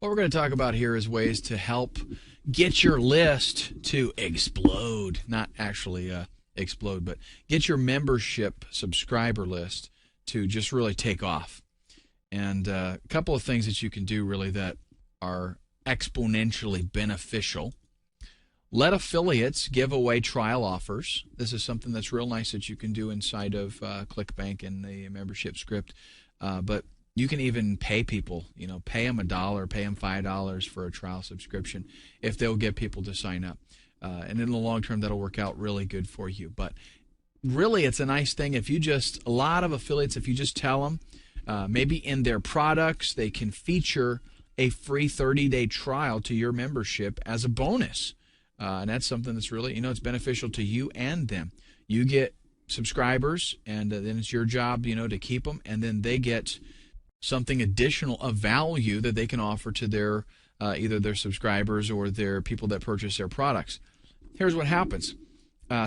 What we're going to talk about here is ways to help get your list to explode. Not actually explode, but get your membership subscriber list to just really take off. And a couple of things that you can do really that are exponentially beneficial. Let affiliates give away trial offers. This is something that's real nice that you can do inside of ClickBank and the membership script. But you can even pay people, pay them $1, pay them $5 for a trial subscription if they'll get people to sign up. And in the long term, that'll work out really good for you. But really, it's a nice thing if a lot of affiliates, if you just tell them, maybe in their products, they can feature a free 30-day trial to your membership as a bonus. And that's something that's really, it's beneficial to you and them. You get subscribers, and then it's your job, to keep them, and then they get something additional of value that they can offer to their either their subscribers or their people that purchase their products. Here's what happens.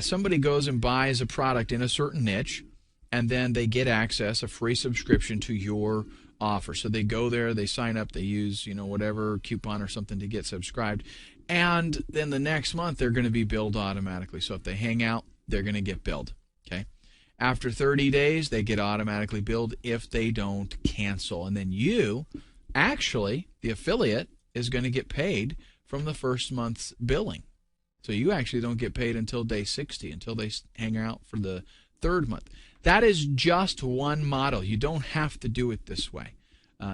Somebody goes and buys a product in a certain niche, and then they get access, a free subscription to your offer. So they go there, they sign up, they use, whatever coupon or something to get subscribed, and then the next month they're going to be billed automatically. So if they hang out, they're going to get billed. Okay. After 30 days, they get automatically billed if they don't cancel. And then you, actually, the affiliate, is going to get paid from the first month's billing. So you actually don't get paid until day 60, until they hang out for the third month. That is just one model. You don't have to do it this way.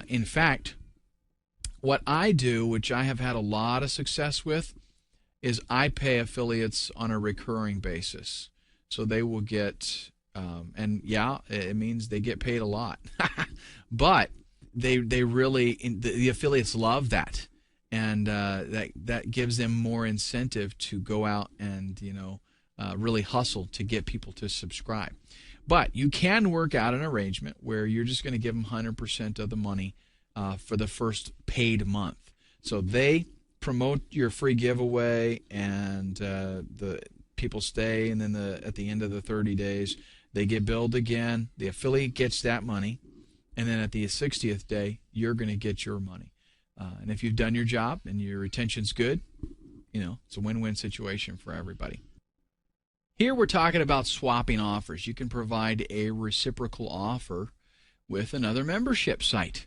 In fact, what I do, which I have had a lot of success with, is I pay affiliates on a recurring basis. So they will get, and yeah, it means they get paid a lot. But they really, the affiliates love that. And that gives them more incentive to go out and, really hustle to get people to subscribe. But you can work out an arrangement where you're just going to give them 100% of the money for the first paid month. So they promote your free giveaway, and the people stay, and then at the end of the 30 days, they get billed again. The affiliate gets that money, and then at the 60th day, you're going to get your money. And if you've done your job and your retention's good, it's a win-win situation for everybody. Here we're talking about swapping offers. You can provide a reciprocal offer with another membership site,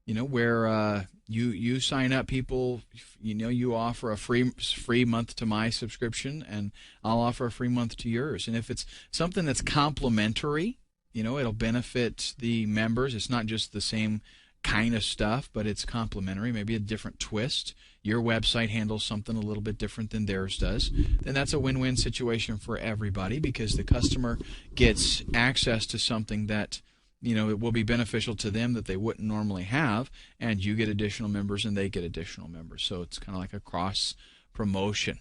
where you sign up people, you offer a free month to my subscription, and I'll offer a free month to yours. And if it's something that's complementary, it'll benefit the members. It's not just the same kind of stuff, but it's complementary, maybe a different twist. Your website handles something a little bit different than theirs does. Then that's a win-win situation for everybody, because the customer gets access to something that it will be beneficial to them that they wouldn't normally have, and you get additional members and they get additional members. So it's kind of like a cross promotion.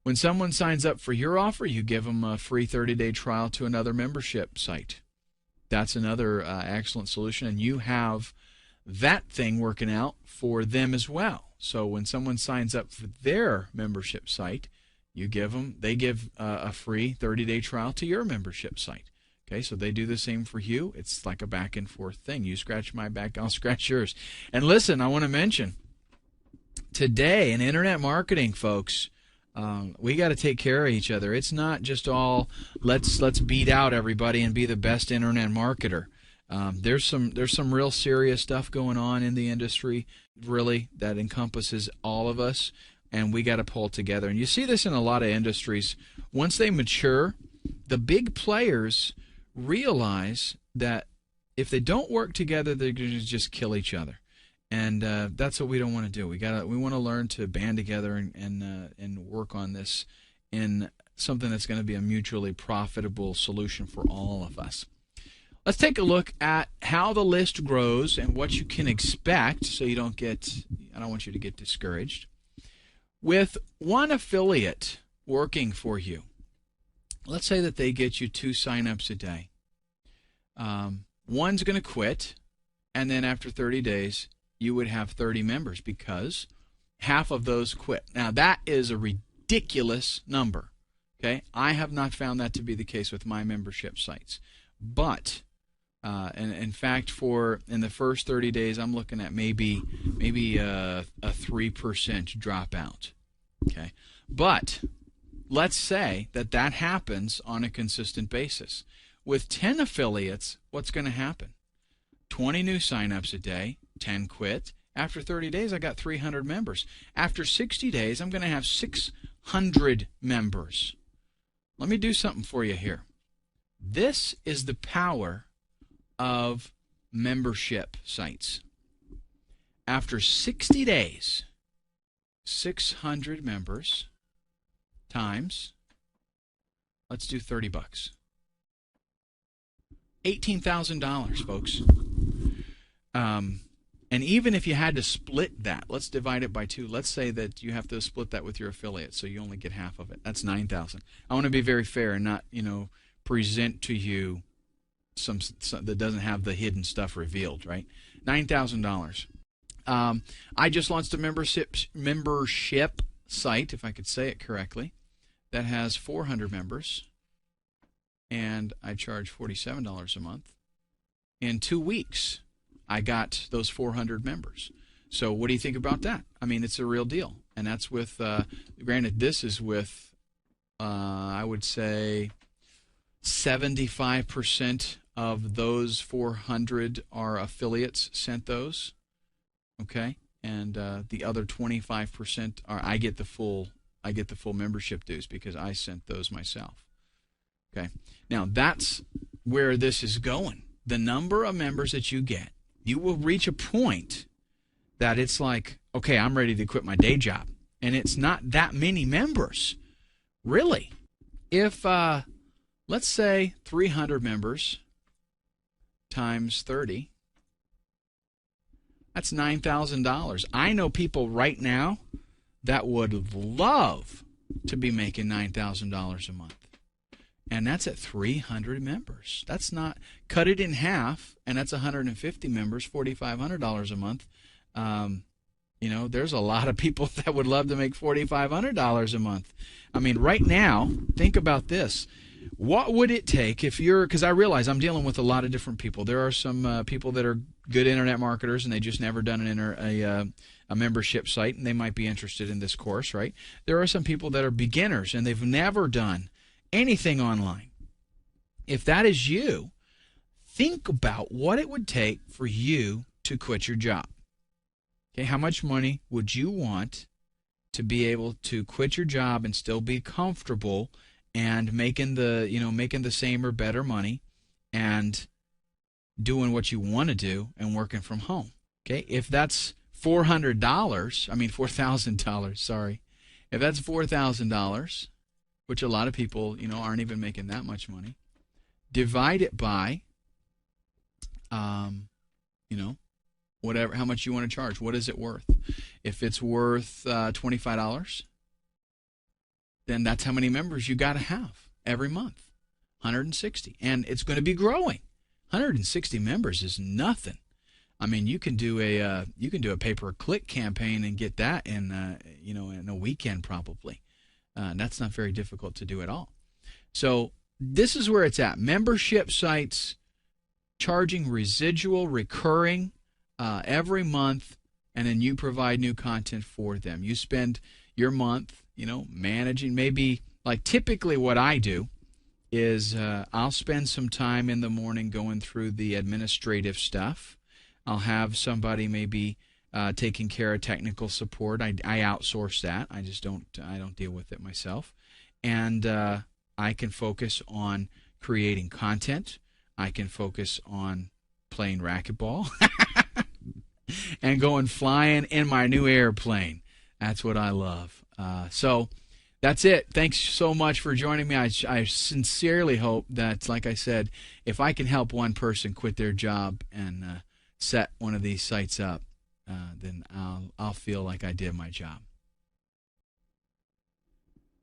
When someone signs up for your offer, you give them a free 30-day trial to another membership site. That's another excellent solution, and you have that thing working out for them as well. So when someone signs up for their membership site, they give a free 30-day trial to your membership site. Okay, so they do the same for you. It's like a back and forth thing. You scratch my back, I'll scratch yours. And listen, I want to mention, today in internet marketing, folks, we got to take care of each other. It's not just all let's beat out everybody and be the best internet marketer. There's some real serious stuff going on in the industry, really, that encompasses all of us, and we got to pull together. And you see this in a lot of industries. Once they mature, the big players realize that if they don't work together, they're going to just kill each other. And that's what we don't want to do. We want to learn to band together and work on this in something that's going to be a mutually profitable solution for all of us. Let's take a look at how the list grows and what you can expect, so I don't want you to get discouraged. With one affiliate working for you, let's say that they get you 2 signups a day. One's going to quit, and then after 30 days, you would have 30 members because half of those quit. Now, that is a ridiculous number. Okay, I have not found that to be the case with my membership sites. But And in fact, in the first 30 days, I'm looking at maybe a 3% dropout. Okay, but let's say that happens on a consistent basis. With 10 affiliates, what's going to happen? 20 new signups a day, 10 quit. After 30 days, I got 300 members. After 60 days, I'm going to have 600 members. Let me do something for you here. This is the power of membership sites. After 60 days, 600 members times, let's do $30. $18,000, folks. And even if you had to split that, let's divide it by 2. Let's say that you have to split that with your affiliate, so you only get half of it. That's $9,000. I want to be very fair and not, present to you some that doesn't have the hidden stuff revealed, right? $9,000. I just launched a membership site, if I could say it correctly, that has 400 members, and I charge $47 a month. In 2 weeks, I got those 400 members. So what do you think about that? I mean, it's a real deal. And that's with, granted, this is with, I would say, 75% of those 400 are affiliates sent those. Okay? And the other 25% are, I get the full membership dues because I sent those myself. Okay? Now, that's where this is going. The number of members that you get, you will reach a point that it's like, okay, I'm ready to quit my day job. And it's not that many members. Really. If, let's say 300 members times 30, that's $9,000. I know people right now that would love to be making $9,000 a month. And that's at 300 members. That's not, cut it in half, and that's 150 members, $4,500 a month. There's a lot of people that would love to make $4,500 a month. I mean, right now, think about this. What would it take if because I realize I'm dealing with a lot of different people. There are some people that are good internet marketers, and they just never done a membership site, and they might be interested in this course, right? There are some people that are beginners, and they've never done anything online. If that is you, think about what it would take for you to quit your job. Okay, how much money would you want to be able to quit your job and still be comfortable and making the same or better money and doing what you want to do and working from home? Okay, if that's $4,000, sorry. If that's $4,000, which a lot of people, aren't even making that much money, divide it by, whatever, how much you want to charge. What is it worth? If it's worth $25, then that's how many members you got to have every month, 160. And it's going to be growing. 160 members is nothing. I mean, you can do a pay-per-click campaign and get that in a weekend probably. That's not very difficult to do at all. So this is where it's at. Membership sites charging residual, recurring every month, and then you provide new content for them. You spend your month, managing. Maybe, like typically what I do is I'll spend some time in the morning going through the administrative stuff. I'll have somebody maybe taking care of technical support. I outsource that. I don't deal with it myself. And I can focus on creating content. I can focus on playing racquetball and going flying in my new airplane. That's what I love. So that's it. Thanks so much for joining me. I sincerely hope that, like I said, if I can help one person quit their job and set one of these sites up, then I'll feel like I did my job.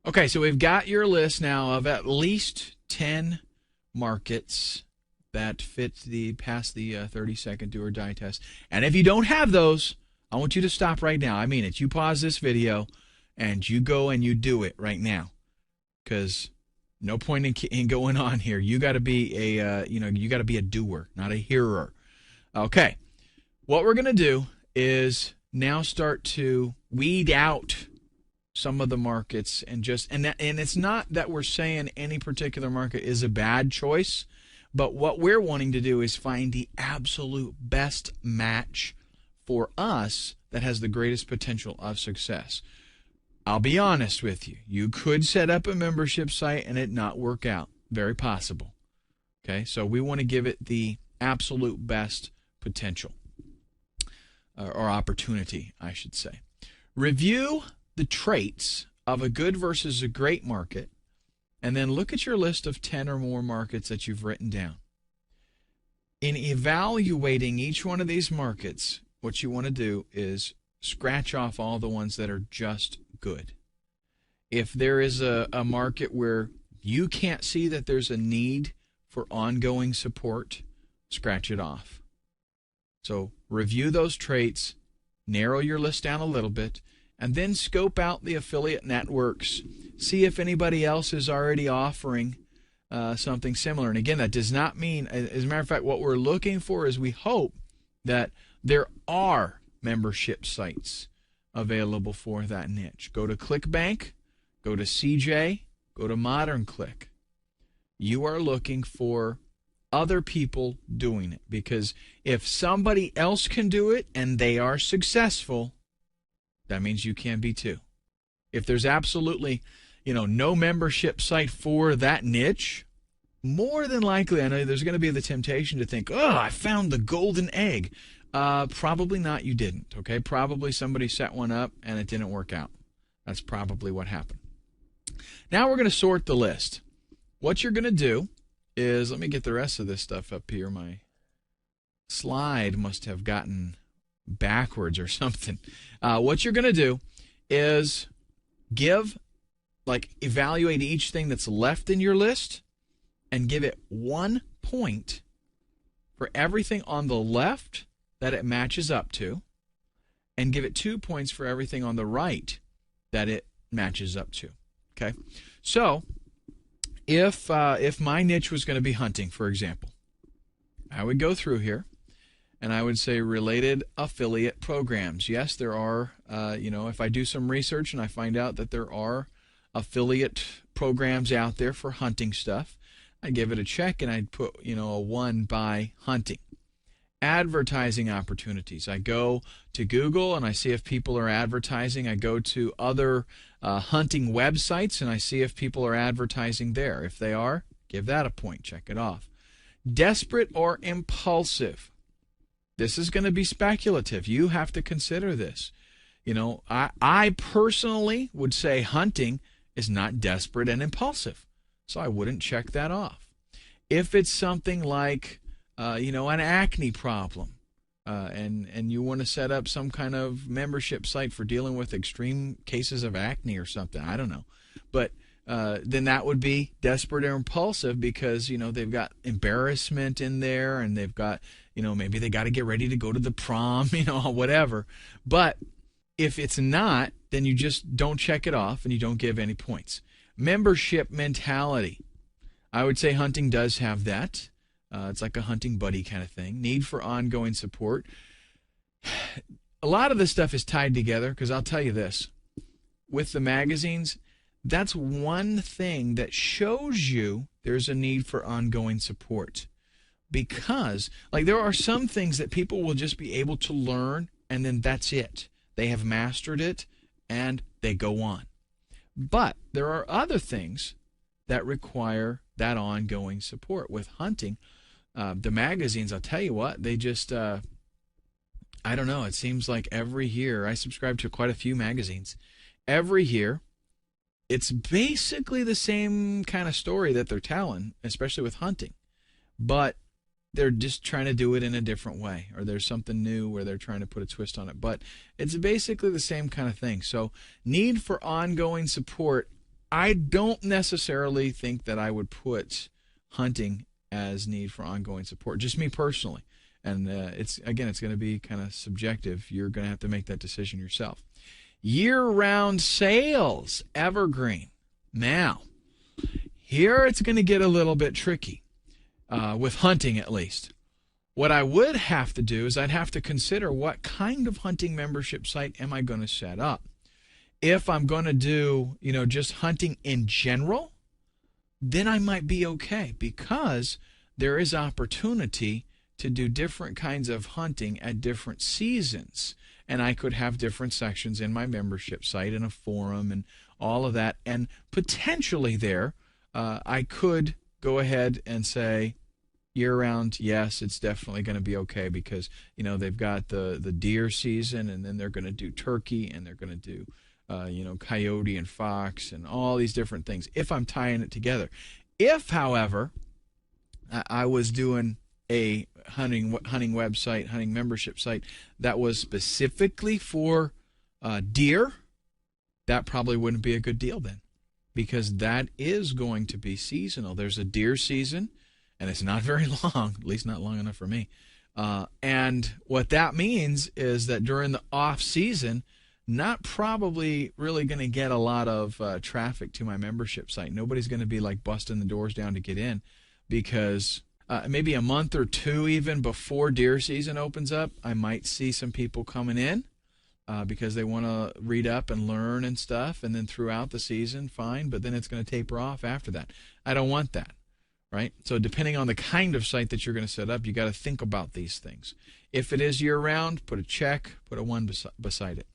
Okay, so we've got your list now of at least 10 markets that fit past the 30-second do or die test. And if you don't have those, I want you to stop right now. I mean it. You pause this video and you go and you do it right now, because No point in going on here. You got to be you got to be a doer, not a hearer. Okay. What we're going to do is now start to weed out some of the markets and it's not that we're saying any particular market is a bad choice, but what we're wanting to do is find the absolute best match for us that has the greatest potential of success. I'll be honest with you. You could set up a membership site and it not work out. Very possible. Okay, so we want to give it the absolute best potential or opportunity, I should say. Review the traits of a good versus a great market, and then look at your list of 10 or more markets that you've written down. In evaluating each one of these markets, what you want to do is scratch off all the ones that are just good. If there is a market where you can't see that there's a need for ongoing support, scratch it off. So review those traits, narrow your list down a little bit, and then scope out the affiliate networks. See if anybody else is already offering something similar. And again, that does not mean, as a matter of fact, what we're looking for is we hope that there are membership sites available for that niche. Go to ClickBank, go to CJ, go to ModernClick. You are looking for other people doing it, because if somebody else can do it and they are successful, that means you can be too. If there's absolutely, no membership site for that niche, more than likely, I know there's going to be the temptation to think, oh, I found the golden egg. Probably not, you didn't, okay? Probably somebody set one up and it didn't work out. That's probably what happened. Now we're going to sort the list. What you're going to do is, let me get the rest of this stuff up here. My slide must have gotten backwards or something. What you're going to do is evaluate each thing that's left in your list and give it 1 point for everything on the left that it matches up to, and give it 2 points for everything on the right that it matches up to. Okay? So, if my niche was going to be hunting, for example, I would go through here and I would say related affiliate programs. Yes, there are, if I do some research and I find out that there are affiliate programs out there for hunting stuff, I'd give it a check and I'd put, a 1 by hunting. Advertising opportunities. I go to Google and I see if people are advertising. I go to other hunting websites and I see if people are advertising there. If they are, give that a point. Check it off. Desperate or impulsive. This is going to be speculative. You have to consider this. I personally would say hunting is not desperate and impulsive, so I wouldn't check that off. If it's something like an acne problem, and you want to set up some kind of membership site for dealing with extreme cases of acne or something, I don't know. But then that would be desperate or impulsive because, they've got embarrassment in there and they've got, maybe they got to get ready to go to the prom, whatever. But if it's not, then you just don't check it off and you don't give any points. Membership mentality. I would say hunting does have that. It's like a hunting buddy kind of thing. Need for ongoing support. A lot of this stuff is tied together because I'll tell you this. With the magazines, that's one thing that shows you there's a need for ongoing support. Because, there are some things that people will just be able to learn and then that's it. They have mastered it and they go on. But there are other things that require that ongoing support. With hunting, the magazines, I'll tell you what, they just, I don't know, it seems like every year, I subscribe to quite a few magazines. Every year, it's basically the same kind of story that they're telling, especially with hunting. But they're just trying to do it in a different way, or there's something new where they're trying to put a twist on it. But it's basically the same kind of thing. So, need for ongoing support, I don't necessarily think that I would put hunting as need for ongoing support, just me personally. And it's going to be kind of subjective. You're going to have to make that decision yourself. Year-round sales, evergreen. Now, Here it's going to get a little bit tricky, with hunting at least. What I would have to do is I'd have to consider what kind of hunting membership site am I going to set up. If I'm going to do, just hunting in general, then I might be okay, because there is opportunity to do different kinds of hunting at different seasons. And I could have different sections in my membership site and a forum and all of that. And potentially there, I could go ahead and say, year-round, yes, it's definitely going to be okay, because they've got the deer season, and then they're going to do turkey, and they're going to do coyote and fox and all these different things, if I'm tying it together. If, however, I was doing a hunting website, hunting membership site that was specifically for deer, that probably wouldn't be a good deal then, because that is going to be seasonal. There's a deer season, and it's not very long, at least not long enough for me. And what that means is that during the off season, not probably really going to get a lot of traffic to my membership site. Nobody's going to be like busting the doors down to get in, because maybe a month or two even before deer season opens up, I might see some people coming in because they want to read up and learn and stuff. And then throughout the season, fine, but then it's going to taper off after that. I don't want that. Right? So depending on the kind of site that you're going to set up, you got to think about these things. If it is year-round, put a check, put a 1 beside it.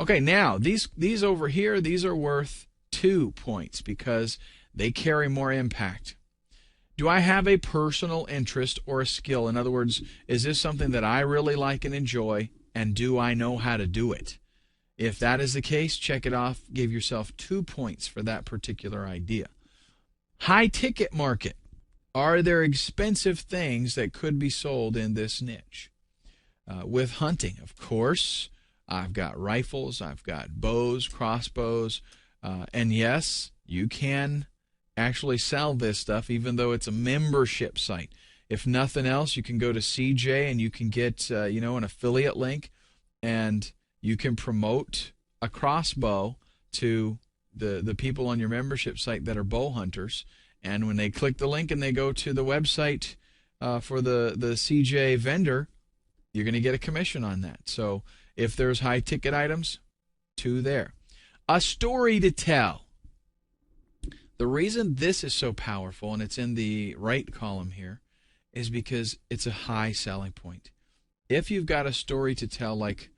Okay, now these over here, these are worth 2 points because they carry more impact. Do I have a personal interest or a skill? In other words, is this something that I really like and enjoy, and do I know how to do it? If that is the case, check it off. Give yourself 2 points for that particular idea. High ticket market. Are there expensive things that could be sold in this niche? With hunting, of course, I've got rifles, I've got bows, crossbows, and yes, you can actually sell this stuff even though it's a membership site. If nothing else, you can go to CJ and you can get an affiliate link, and you can promote a crossbow to the people on your membership site that are bow hunters. And when they click the link and they go to the website for the CJ vendor, you're going to get a commission on that. So if there's high ticket items, 2 there. A story to tell. The reason this is so powerful, and it's in the right column here, is because it's a high selling point. If you've got a story to tell, like,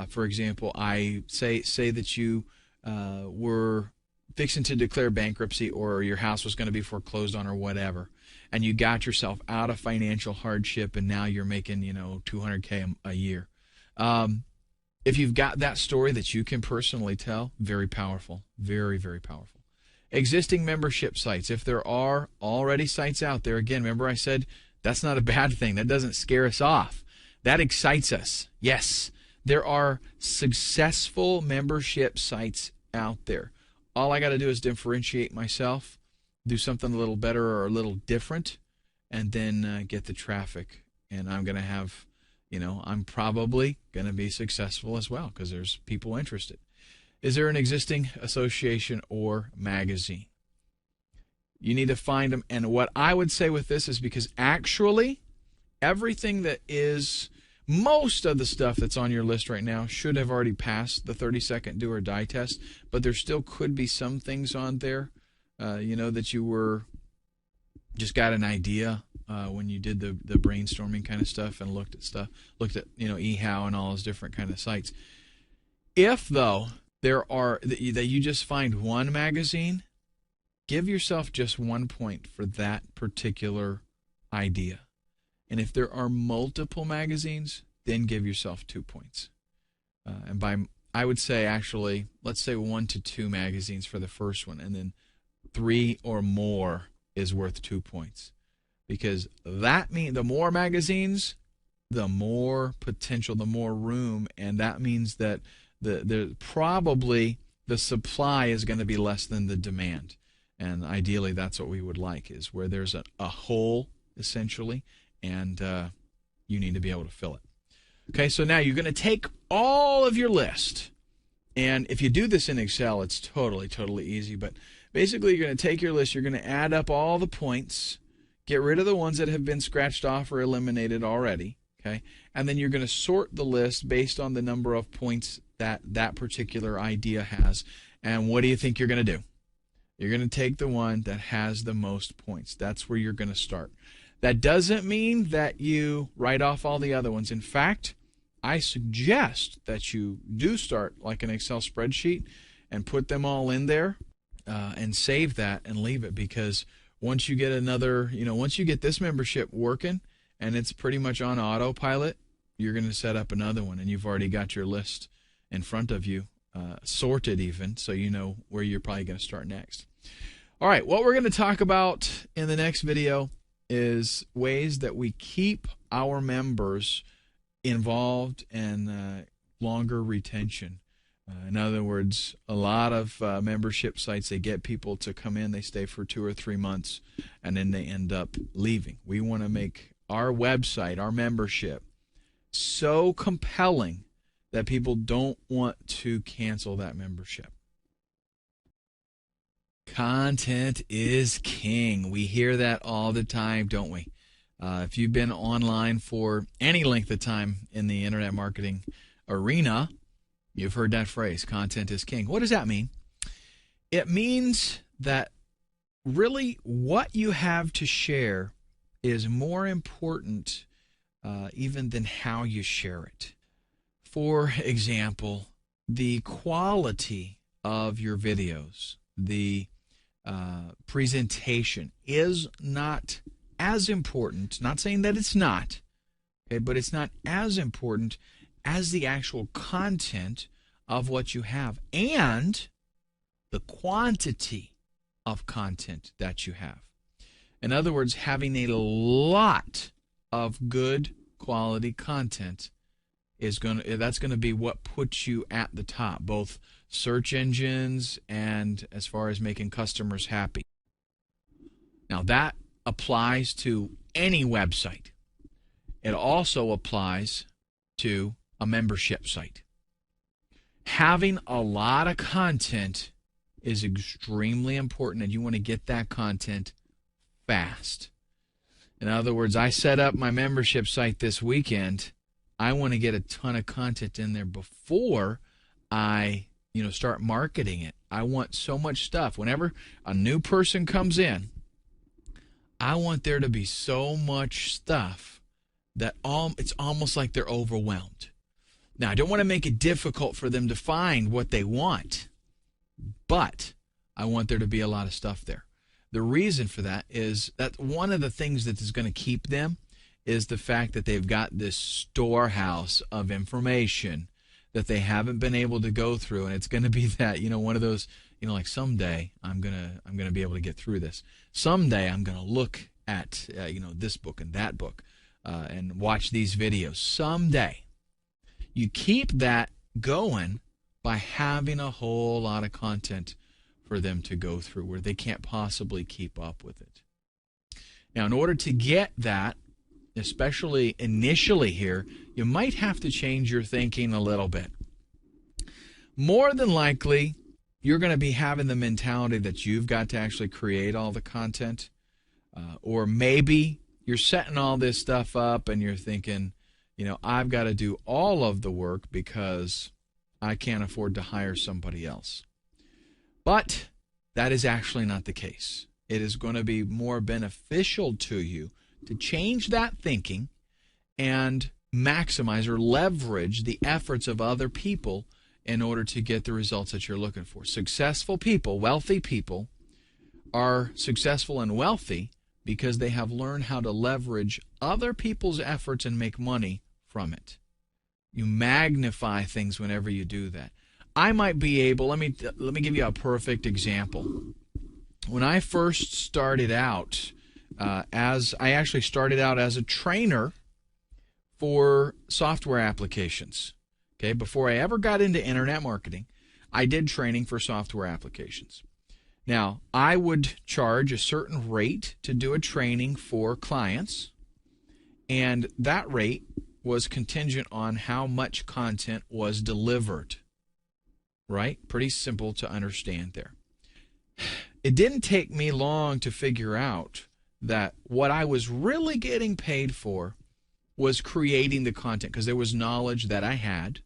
for example, I say that you were fixing to declare bankruptcy, or your house was going to be foreclosed on or whatever, and you got yourself out of financial hardship, and now you're making, $200K a year. If you've got that story that you can personally tell, very powerful, very, very powerful. Existing membership sites. If there are already sites out there, again, remember I said that's not a bad thing. That doesn't scare us off. That excites us. Yes, there are successful membership sites out there. All I got to do is differentiate myself, do something a little better or a little different, and then get the traffic. And I'm going to have, I'm probably going to be successful as well because there's people interested. Is there an existing association or magazine? You need to find them. And what I would say with this is, because actually everything that is, most of the stuff that's on your list right now should have already passed the 30-second do or die test, but there still could be some things on there, that you were just got an idea when you did the brainstorming kind of stuff and looked at eHow and all those different kind of sites. If, though, there are that you just find one magazine, give yourself just 1 point for that particular idea. And if there are multiple magazines, then give yourself 2 points. I would say, actually, let's say 1 to 2 magazines for the first one, and then 3 or more is worth 2 points. Because that means the more magazines, the more potential, the more room, and that means that probably the supply is going to be less than the demand. And ideally, that's what we would like, is where there's a hole, essentially, and you need to be able to fill it. Okay, so now you're going to take all of your list, and if you do this in Excel, it's totally, totally easy, but Basically, you're going to take your list, you're going to add up all the points, get rid of the ones that have been scratched off or eliminated already, okay? And then you're going to sort the list based on the number of points that that particular idea has. And what do you think you're going to do? You're going to take the one that has the most points. That's where you're going to start. That doesn't mean that you write off all the other ones. In fact, I suggest that you do start like an Excel spreadsheet and put them all in there and save that and leave it, because once you get another, once you get this membership working and it's pretty much on autopilot, you're going to set up another one, and you've already got your list in front of you, sorted even, so you know where you're probably going to start next. All right, what we're going to talk about in the next video is ways that we keep our members involved and longer retention. In other words, a lot of membership sites, they get people to come in, they stay for 2 or 3 months, and then they end up leaving. We want to make our website, our membership, so compelling that people don't want to cancel that membership. Content is king. We hear that all the time, don't we? If you've been online for any length of time in the internet marketing arena, you've heard that phrase, content is king. What does that mean? It means that really what you have to share is more important even than how you share it. For example, the quality of your videos, the presentation is not as important, not saying that it's not, okay, but it's not as important as the actual content of what you have and the quantity of content that you have. In other words, having a lot of good quality content that's going to be what puts you at the top, both search engines and as far as making customers happy. Now that applies to any website. It also applies to a membership site. Having a lot of content is extremely important, and you want to get that content fast. In other words, I set up my membership site this weekend. I want to get a ton of content in there before I, start marketing it. I want so much stuff. Whenever a new person comes in, I want there to be so much stuff that it's almost like they're overwhelmed. Now, I don't want to make it difficult for them to find what they want, but I want there to be a lot of stuff there. The reason for that is that one of the things that is going to keep them is the fact that they've got this storehouse of information that they haven't been able to go through, and it's going to be that, one of those, like someday I'm gonna be able to get through this. Someday I'm going to look at this book and that book and watch these videos. Someday. You keep that going by having a whole lot of content for them to go through where they can't possibly keep up with it. Now, in order to get that, especially initially here, you might have to change your thinking a little bit. More than likely, you're going to be having the mentality that you've got to actually create all the content. Or maybe you're setting all this stuff up and you're thinking, I've got to do all of the work because I can't afford to hire somebody else. But that is actually not the case. It is going to be more beneficial to you to change that thinking and maximize or leverage the efforts of other people in order to get the results that you're looking for. Successful people, wealthy people, are successful and wealthy because they have learned how to leverage other people's efforts and make money from it. You magnify things whenever you do that. I might be able, let me give you a perfect example. When I first started out, I actually started out as a trainer for software applications. Okay, before I ever got into internet marketing, I did training for software applications. Now, I would charge a certain rate to do a training for clients, and that rate was contingent on how much content was delivered. Right? Pretty simple to understand there. it didn't take me long to figure out that what I was really getting paid for was creating the content, because there was knowledge that I had,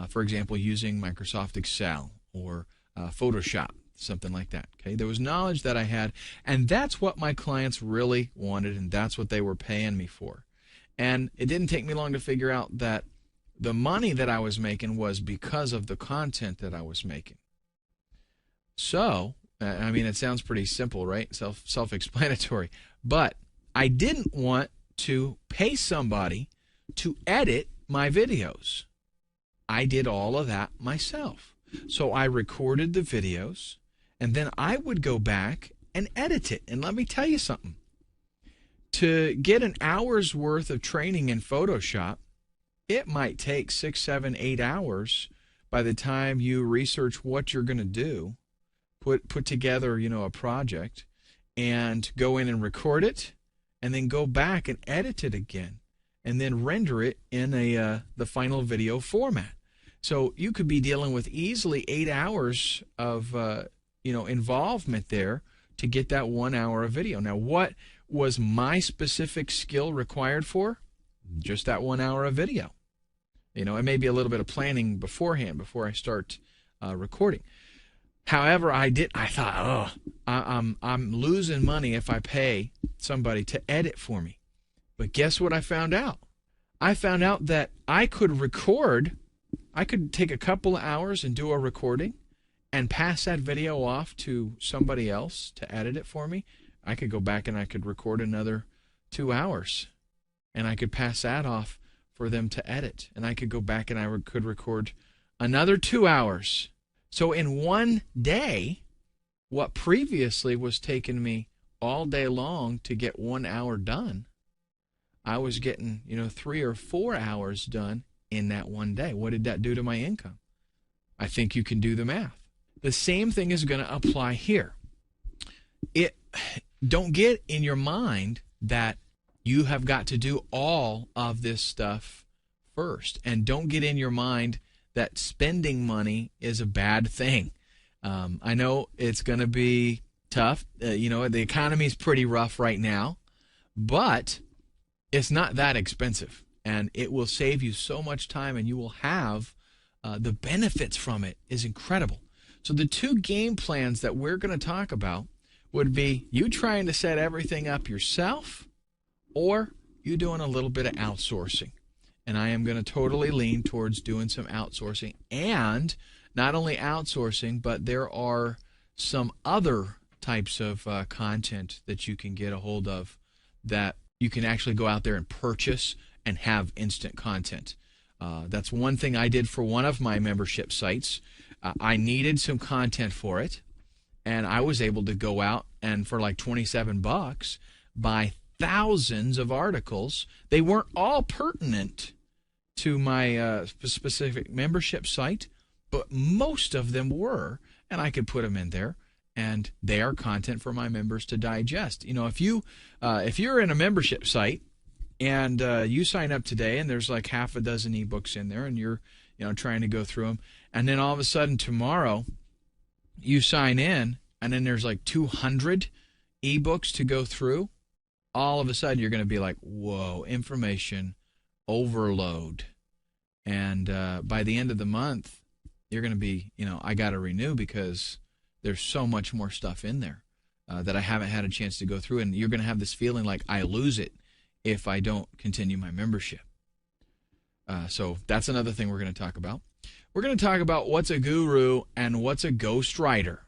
for example, using Microsoft Excel or Photoshop, something like that. Okay, there was knowledge that I had, and that's what my clients really wanted, and that's what they were paying me for. And it didn't take me long to figure out that the money that I was making was because of the content that I was making. So, I mean, it sounds pretty simple, right? Self-explanatory. But I didn't want to pay somebody to edit my videos. I did all of that myself. So I recorded the videos, and then I would go back and edit it. And let me tell you something. To get an hour's worth of training in Photoshop, it might take 6, 7, 8 hours by the time you research what you're going to do, put together, a project, and go in and record it, and then go back and edit it again, and then render it in the final video format. So you could be dealing with easily 8 hours of involvement there to get that 1 hour of video. Now, what was my specific skill required for? Just that 1 hour of video. It may be a little bit of planning beforehand before I start recording. However, I thought, I'm losing money if I pay somebody to edit for me. But guess what I found out? I found out that I could take a couple of hours and do a recording and pass that video off to somebody else to edit it for me. I could go back and I could record another 2 hours, and I could pass that off for them to edit. And I could go back and I could record another 2 hours. So in one day, what previously was taking me all day long to get 1 hour done, I was getting 3 or 4 hours done in that one day. What did that do to my income? I think you can do the math. The same thing is going to apply here. Don't get in your mind that you have got to do all of this stuff first, and don't get in your mind that spending money is a bad thing. I know it's going to be tough. The economy is pretty rough right now, but it's not that expensive, and it will save you so much time, and you will have the benefits from it is incredible. So the two game plans that we're going to talk about would be you trying to set everything up yourself, or you doing a little bit of outsourcing. And I am going to totally lean towards doing some outsourcing. And not only outsourcing, but there are some other types of content that you can get a hold of that you can actually go out there and purchase and have instant content. That's one thing I did for one of my membership sites. I needed some content for it, and I was able to go out and for like $27 buy thousands of articles. They weren't all pertinent to my specific membership site, but most of them were, and I could put them in there, and they are content for my members to digest. If you're in a membership site and you sign up today, and there's like half a dozen ebooks in there, and you're trying to go through them, and then all of a sudden tomorrow you sign in, and then there's like 200 ebooks to go through. All of a sudden you're going to be like, whoa, information overload. And by the end of the month, you're going to be, I got to renew because there's so much more stuff in there that I haven't had a chance to go through. And you're going to have this feeling like I lose it if I don't continue my membership. So that's another thing we're going to talk about. We're going to talk about what's a guru and what's a ghostwriter.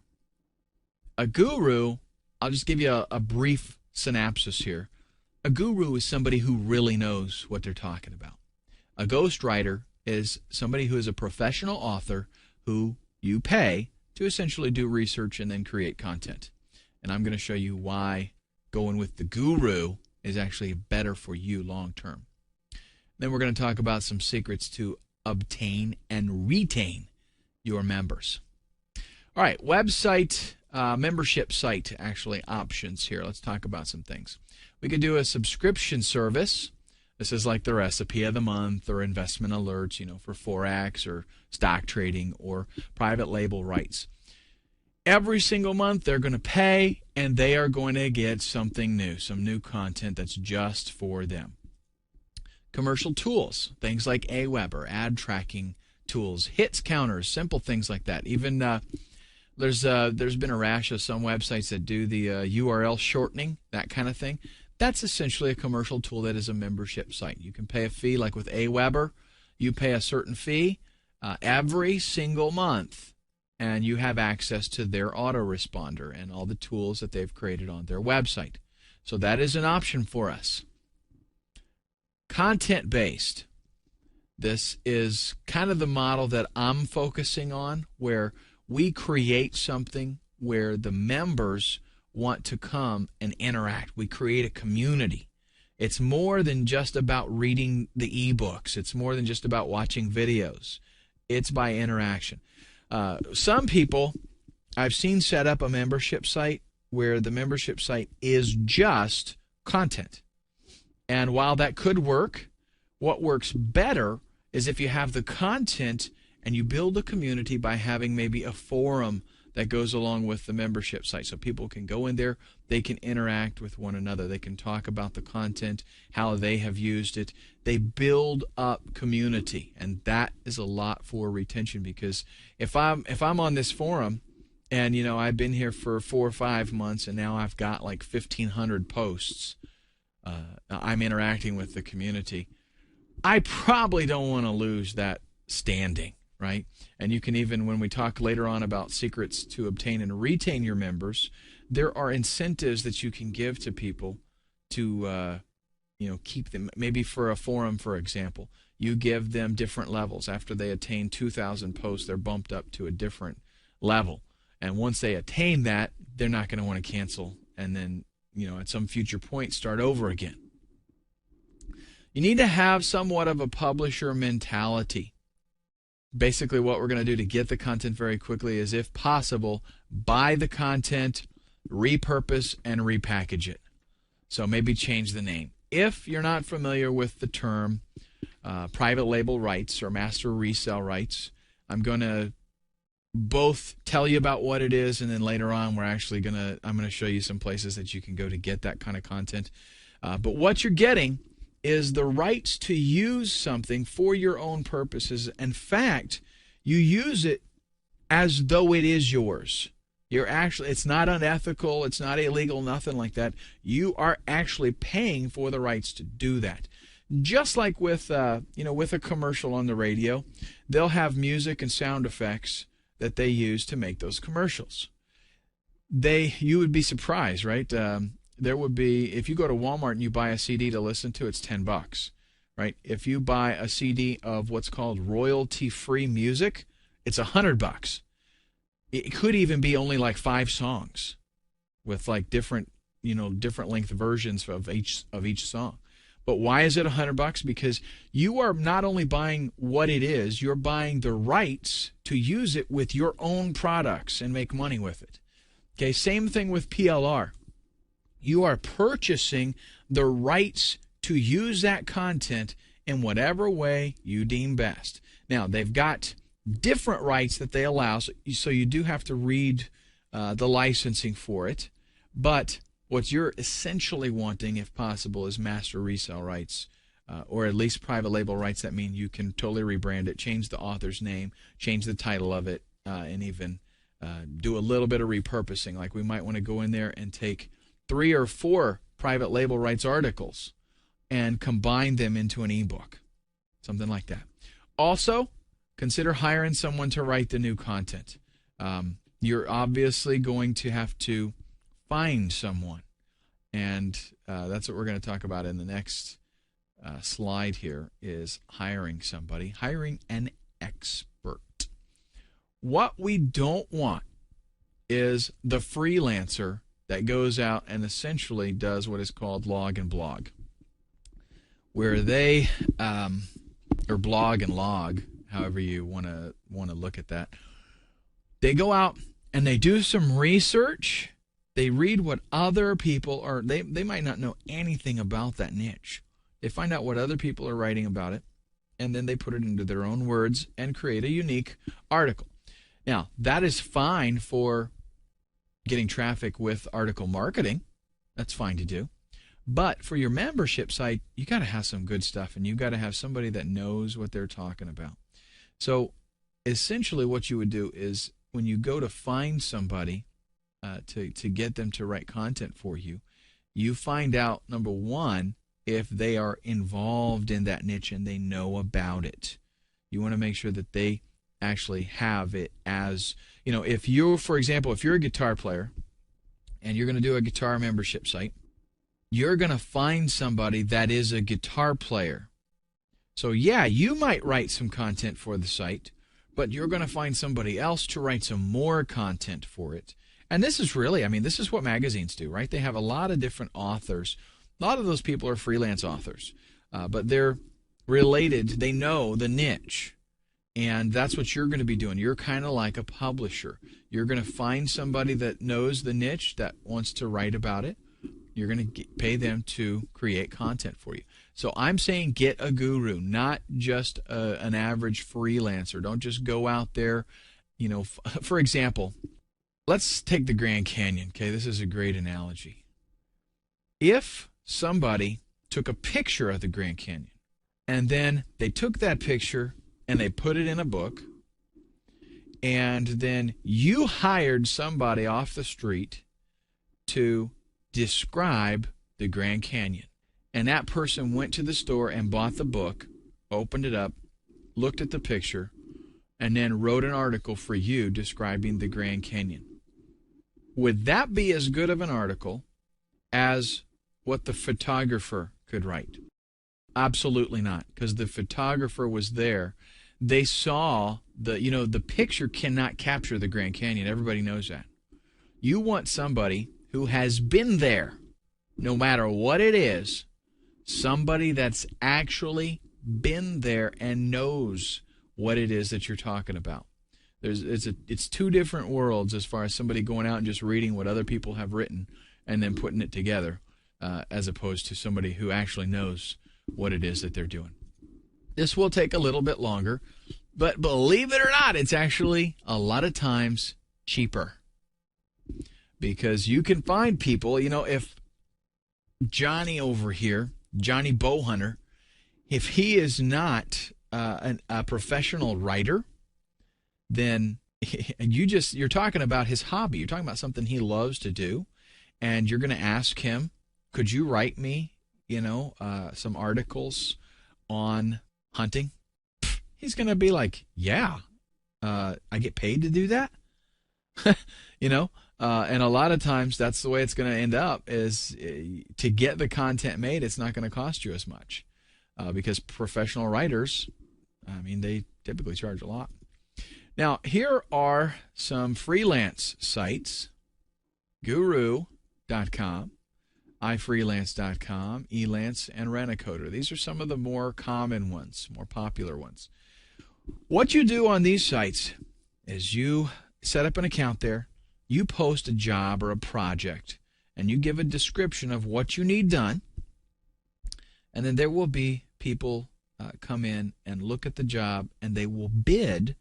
A guru, I'll just give you a brief synopsis here. A guru is somebody who really knows what they're talking about. A ghostwriter is somebody who is a professional author who you pay to essentially do research and then create content. And I'm going to show you why going with the guru is actually better for you long term. Then we're going to talk about some secrets to obtain and retain your members. All right, website, membership site actually options here. Let's talk about some things. We could do a subscription service. This is like the recipe of the month or investment alerts, for Forex or stock trading or private label rights. Every single month they're going to pay, and they are going to get something new, some new content that's just for them. Commercial tools, things like Aweber, ad tracking tools, hits counters, simple things like that. Even there's been a rash of some websites that do the URL shortening, that kind of thing. That's essentially a commercial tool that is a membership site. You can pay a fee, like with Aweber. You pay a certain fee every single month, and you have access to their autoresponder and all the tools that they've created on their website. So that is an option for us. Content-based. This is kind of the model that I'm focusing on, where we create something where the members want to come and interact. We create a community. It's more than just about reading the ebooks. It's more than just about watching videos. It's by interaction. Some people I've seen set up a membership site where the membership site is just content. And while that could work, what works better is if you have the content and you build a community by having maybe a forum that goes along with the membership site. So people can go in there, they can interact with one another, they can talk about the content, how they have used it. They build up community, and that is a lot for retention, because if I'm on this forum and I've been here for 4 or 5 months and now I've got like 1,500 posts, I'm interacting with the community, I probably don't want to lose that standing. Right? And you can even, when we talk later on about secrets to obtain and retain your members, there are incentives that you can give to people to, keep them. Maybe for a forum, for example, you give them different levels. After they attain 2,000 posts, they're bumped up to a different level. And once they attain that, they're not going to want to cancel and then, at some future point, start over again. You need to have somewhat of a publisher mentality. Basically, what we're going to do to get the content very quickly is, if possible, buy the content, repurpose, and repackage it. So maybe change the name. If you're not familiar with the term private label rights or master resale rights, I'm going to both tell you about what it is, and then later on I'm going to show you some places that you can go to get that kind of content. But what you're getting is the rights to use something for your own purposes. In fact, you use it as though it is yours. It's not unethical, it's not illegal, nothing like that. You are actually paying for the rights to do that. Just like with with a commercial on the radio, they'll have music and sound effects that they use to make those commercials. You would be surprised, right? There would be, if you go to Walmart and you buy a CD to listen to, it's $10, right? If you buy a CD of what's called royalty-free music, it's $100. It could even be only like 5 songs with like different length versions of each song. But why is it $100? Because you are not only buying what it is, you're buying the rights to use it with your own products and make money with it. Okay, same thing with PLR. You are purchasing the rights to use that content in whatever way you deem best. Now, they've got different rights that they allow, so you do have to read the licensing for it. But what you're essentially wanting, if possible, is master resale rights, or at least private label rights. That mean you can totally rebrand it, change the author's name, change the title of it, and even do a little bit of repurposing. Like we might want to go in there and take 3 or 4 private label rights articles and combine them into an ebook, something like that. Also, consider hiring someone to write the new content. You're obviously going to have to find someone, and that's what we're going to talk about in the next slide here, is hiring somebody, hiring an expert. What we don't want is the freelancer that goes out and essentially does what is called log and blog, where they, or blog and log, however you want to look at that. They go out and they do some research. They read what other people are. They might not know anything about that niche. They find out what other people are writing about it, and then they put it into their own words and create a unique article. Now, that is fine for, let's say, a getting traffic with article marketing. That's fine to do. But for your membership site, you got to have some good stuff, and you got to have somebody that knows what they're talking about. So essentially what you would do is when you go to find somebody to get them to write content for you, you find out, number one, if they are involved in that niche and they know about it. You want to make sure that they actually have it as, if you, for example, if you're a guitar player and you're going to do a guitar membership site, you're going to find somebody that is a guitar player. So yeah, you might write some content for the site, but you're going to find somebody else to write some more content for it. And this is really, this is what magazines do, right? They have a lot of different authors. A lot of those people are freelance authors, but they're related. They know the niche, and that's what you're going to be doing. You're kind of like a publisher. You're going to find somebody that knows the niche, that wants to write about it. You're going to pay them to create content for you. So I'm saying get a guru, not just an average freelancer. Don't just go out there, for example, let's take the Grand Canyon. Okay, this is a great analogy. If somebody took a picture of the Grand Canyon and then they took that picture and they put it in a book, and then you hired somebody off the street to describe the Grand Canyon, and that person went to the store and bought the book, opened it up, looked at the picture, and then wrote an article for you describing the Grand Canyon, would that be as good of an article as what the photographer could write? Absolutely not, because the photographer was there. They saw the picture cannot capture the Grand Canyon. Everybody knows that. You want somebody who has been there, no matter what it is, somebody that's actually been there and knows what it is that you're talking about. It's two different worlds as far as somebody going out and just reading what other people have written and then putting it together, as opposed to somebody who actually knows what it is that they're doing. This will take a little bit longer, but believe it or not, it's actually a lot of times cheaper. Because you can find people, if Johnny over here, Johnny Bowhunter, if he is not a professional writer, then you're talking about his hobby. You're talking about something he loves to do, and you're going to ask him, could you write me, some articles on hunting? He's going to be like, yeah, I get paid to do that. And a lot of times that's the way it's going to end up, is to get the content made, it's not going to cost you as much, because professional writers, they typically charge a lot. Now, here are some freelance sites: Guru.com, iFreelance.com, Elance, and Rent-A-Coder. These are some of the more common ones, more popular ones. What you do on these sites is you set up an account there, you post a job or a project, and you give a description of what you need done, and then there will be people come in and look at the job, and they will bid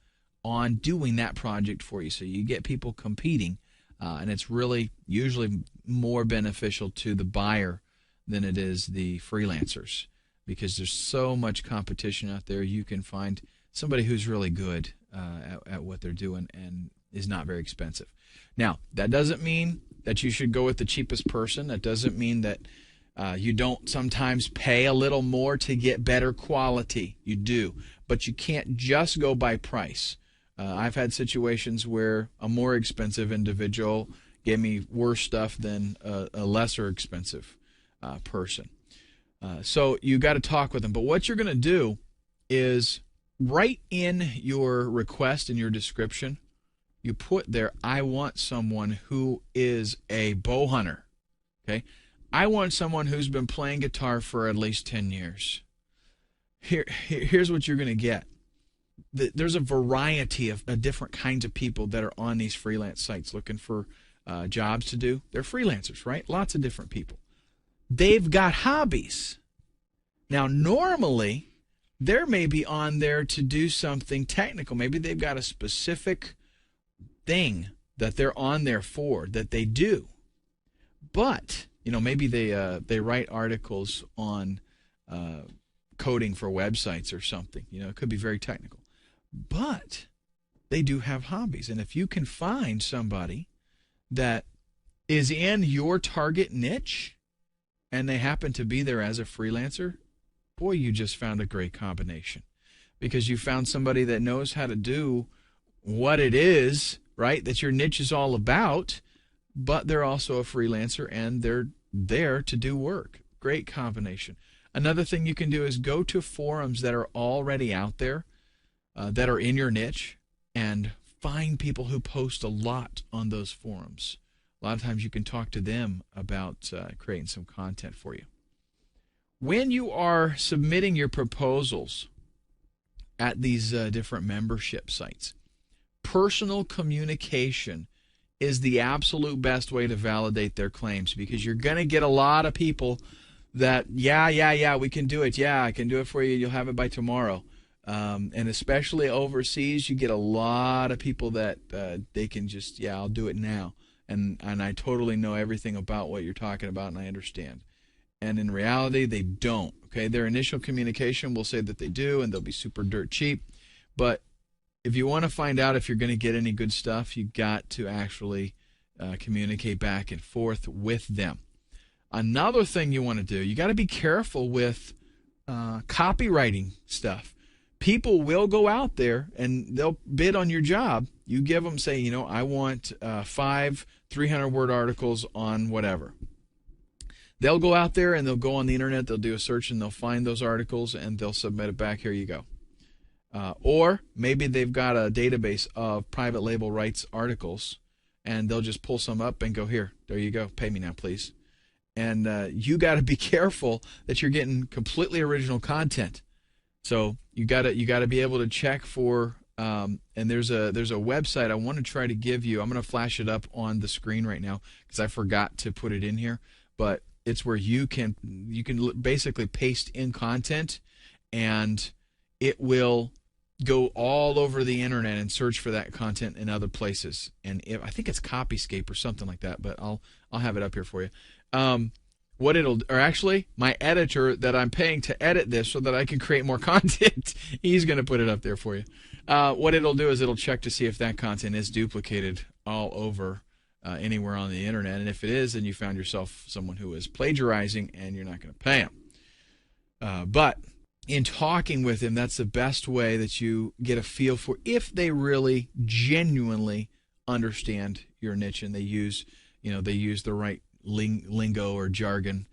on doing that project for you. So you get people competing, and it's really usually more beneficial to the buyer than it is the freelancers, because there's so much competition out there. You can find somebody who's really good at what they're doing and is not very expensive. Now, that doesn't mean that you should go with the cheapest person. That doesn't mean that you don't sometimes pay a little more to get better quality. You do, but you can't just go by price. I've had situations where a more expensive individual gave me worse stuff than a lesser expensive person. So you got to talk with them. But what you're going to do is write in your request, in your description, you put there, I want someone who is a bow hunter. Okay? I want someone who's been playing guitar for at least 10 years. Here's what you're going to get. There's a variety of different kinds of people that are on these freelance sites looking for jobs to do. They're freelancers, right? Lots of different people. They've got hobbies. Now, normally, they may be on there to do something technical. Maybe they've got a specific thing that they're on there for, that they do. But, maybe they write articles on coding for websites or something. It could be very technical. But they do have hobbies. And if you can find somebody that is in your target niche and they happen to be there as a freelancer, boy, you just found a great combination. Because you found somebody that knows how to do what it is, right, that your niche is all about, but they're also a freelancer and they're there to do work. Great combination. Another thing you can do is go to forums that are already out there, that are in your niche, and find people who post a lot on those forums. A lot of times you can talk to them about creating some content for you. When you are submitting your proposals at these different membership sites, personal communication is the absolute best way to validate their claims, because you're going to get a lot of people that, yeah, we can do it. Yeah, I can do it for you. You'll have it by tomorrow. And especially overseas, you get a lot of people that they can just, I'll do it now. And I totally know everything about what you're talking about, and I understand. And in reality, they don't. Okay, their initial communication will say that they do, and they'll be super dirt cheap. But if you want to find out if you're going to get any good stuff, you got to actually communicate back and forth with them. Another thing you want to do, you got to be careful with copywriting stuff. People will go out there and they'll bid on your job. You give them, say, I want 5 300-word articles on whatever. They'll go out there and they'll go on the internet, they'll do a search, and they'll find those articles and they'll submit it back. Here you go. Or maybe they've got a database of private label rights articles, and they'll just pull some up and go, here, there you go, pay me now, please. And you got to be careful that you're getting completely original content. So you got to be able to check for, and there's a website I want to try to give you. I'm going to flash it up on the screen right now because I forgot to put it in here. But it's where you can basically paste in content, and it will go all over the internet and search for that content in other places. And I think it's Copyscape or something like that, but I'll have it up here for you. Actually, my editor that I'm paying to edit this so that I can create more content, he's going to put it up there for you. What it'll do is it'll check to see if that content is duplicated all over anywhere on the internet. And if it is, then you found yourself someone who is plagiarizing, and you're not going to pay him. But in talking with him, that's the best way that you get a feel for if they really genuinely understand your niche and they use the right lingo or jargon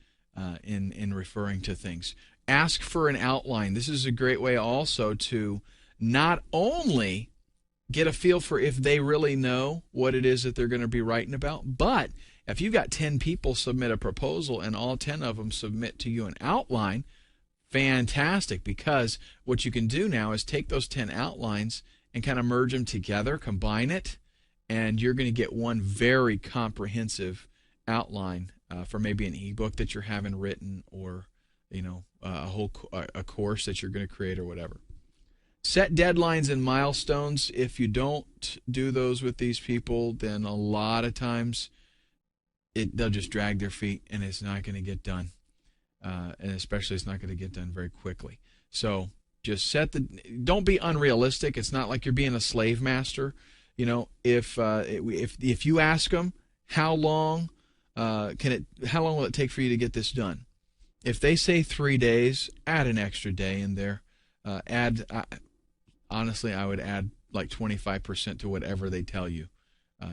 in referring to things. Ask for an outline. This is a great way also to not only get a feel for if they really know what it is that they're going to be writing about, but if you've got 10 people submit a proposal and all 10 of them submit to you an outline, fantastic, because what you can do now is take those 10 outlines and kind of merge them together, combine it, and you're going to get one very comprehensive outline for maybe an ebook that you're having written, or a course that you're going to create or whatever. Set deadlines and milestones. If you don't do those with these people, then a lot of times they'll just drag their feet and it's not going to get done. And especially it's not going to get done very quickly. So just don't be unrealistic. It's not like you're being a slave master. If you ask them how long will it take for you to get this done? If they say 3 days, add an extra day in there. Honestly, I would add like 25% to whatever they tell you,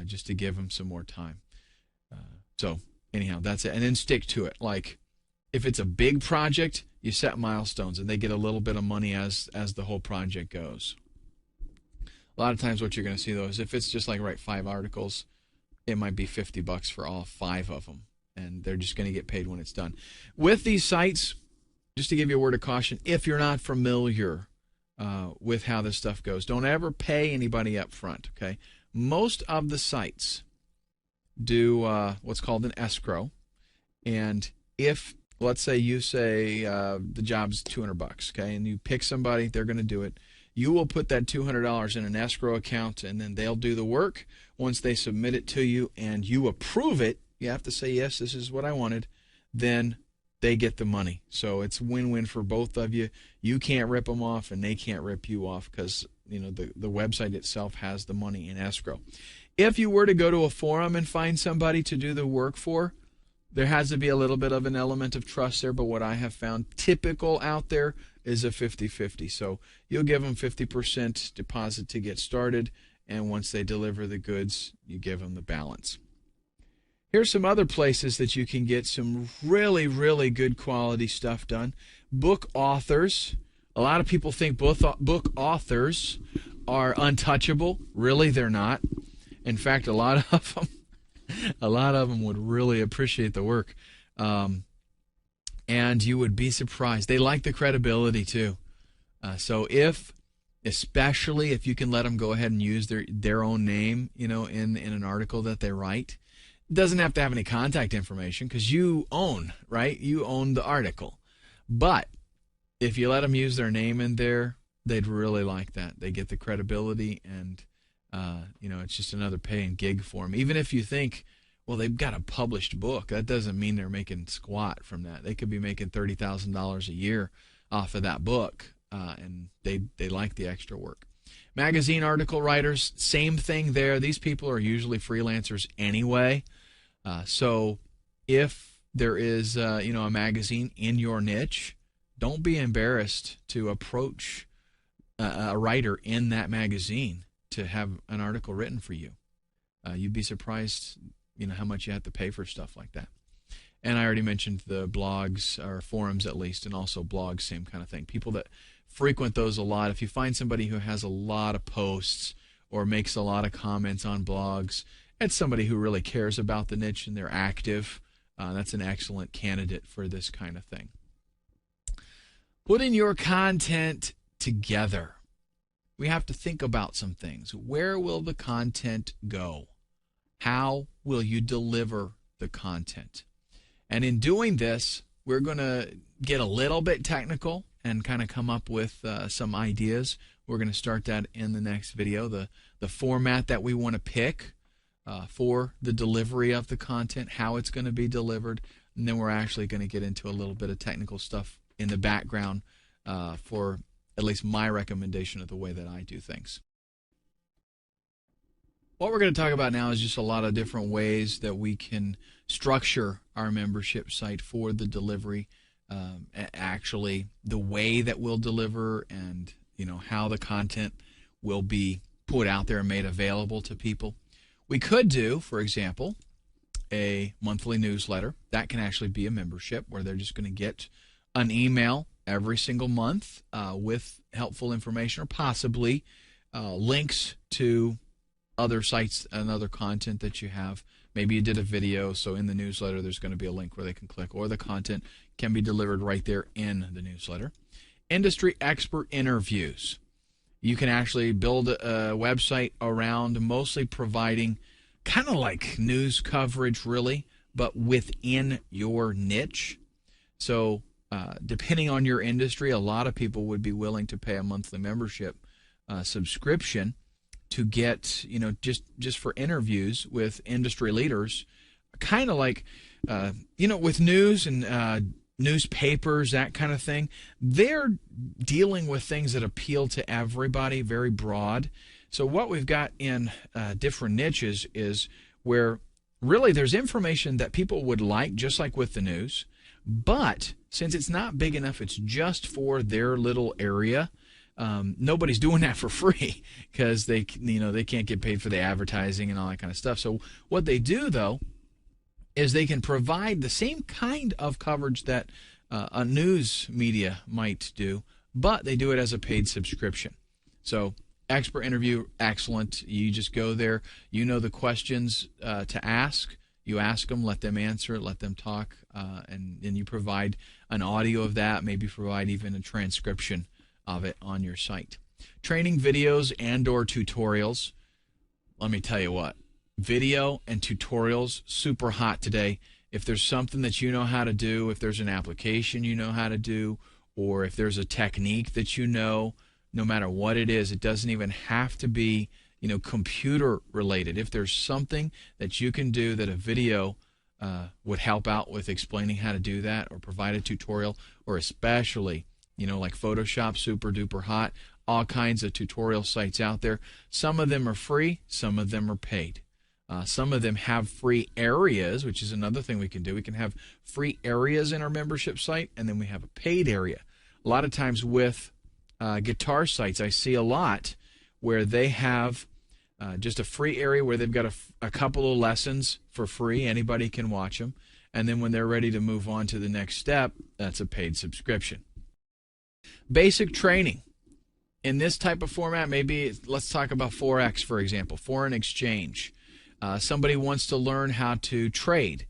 just to give them some more time. So anyhow, that's it. And then stick to it. Like, if it's a big project, you set milestones, and they get a little bit of money as the whole project goes. A lot of times what you're going to see, though, is if it's just like write 5 articles, it might be $50 for all 5 of them, and they're just going to get paid when it's done. With these sites, just to give you a word of caution, if you're not familiar with how this stuff goes, don't ever pay anybody up front, okay? Most of the sites do what's called an escrow, and if, let's say you say the job's $200, okay, and you pick somebody, they're going to do it. You will put that $200 in an escrow account, and then they'll do the work. Once they submit it to you and you approve it, you have to say, yes, this is what I wanted, then they get the money. So it's win-win for both of you. You can't rip them off, and they can't rip you off because the website itself has the money in escrow. If you were to go to a forum and find somebody to do the work for, there has to be a little bit of an element of trust there, but what I have found typical out there is a 50-50. So you'll give them 50% deposit to get started, and once they deliver the goods, you give them the balance. Here's some other places that you can get some really, really good quality stuff done. Book authors. A lot of people think book authors are untouchable. Really, they're not. In fact, a lot of them would really appreciate the work. And you would be surprised. They like the credibility too. So especially if you can let them go ahead and use their own name, in an article that they write. It doesn't have to have any contact information because you own, right? You own the article. But if you let them use their name in there, they'd really like that. They get the credibility, and it's just another paying gig for them. Even if you think, well, they've got a published book, that doesn't mean they're making squat from that. They could be making $30,000 a year off of that book, and they like the extra work. Magazine article writers, same thing there. These people are usually freelancers anyway. So if there is a magazine in your niche, don't be embarrassed to approach a writer in that magazine to have an article written for you. You'd be surprised, how much you have to pay for stuff like that. And I already mentioned the blogs, or forums at least, and also blogs, same kind of thing. People that frequent those a lot. If you find somebody who has a lot of posts or makes a lot of comments on blogs, it's somebody who really cares about the niche and they're active. That's an excellent candidate for this kind of thing. Putting your content together. We have to think about some things. Where will the content go? How will you deliver the content? And in doing this, we're going to get a little bit technical and kind of come up with some ideas. We're going to start that in the next video. The format that we want to pick for the delivery of the content, how it's going to be delivered, and then we're actually going to get into a little bit of technical stuff in the background for at least my recommendation of the way that I do things. What we're going to talk about now is just a lot of different ways that we can structure our membership site for the delivery, actually the way that we'll deliver, and how the content will be put out there and made available to people. We could do, for example, a monthly newsletter. That can actually be a membership where they're just going to get an email every single month with helpful information, or possibly links to other sites and other content that you have. Maybe you did a video, so in the newsletter there's going to be a link where they can click, or the content can be delivered right there in the newsletter. Industry expert interviews. You can actually build a website around mostly providing kind of like news coverage, really, but within your niche. So depending on your industry, a lot of people would be willing to pay a monthly membership subscription to get, just for interviews with industry leaders, kind of like, with news and newspapers, that kind of thing. They're dealing with things that appeal to everybody, very broad. So what we've got in different niches is where really there's information that people would like, just like with the news, but since it's not big enough, it's just for their little area. Nobody's doing that for free because they can't get paid for the advertising and all that kind of stuff. So what they do, though, is they can provide the same kind of coverage that a news media might do, but they do it as a paid subscription. So expert interview, excellent. You just go there. You know the questions to ask. You ask them, let them answer, let them talk, and then you provide an audio of that, maybe provide even a transcription of it on your site. Training videos and/or tutorials. Let me tell you what, video and tutorials, super hot today. If there's something that you know how to do, if there's an application you know how to do, or if there's a technique that no matter what it is. It doesn't even have to be, computer related. If there's something that you can do that a video would help out with explaining how to do that, or provide a tutorial, or especially, like Photoshop, super duper hot, all kinds of tutorial sites out there. Some of them are free, some of them are paid. Some of them have free areas, which is another thing we can do. We can have free areas in our membership site, and then we have a paid area. A lot of times with guitar sites, I see a lot where they have just a free area where they've got a couple of lessons for free. Anybody can watch them. And then when they're ready to move on to the next step, that's a paid subscription. Basic training. In this type of format, maybe let's talk about Forex, for example, foreign exchange. Somebody wants to learn how to trade.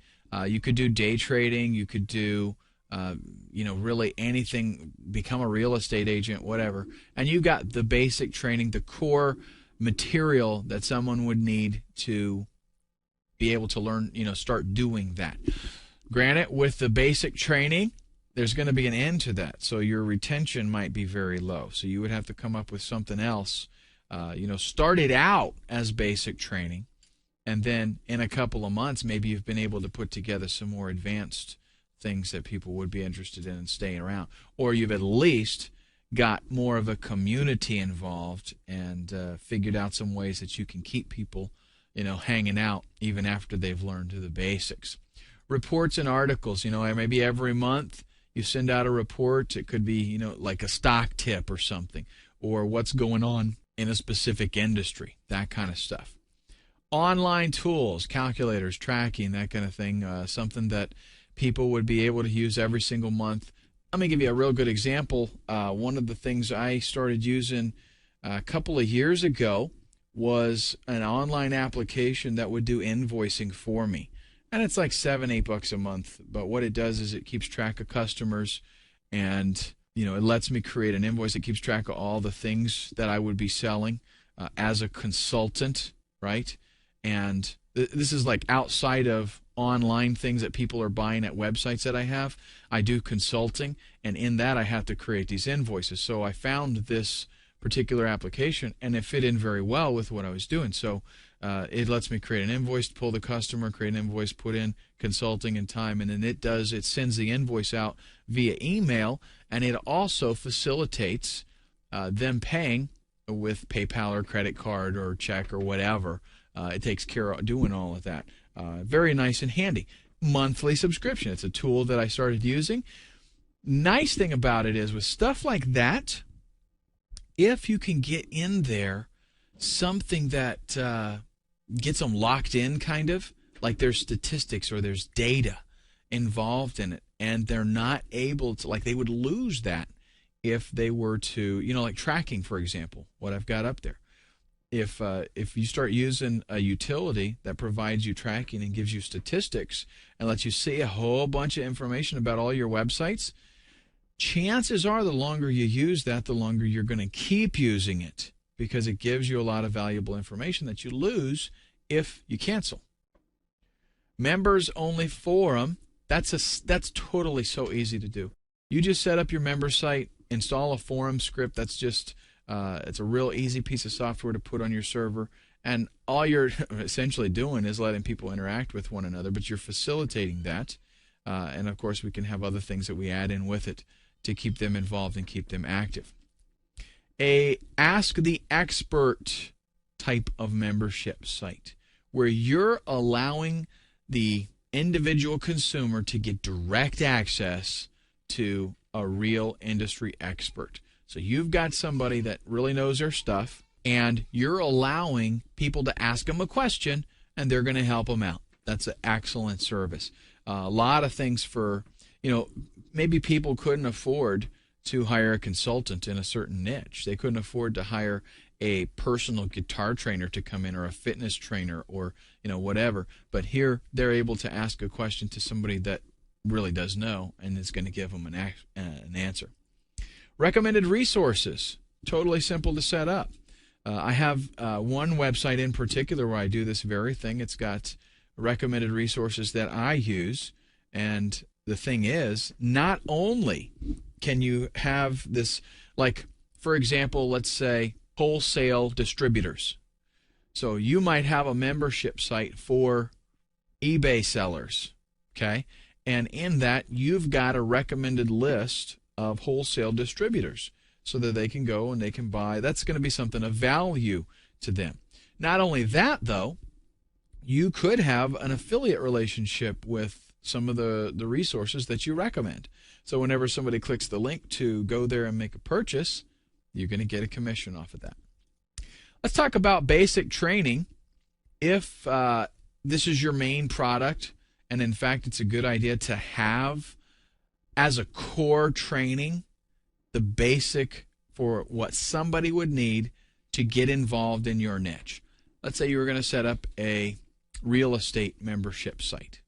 You could do day trading. You could do, really anything, become a real estate agent, whatever. And you got the basic training, the core material that someone would need to be able to learn, start doing that. Granted, with the basic training, there's going to be an end to that. So your retention might be very low. So you would have to come up with something else. Start it out as basic training. And then in a couple of months, maybe you've been able to put together some more advanced things that people would be interested in and staying around. Or you've at least got more of a community involved and figured out some ways that you can keep people, hanging out even after they've learned the basics. Reports and articles, maybe every month you send out a report. It could be, like a stock tip or something, or what's going on in a specific industry, that kind of stuff. Online tools, calculators, tracking, that kind of thing, something that people would be able to use every single month. Let me give you a real good example. One of the things I started using a couple of years ago was an online application that would do invoicing for me. And it's like $7-8 a month. But what it does is it keeps track of customers, and it lets me create an invoice. It keeps track of all the things that I would be selling as a consultant, right? And this is like outside of online things that people are buying at websites that I have. I do consulting, and in that I have to create these invoices. So I found this particular application, and it fit in very well with what I was doing. So it lets me create an invoice, pull the customer, create an invoice, put in consulting and time, and then it sends the invoice out via email, and it also facilitates them paying with PayPal or credit card or check or whatever. It takes care of doing all of that. Very nice and handy. Monthly subscription. It's a tool that I started using. Nice thing about it is with stuff like that, if you can get in there something that gets them locked in, kind of, like there's statistics or there's data involved in it, and they're not able to, like they would lose that if they were to, like tracking, for example, what I've got up there. If you start using a utility that provides you tracking and gives you statistics and lets you see a whole bunch of information about all your websites, chances are the longer you use that, the longer you're going to keep using it, because it gives you a lot of valuable information that you lose if you cancel. Members only forum, that's totally so easy to do. You just set up your member site, install a forum script. That's just it's a real easy piece of software to put on your server, and all you're essentially doing is letting people interact with one another, but you're facilitating that. And of course, we can have other things that we add in with it to keep them involved and keep them active. A Ask the Expert type of membership site, where you're allowing the individual consumer to get direct access to a real industry expert. So you've got somebody that really knows their stuff, and you're allowing people to ask them a question, and they're going to help them out. That's an excellent service. A lot of things for, maybe people couldn't afford to hire a consultant in a certain niche. They couldn't afford to hire a personal guitar trainer to come in, or a fitness trainer, or whatever. But here they're able to ask a question to somebody that really does know, and is going to give them an answer. Recommended resources, totally simple to set up. I have one website in particular where I do this very thing. It's got recommended resources that I use, and the thing is, not only can you have this, like for example, let's say wholesale distributors. So you might have a membership site for eBay sellers, okay? And in that, you've got a recommended list of wholesale distributors so that they can go and they can buy. That's going to be something of value to them. Not only that, though, you could have an affiliate relationship with some of the resources that you recommend. So whenever somebody clicks the link to go there and make a purchase, you're going to get a commission off of that. Let's talk about basic training. If this is your main product, and in fact it's a good idea to have as a core training the basic for what somebody would need to get involved in your niche. Let's say you were going to set up a real estate membership site.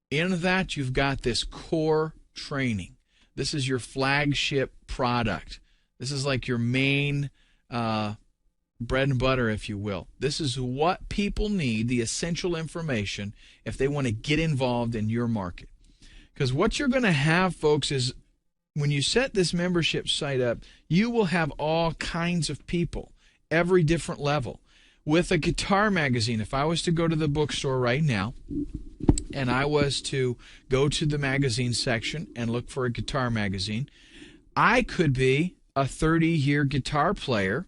In that, you've got this core training. This is your flagship product. This is like your main bread and butter, if you will. This is what people need, the essential information, if they want to get involved in your market. Because what you're going to have, folks, is when you set this membership site up, you will have all kinds of people, every different level. With a guitar magazine, if I was to go to the bookstore right now, and I was to go to the magazine section and look for a guitar magazine, I could be a 30-year guitar player,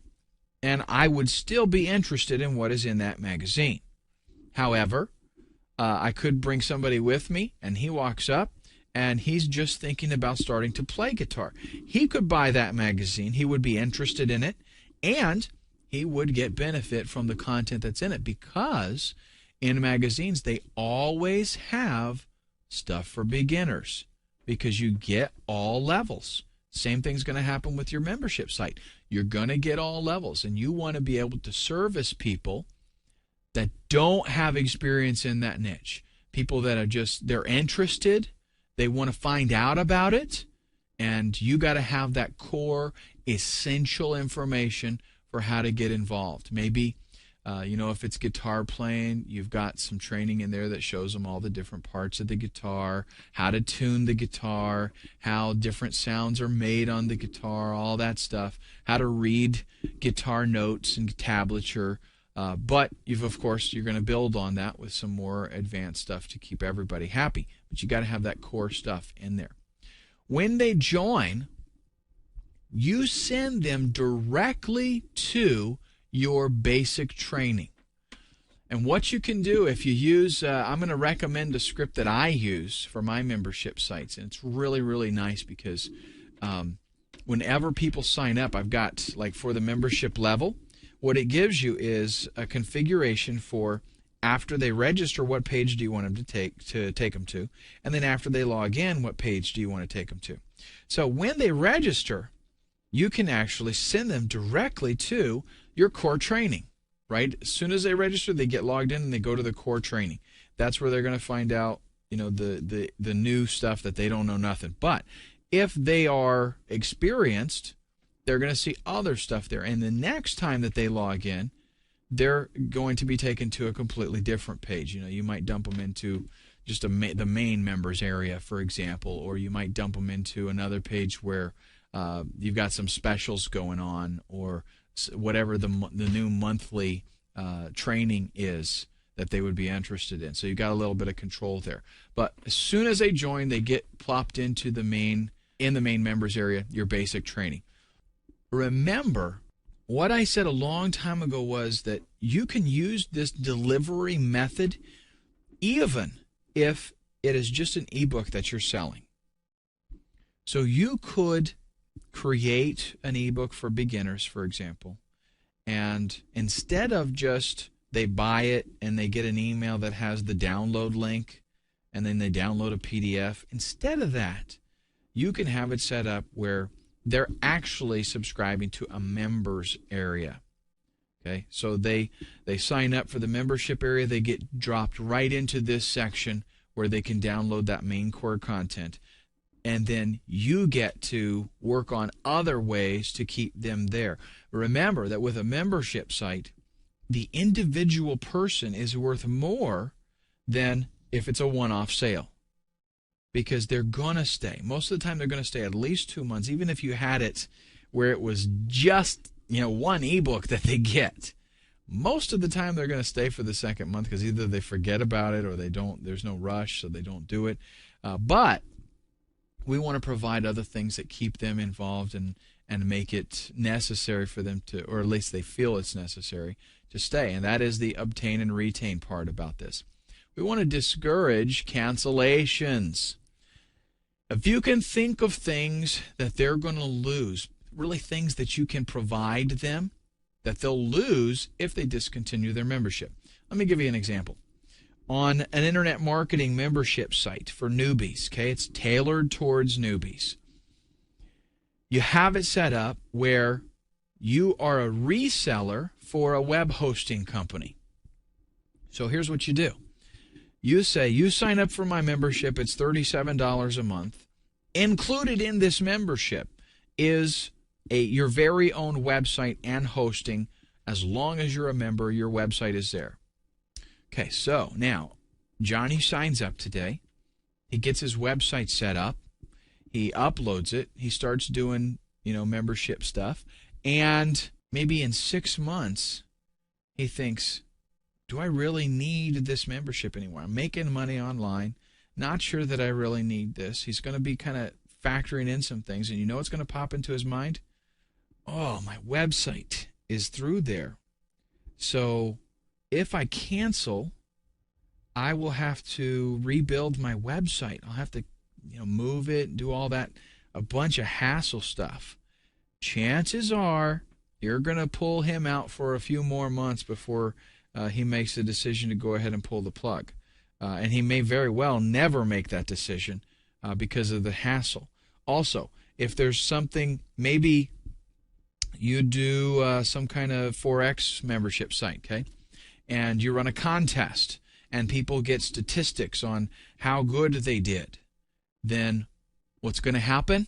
and I would still be interested in what is in that magazine. However, I could bring somebody with me, and he walks up, and he's just thinking about starting to play guitar. He could buy that magazine. He would be interested in it, and he would get benefit from the content that's in it, because in magazines, they always have stuff for beginners, because you get all levels. Same thing's going to happen with your membership site. You're going to get all levels, and you want to be able to service people that don't have experience in that niche. People that are they're interested, they want to find out about it, and you got to have that core essential information for how to get involved. Maybe if it's guitar playing, you've got some training in there that shows them all the different parts of the guitar, how to tune the guitar, how different sounds are made on the guitar, all that stuff, how to read guitar notes and tablature. But of course, you're going to build on that with some more advanced stuff to keep everybody happy. But you got to have that core stuff in there. When they join, you send them directly to your basic training. And what you can do if you use, I'm going to recommend a script that I use for my membership sites. And it's really, really nice because whenever people sign up, I've got, like for the membership level, what it gives you is a configuration for after they register, what page do you want them to take them to? And then after they log in, what page do you want to take them to? So when they register, you can actually send them directly to your core training, right? As soon as they register, they get logged in and they go to the core training. That's where they're going to find out, the new stuff that they don't know nothing. But if they are experienced, they're going to see other stuff there. And the next time that they log in, they're going to be taken to a completely different page. You might dump them into just the main members area, for example, or you might dump them into another page where you've got some specials going on, or whatever the new monthly training is that they would be interested in. So you've got a little bit of control there. But as soon as they join, they get plopped into the main members area, your basic training. Remember, what I said a long time ago was that you can use this delivery method even if it is just an ebook that you're selling. So you could create an ebook for beginners, for example, and instead of just they buy it and they get an email that has the download link and then they download a PDF, instead of that, you can have it set up where they're actually subscribing to a members area. Okay, so they sign up for the membership area, they get dropped right into this section where they can download that main core content. And then you get to work on other ways to keep them there. Remember that with a membership site, the individual person is worth more than if it's a one-off sale, because they're going to stay. Most of the time, they're going to stay at least 2 months, even if you had it where it was just, one ebook that they get. Most of the time they're going to stay for the second month because either they forget about it or they don't. There's no rush, so they don't do it. But we want to provide other things that keep them involved and make it necessary for them to, or at least they feel it's necessary to stay. And that is the obtain and retain part about this. We want to discourage cancellations. If you can think of things that they're going to lose, really things that you can provide them that they'll lose if they discontinue their membership. Let me give you an example. On an internet marketing membership site for newbies, okay, it's tailored towards newbies. You have it set up where you are a reseller for a web hosting company. So here's what you do. You say, you sign up for my membership, it's $37 a month. Included in this membership is your very own website and hosting. As long as you're a member, your website is there. Okay, so now Johnny signs up today. He gets his website set up. He uploads it. He starts doing, membership stuff. And maybe in 6 months, he thinks, do I really need this membership anymore? I'm making money online. Not sure that I really need this. He's going to be kind of factoring in some things. And you know what's going to pop into his mind? Oh, my website is through there. So if I cancel, I will have to rebuild my website. I'll have to, move it, do all that, a bunch of hassle stuff. Chances are you're going to pull him out for a few more months before he makes the decision to go ahead and pull the plug. And he may very well never make that decision because of the hassle. Also, if there's something, maybe you do some kind of Forex membership site, okay? And you run a contest, and people get statistics on how good they did. Then what's going to happen?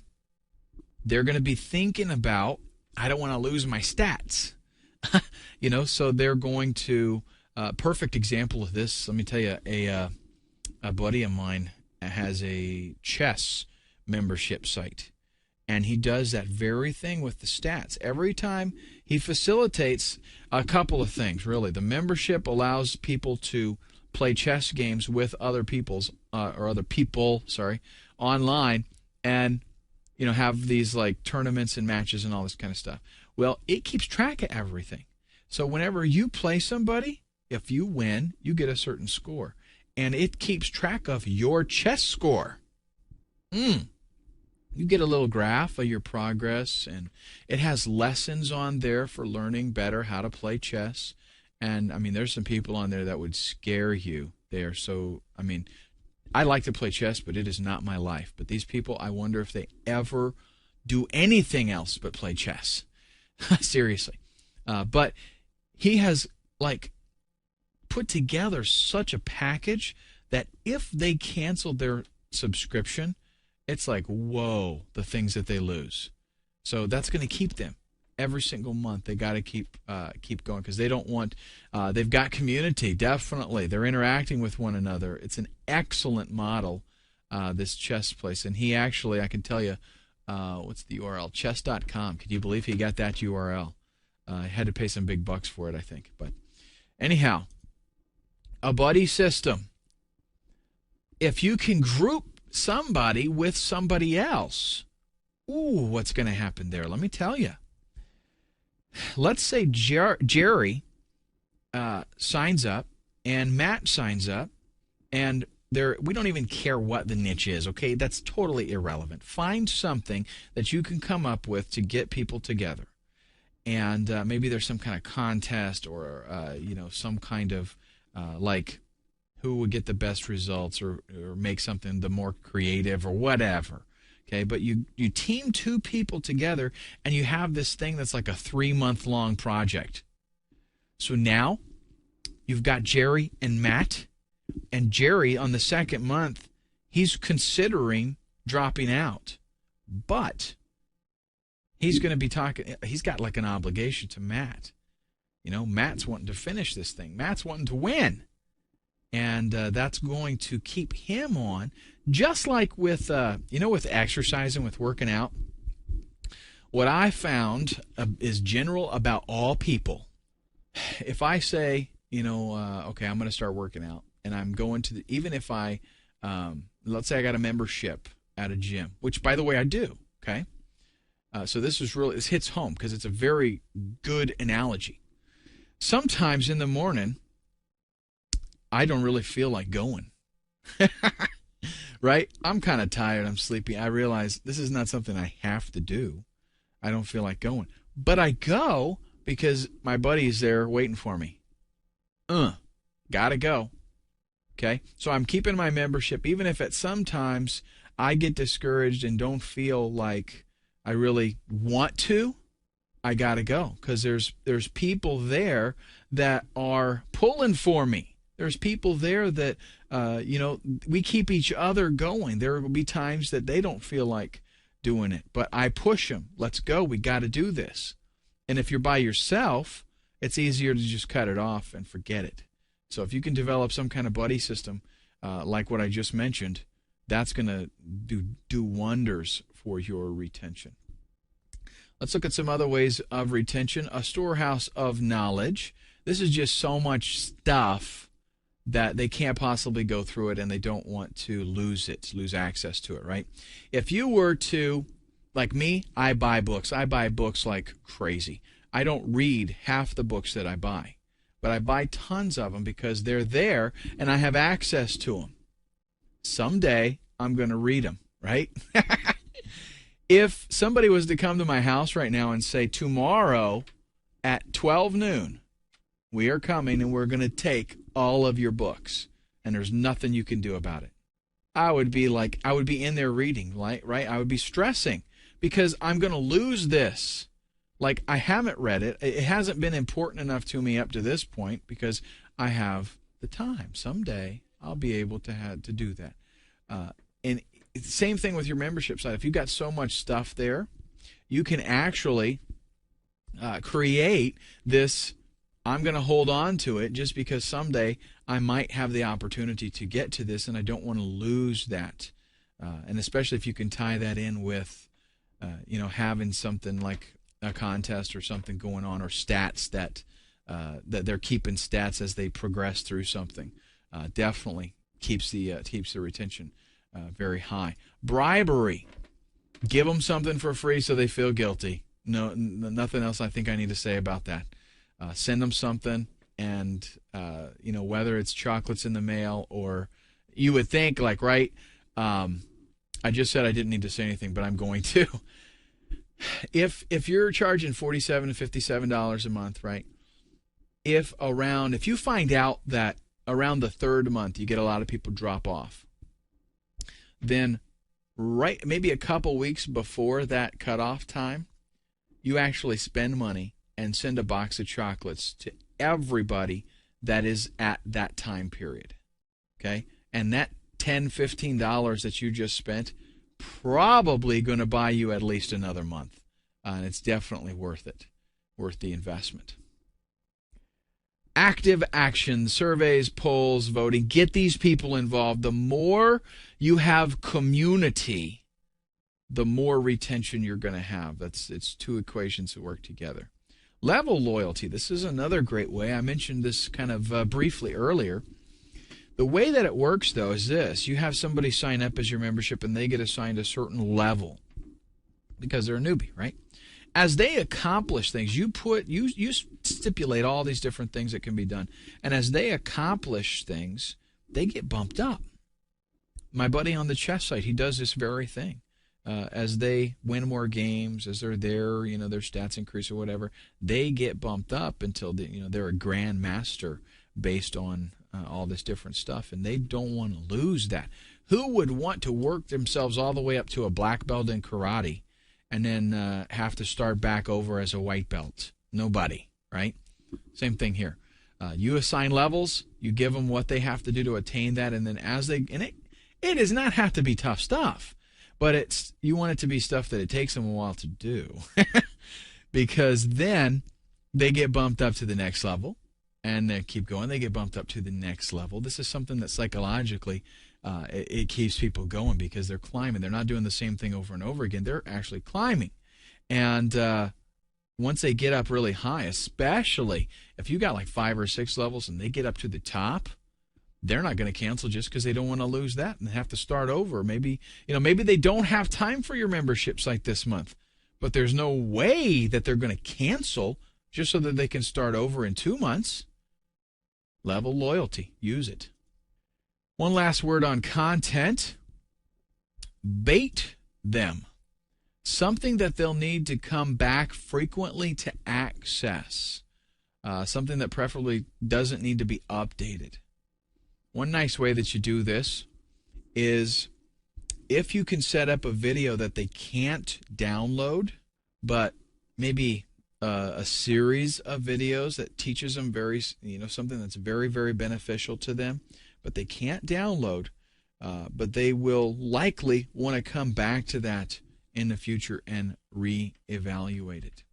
They're going to be thinking about, I don't want to lose my stats. So they're going to, perfect example of this, let me tell you, a buddy of mine has a chess membership site. And he does that very thing with the stats. Every time he facilitates a couple of things, really. The membership allows people to play chess games with other people online and, have these like tournaments and matches and all this kind of stuff. Well, it keeps track of everything. So whenever you play somebody, if you win, you get a certain score. And it keeps track of your chess score. You get a little graph of your progress, and it has lessons on there for learning better how to play chess. And, there's some people on there that would scare you there. So, I like to play chess, but it is not my life. But these people, I wonder if they ever do anything else but play chess. Seriously. But he has, put together such a package that if they canceled their subscription, it's like, whoa, the things that they lose. So that's going to keep them every single month. They got to keep going because they don't want. They've got community, definitely. They're interacting with one another. It's an excellent model, this chess place. And he actually, I can tell you, what's the URL? Chess.com. Could you believe he got that URL? I had to pay some big bucks for it, I think. But anyhow, a buddy system. If you can group somebody with somebody else, what's going to happen there? Let me tell you. Let's say Jerry signs up and Matt signs up, and we don't even care what the niche is, okay? That's totally irrelevant. Find something that you can come up with to get people together. And maybe there's some kind of contest or, some kind of who would get the best results or make something the more creative or whatever. Okay, but you team two people together and you have this thing that's like a 3-month-long project. So now you've got Jerry and Matt, and Jerry on the second month, he's considering dropping out. But he's going to be he's got like an obligation to Matt. Matt's wanting to finish this thing. Matt's wanting to win. And that's going to keep him on, just like with, with exercising, with working out. What I found is general about all people. If I say, okay, I'm going to start working out, and I'm going to even if let's say I got a membership at a gym, which by the way I do. Okay, so this hits home because it's a very good analogy. Sometimes in the morning, I don't really feel like going. Right? I'm kind of tired. I'm sleepy. I realize this is not something I have to do. I don't feel like going. But I go because my buddy's there waiting for me. Gotta go. Okay? So I'm keeping my membership, even if at sometimes I get discouraged and don't feel like I really want to. I gotta go because there's people there that are pulling for me. There's people there that we keep each other going. There will be times that they don't feel like doing it, but I push them. Let's go. We got to do this. And if you're by yourself, it's easier to just cut it off and forget it. So if you can develop some kind of buddy system, like what I just mentioned, that's going to do wonders for your retention. Let's look at some other ways of retention. A storehouse of knowledge. This is just so much stuff that they can't possibly go through it, and they don't want to lose access to it, right? If you were to, like me, I buy books. I buy books like crazy. I don't read half the books that I buy, but I buy tons of them because they're there and I have access to them. Someday I'm going to read them, right? If somebody was to come to my house right now and say, tomorrow at 12 noon, we are coming and we're going to take all of your books and there's nothing you can do about it, I would be in there reading, right? I would be stressing because I'm going to lose this. Like, I haven't read it. It hasn't been important enough to me up to this point because I have the time. Someday I'll be able to do that. And same thing with your membership side. If you've got so much stuff there, you can actually create this, I'm going to hold on to it just because someday I might have the opportunity to get to this and I don't want to lose that. And especially if you can tie that in with, having something like a contest or something going on, or stats that they're keeping stats as they progress through something. Definitely keeps the retention very high. Bribery. Give them something for free so they feel guilty. No, nothing else I think I need to say about that. Send them something, and whether it's chocolates in the mail or you would think like, right? I just said I didn't need to say anything, but I'm going to. If you're charging $47 to $57 a month, right? If you find out that around the third month you get a lot of people drop off, then maybe a couple weeks before that cutoff time, you actually spend money and send a box of chocolates to everybody that is at that time period. Okay? And that $10, $15 that you just spent probably going to buy you at least another month. And it's definitely worth it, worth the investment. Active action, surveys, polls, voting. Get these people involved. The more you have community, the more retention you're going to have. It's two equations that work together. Level loyalty. This is another great way. I mentioned this kind of briefly earlier. The way that it works, though, is this. You have somebody sign up as your membership, and they get assigned a certain level because they're a newbie, right? As they accomplish things, you stipulate all these different things that can be done. And as they accomplish things, they get bumped up. My buddy on the chess site, he does this very thing. As they win more games, as they're there, their stats increase or whatever, they get bumped up until they're a grand master based on all this different stuff, and they don't want to lose that. Who would want to work themselves all the way up to a black belt in karate and then have to start back over as a white belt? Nobody, right? Same thing here. You assign levels, you give them what they have to do to attain that, and then it does not have to be tough stuff, but you want it to be stuff that it takes them a while to do, because then they get bumped up to the next level. And they keep going. They get bumped up to the next level. This is something that psychologically it keeps people going because they're climbing. They're not doing the same thing over and over again. They're actually climbing. And once they get up really high, especially if you got like 5 or 6 levels and they get up to the top, they're not going to cancel just because they don't want to lose that and have to start over. Maybe they don't have time for your membership site this month, but there's no way that they're going to cancel just so that they can start over in 2 months. Level loyalty. Use it. One last word on content. Bait them. Something that they'll need to come back frequently to access. Something that preferably doesn't need to be updated. One nice way that you do this is if you can set up a video that they can't download, but maybe a series of videos that teaches them something that's very, very beneficial to them, but they can't download, but they will likely want to come back to that in the future and reevaluate it.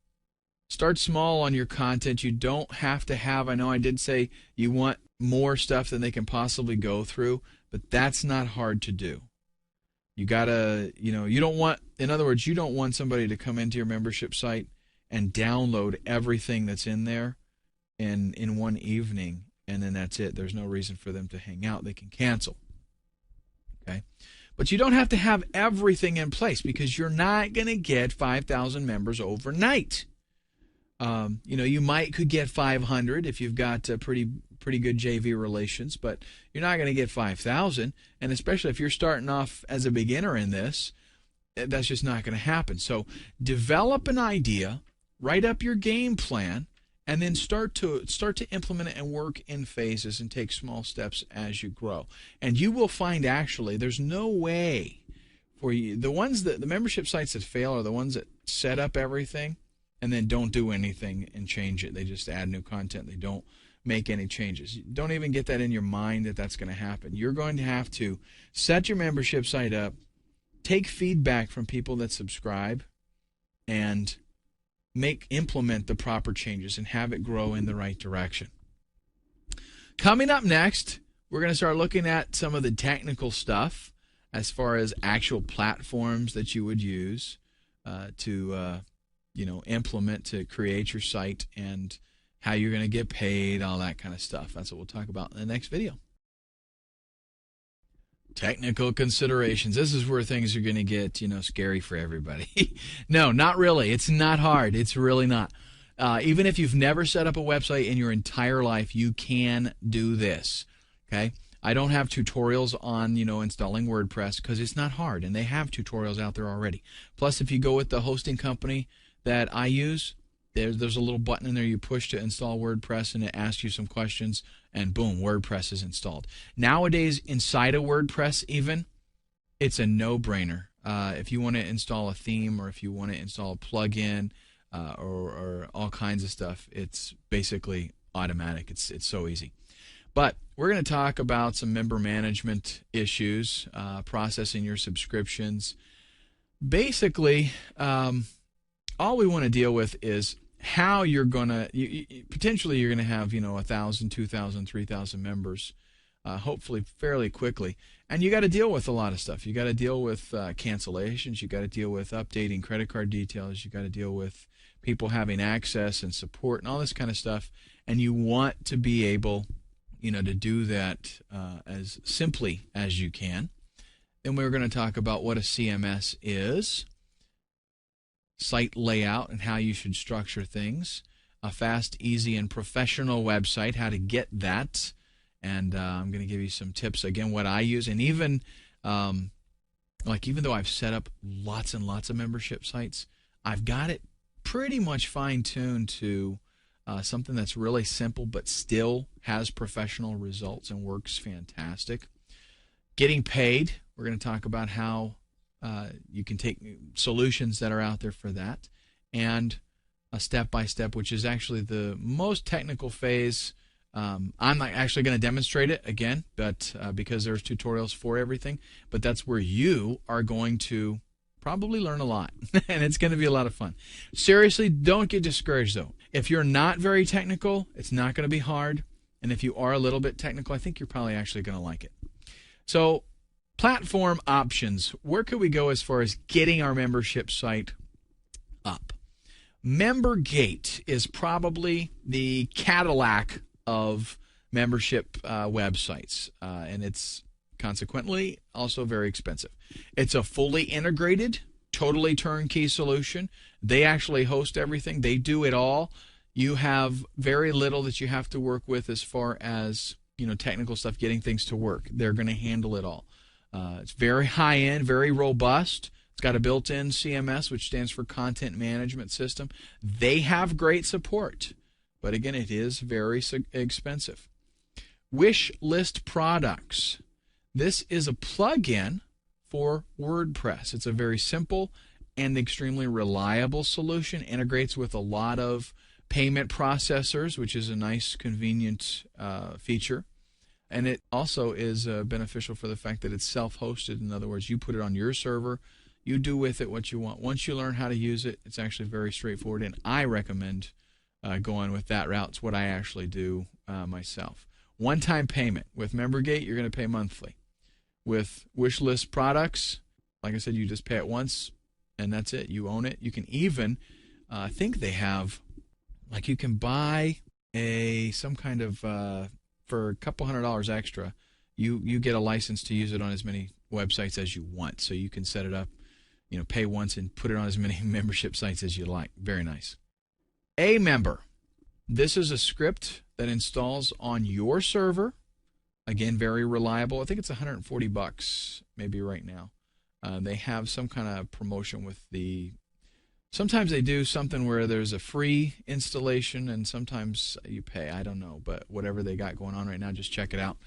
Start small on your content. You don't have to have, I know I did say you want more stuff than they can possibly go through, but that's not hard to do. You gotta, you don't want, in other words, you don't want somebody to come into your membership site and download everything that's in there in one evening, and then that's it. There's no reason for them to hang out. They can cancel. Okay? But you don't have to have everything in place because you're not going to get 5,000 members overnight. You could get 500 if you've got pretty good JV relations, but you're not going to get 5,000. And especially if you're starting off as a beginner in this, that's just not going to happen. So develop an idea, write up your game plan, and then start to implement it and work in phases and take small steps as you grow. And you will find actually there's no way for you. The membership sites that fail are the ones that set up everything and then don't do anything and change it. They just add new content. They don't make any changes. Don't even get that in your mind that that's going to happen. You're going to have to set your membership site up, take feedback from people that subscribe, and implement the proper changes and have it grow in the right direction. Coming up next, we're going to start looking at some of the technical stuff as far as actual platforms that you would use to implement to create your site and how you're going to get paid, all that kind of stuff. That's what we'll talk about in the next video. Technical considerations. This is where things are going to get, scary for everybody. No, not really. It's not hard. It's really not. Even if you've never set up a website in your entire life, you can do this. Okay? I don't have tutorials on, installing WordPress because it's not hard, and they have tutorials out there already. Plus, if you go with the hosting company that I use, there's a little button in there you push to install WordPress, and it asks you some questions, and boom, WordPress is installed. Nowadays, inside of WordPress even, it's a no-brainer. If you want to install a theme or if you want to install a plugin or all kinds of stuff, it's basically automatic. It's so easy. But we're going to talk about some member management issues, processing your subscriptions. Basically, all we want to deal with is how you're going to, potentially you're going to have, 1,000, 2,000, 3,000 members, hopefully fairly quickly. And you got to deal with a lot of stuff. You got to deal with cancellations. You got to deal with updating credit card details. You got to deal with people having access and support and all this kind of stuff. And you want to be able, to do that as simply as you can. Then we're going to talk about what a CMS is, site layout and how you should structure things, a fast, easy, and professional website, how to get that, and I'm going to give you some tips, again, what I use, and even though I've set up lots and lots of membership sites, I've got it pretty much fine-tuned to something that's really simple but still has professional results and works fantastic. Getting paid, we're going to talk about how you can take solutions that are out there for that, and a step-by-step, which is actually the most technical phase. I'm not actually going to demonstrate it again, but because there's tutorials for everything, but that's where you are going to probably learn a lot, and it's going to be a lot of fun. Seriously, don't get discouraged, though. If you're not very technical, it's not going to be hard, and if you are a little bit technical, I think you're probably actually going to like it. So, platform options. Where could we go as far as getting our membership site up. MemberGate is probably the Cadillac of membership websites, and it's consequently also very expensive. It's a fully integrated, totally turnkey solution. They actually host everything. They do it all. You have very little that you have to work with as far as technical stuff, getting things to work. They're going to handle it all. It's very high end, very robust. It's got a built-in CMS, which stands for Content Management System. They have great support, but again, it is very expensive. Wish List Products. This is a plugin for WordPress. It's a very simple and extremely reliable solution. Integrates with a lot of payment processors, which is a nice, convenient feature. And it also is beneficial for the fact that it's self-hosted. In other words, you put it on your server. You do with it what you want. Once you learn how to use it, it's actually very straightforward, and I recommend going with that route. It's what I actually do myself. One-time payment. With MemberGate, you're going to pay monthly. With Wishlist Products, like I said, you just pay it once, and that's it. You own it. You can even, I think they have, like you can buy some kind of, for a couple $100 extra, you get a license to use it on as many websites as you want. So you can set it up, pay once and put it on as many membership sites as you like. Very nice. Amember. This is a script that installs on your server. Again, very reliable. I think it's $140 maybe right now. They have some kind of promotion with sometimes they do something where there's a free installation and sometimes you pay. I don't know, but whatever they got going on right now, just check it out.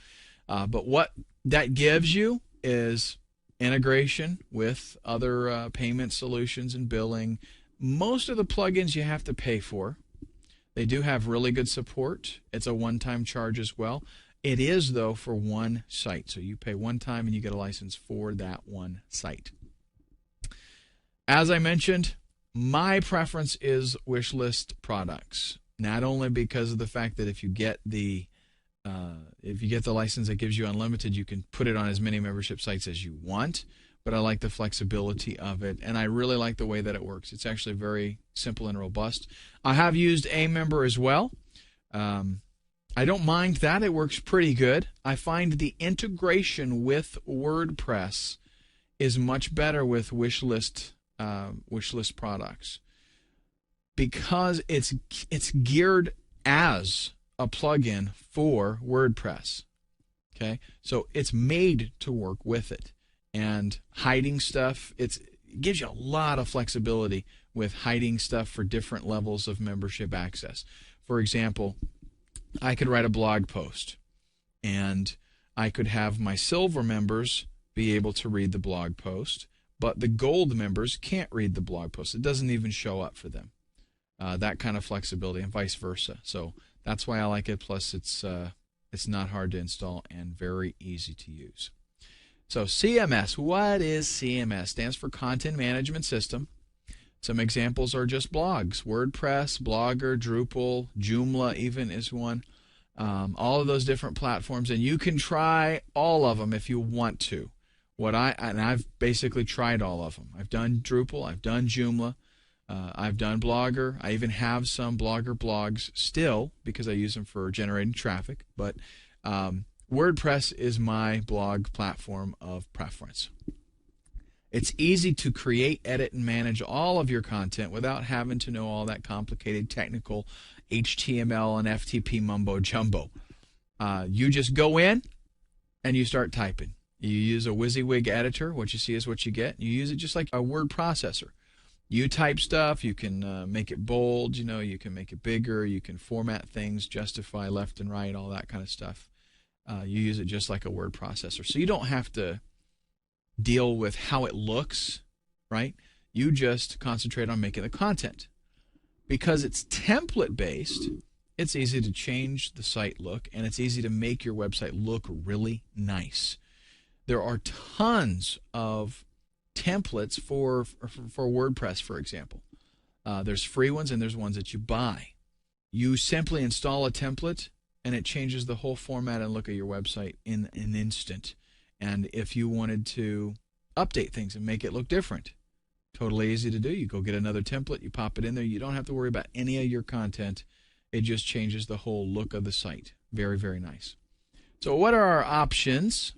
But what that gives you is integration with other payment solutions and billing. Most of the plugins you have to pay for. They do have really good support. It's a one-time charge as well. It is, though, for one site. So you pay one time and you get a license for that one site. As I mentioned, my preference is Wishlist Products. Not only because of the fact that if you get the license that gives you unlimited, you can put it on as many membership sites as you want, but I like the flexibility of it, and I really like the way that it works. It's actually very simple and robust. I have used Amember as well. I don't mind that. It works pretty good. I find the integration with WordPress is much better with Wishlist Products because it's geared as a plugin for WordPress. Okay, so it's made to work with it, and hiding stuff. It gives you a lot of flexibility with hiding stuff for different levels of membership access. For example, I could write a blog post, and I could have my silver members be able to read the blog post, but the gold members can't read the blog post. It doesn't even show up for them. That kind of flexibility, and vice versa. So that's why I like it. Plus, it's not hard to install and very easy to use. So CMS, what is CMS? Stands for Content Management System. Some examples are just blogs. WordPress, Blogger, Drupal, Joomla even is one. All of those different platforms, and you can try all of them if you want to. I've basically tried all of them. I've done Drupal, I've done Joomla, I've done Blogger. I even have some Blogger blogs still because I use them for generating traffic. But WordPress is my blog platform of preference. It's easy to create, edit, and manage all of your content without having to know all that complicated technical HTML and FTP mumbo jumbo. You just go in and you start typing. You use a WYSIWYG editor. What you see is what you get. You use it just like a word processor. You type stuff. You can make it bold. You can make it bigger. You can format things, justify left and right, all that kind of stuff. You use it just like a word processor. So you don't have to deal with how it looks, right? You just concentrate on making the content. Because it's template-based, it's easy to change the site look, and it's easy to make your website look really nice. There are tons of templates for WordPress, for example. There's free ones and there's ones that you buy. You simply install a template, and it changes the whole format and look of your website in an instant. And if you wanted to update things and make it look different, Totally easy to do. You go get another template, you pop it in there. You don't have to worry about any of your content. It just changes the whole look of the site. Very, very nice. So what are our options?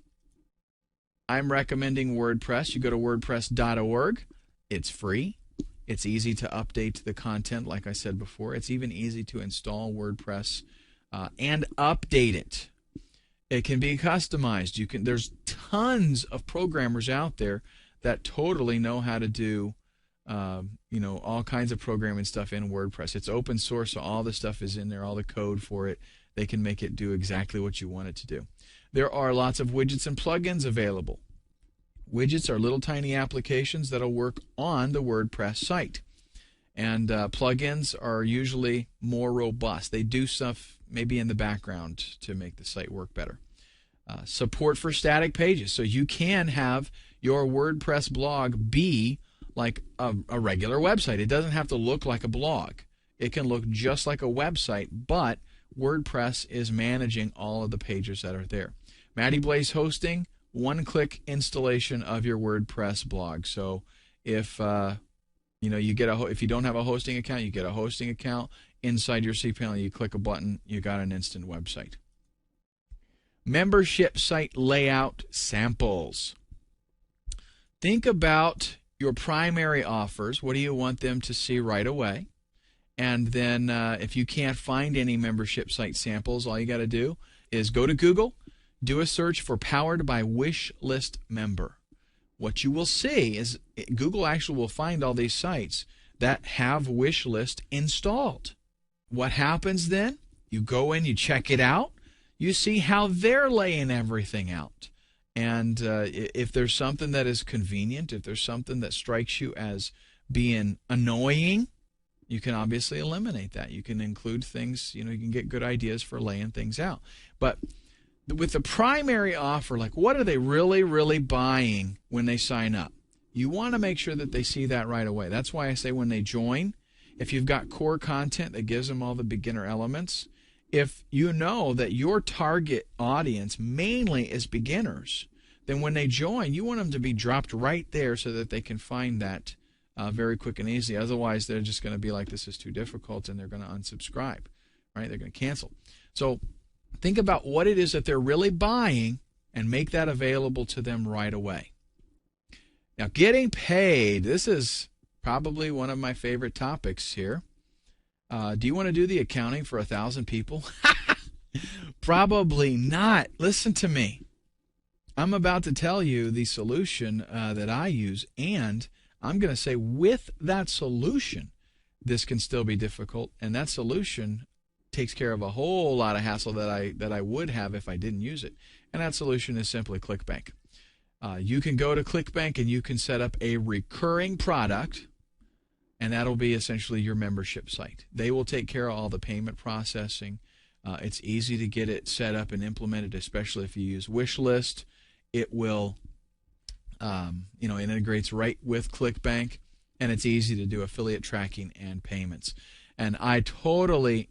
I'm recommending WordPress. You go to wordpress.org. It's free. It's easy to update the content, like I said before. It's even easy to install WordPress and update it. It can be customized. There's tons of programmers out there that totally know how to do all kinds of programming stuff in WordPress. It's open source, so all the stuff is in there, all the code for it. They can make it do exactly what you want it to do. There are lots of widgets and plugins available. Widgets are little tiny applications that'll work on the WordPress site. And plugins are usually more robust. They do stuff maybe in the background to make the site work better. Support for static pages. So you can have your WordPress blog be like a regular website. It doesn't have to look like a blog. It can look just like a website, but WordPress is managing all of the pages that are there. Matty Blaze Hosting, one-click installation of your WordPress blog. So if if you don't have a hosting account, you get a hosting account. Inside your cPanel, you click a button, you got an instant website. Membership site layout samples. Think about your primary offers. What do you want them to see right away? And then if you can't find any membership site samples, all you got to do is go to Google, do a search for Powered by Wishlist Member. What you will see is Google actually will find all these sites that have Wishlist installed. What happens then? You go in, you check it out, you see how they're laying everything out. And if there's something that is convenient, if there's something that strikes you as being annoying, you can obviously eliminate that. You can include things, you can get good ideas for laying things out. But with the primary offer, like what are they really, really buying when they sign up? You want to make sure that they see that right away. That's why I say when they join, if you've got core content that gives them all the beginner elements, if you know that your target audience mainly is beginners, then when they join, you want them to be dropped right there so that they can find that very quick and easy. Otherwise, they're just going to be like, this is too difficult, and they're going to unsubscribe, right? They're going to cancel. So think about what it is that they're really buying and make that available to them right away. Now, getting paid. This is probably one of my favorite topics here. Do you want to do the accounting for 1,000 people? Probably not. Listen to me. I'm about to tell you the solution that I use, and I'm going to say with that solution, this can still be difficult, and that solution takes care of a whole lot of hassle that I would have if I didn't use it. And that solution is simply ClickBank. You can go to ClickBank and you can set up a recurring product, and that'll be essentially your membership site. They will take care of all the payment processing. It's easy to get it set up and implemented, especially if you use Wishlist. It will, it integrates right with ClickBank, and it's easy to do affiliate tracking and payments. And I totally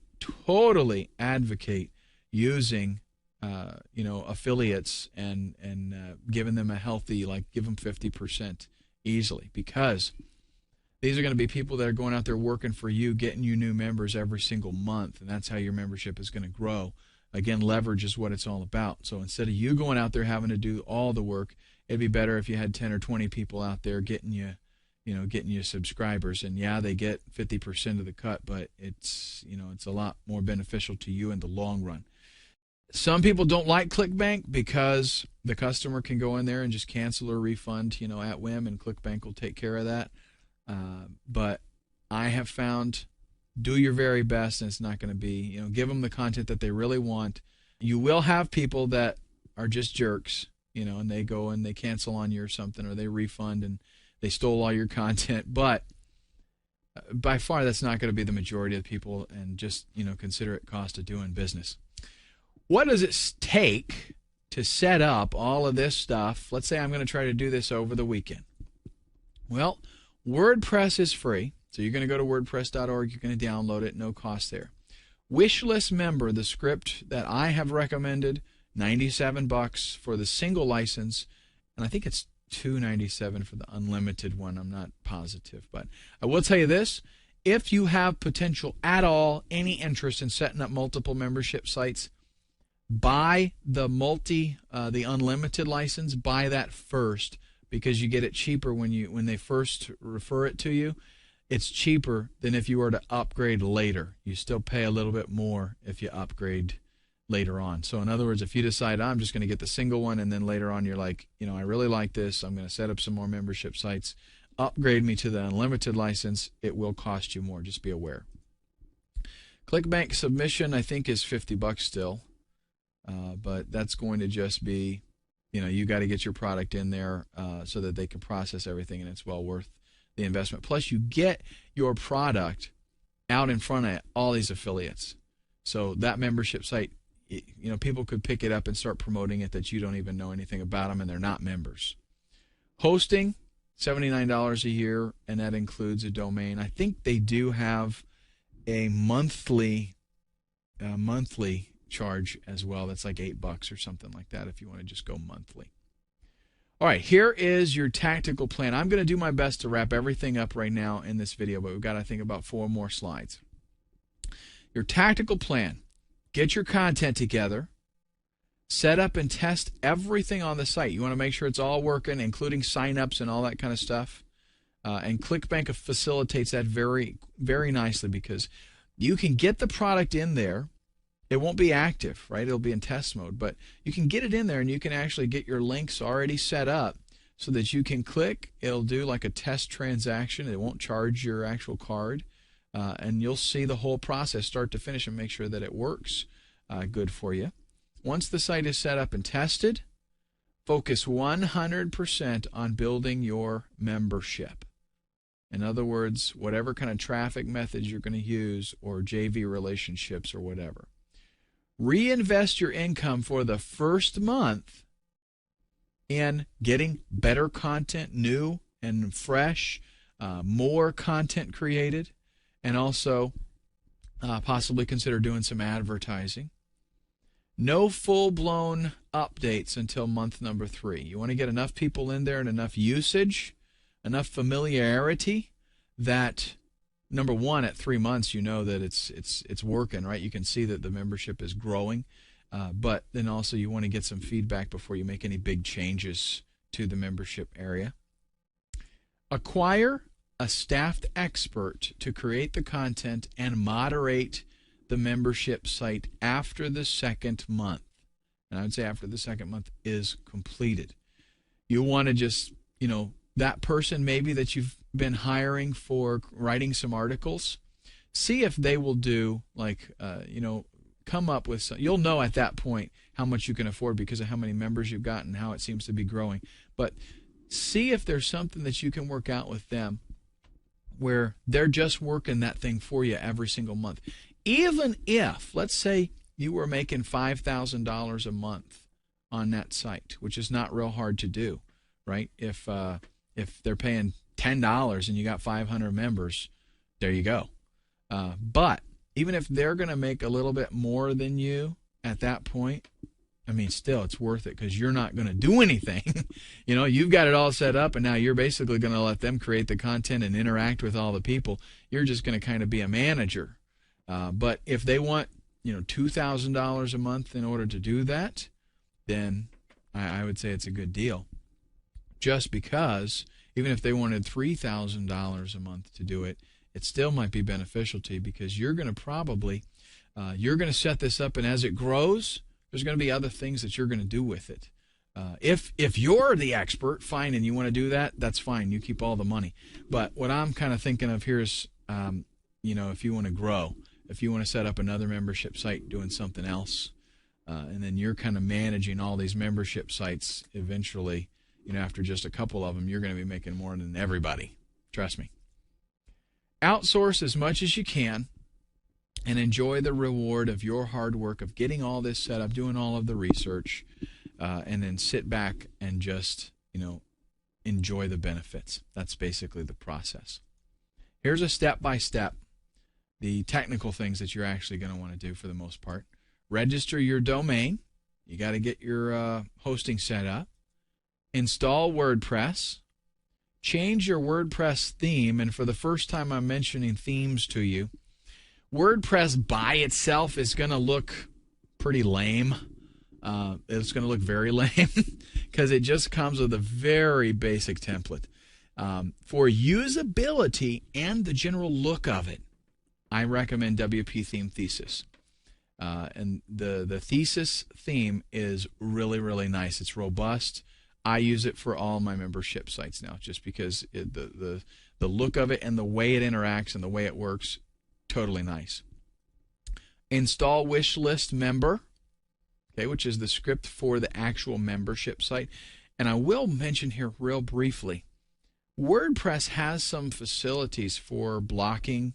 advocate using, affiliates and giving them a healthy, give them 50% easily, because these are going to be people that are going out there working for you, getting you new members every single month, and that's how your membership is going to grow. Again, leverage is what it's all about. So instead of you going out there having to do all the work, it'd be better if you had 10 or 20 people out there getting you subscribers. And yeah, they get 50% of the cut, but it's a lot more beneficial to you in the long run. Some people don't like ClickBank because the customer can go in there and just cancel or refund, at whim, and ClickBank will take care of that. But I have found, do your very best, and it's not going to be, give them the content that they really want. You will have people that are just jerks, and they go and they cancel on you or something, or they refund and they stole all your content. But by far, that's not going to be the majority of the people, and just, consider it cost of doing business. What does it take to set up all of this stuff? Let's say I'm going to try to do this over the weekend. Well, WordPress is free. So you're going to go to wordpress.org, you're going to download it, no cost there. Wishlist Member, the script that I have recommended, $97 for the single license, and I think it's $297 for the unlimited one. I'm not positive, but I will tell you this. If you have potential at all, any interest in setting up multiple membership sites, buy the unlimited license. Buy that first, because you get it cheaper when they first refer it to you. It's cheaper than if you were to upgrade later. You still pay a little bit more if you upgrade later on. So in other words, if you decide I'm just going to get the single one, and then later on you're like, I really like this, I'm going to set up some more membership sites, upgrade me to the unlimited license, it will cost you more. Just be aware. ClickBank submission, I think, is $50 still, but that's going to just be, you got to get your product in there so that they can process everything, and it's well worth the investment. Plus, you get your product out in front of all these affiliates. So that membership site, people could pick it up and start promoting it that you don't even know anything about them, and they're not members. Hosting, $79 a year, and that includes a domain. I think they do have a monthly charge as well. That's like $8 or something like that if you want to just go monthly. All right, here is your tactical plan. I'm going to do my best to wrap everything up right now in this video, but we've got, I think, about 4 more slides. Your tactical plan. Get your content together. Set up and test everything on the site. You want to make sure it's all working, including signups and all that kind of stuff. And ClickBank facilitates that very, very nicely, because you can get the product in there. It won't be active, right? It'll be in test mode, but you can get it in there, and you can actually get your links already set up so that you can click. It'll do like a test transaction. It won't charge your actual card, and you'll see the whole process start to finish and make sure that it works good for you. Once the site is set up and tested, focus 100% on building your membership. In other words, whatever kind of traffic methods you're going to use, or JV relationships or whatever. Reinvest your income for the first month in getting better content, new and fresh, more content created, and also possibly consider doing some advertising. No full-blown updates until month number 3. You want to get enough people in there and enough usage, enough familiarity that, number one, at 3 months you know that it's working, right? You can see that the membership is growing, but then also you want to get some feedback before you make any big changes to the membership area. Acquire a staffed expert to create the content and moderate the membership site after the 2nd month. And I would say after the 2nd month is completed. You want to just, that person maybe that you've been hiring for writing some articles, see if they will do come up with some. You'll know at that point how much you can afford because of how many members you've got and how it seems to be growing. But see if there's something that you can work out with them where they're just working that thing for you every single month. Even if, let's say, you were making $5,000 a month on that site, which is not real hard to do, right? If they're paying $10 and you got 500 members, there you go. But even if they're going to make a little bit more than you at that point, I mean, still, it's worth it because you're not going to do anything. You've got it all set up, and now you're basically going to let them create the content and interact with all the people. You're just going to kind of be a manager. But if they want, $2,000 a month in order to do that, then I would say it's a good deal. Just because even if they wanted $3,000 a month to do it, it still might be beneficial to you because you're going to probably, you're going to set this up, and as it grows, there's going to be other things that you're going to do with it. If you're the expert, fine, and you want to do that, that's fine. You keep all the money. But what I'm kind of thinking of here is, if you want to grow, if you want to set up another membership site doing something else, and then you're kind of managing all these membership sites, eventually, after just a couple of them, you're going to be making more than everybody. Trust me. Outsource as much as you can and enjoy the reward of your hard work of getting all this set up, doing all of the research, and then sit back and just, enjoy the benefits. That's basically the process. Here's a step-by-step, the technical things that you're actually going to want to do for the most part. Register your domain. You got to get your hosting set up. install WordPress, change your WordPress theme, and for the first time I'm mentioning themes to you. WordPress by itself is going to look pretty lame. It's going to look very lame because it just comes with a very basic template. For usability and the general look of it, I recommend WP Theme Thesis. And the Thesis theme is really, really nice. It's robust. I use it for all my membership sites now just because the look of it and the way it interacts and the way it works, totally nice. Install Wishlist Member, okay, which is the script for the actual membership site. And I will mention here real briefly, WordPress has some facilities for blocking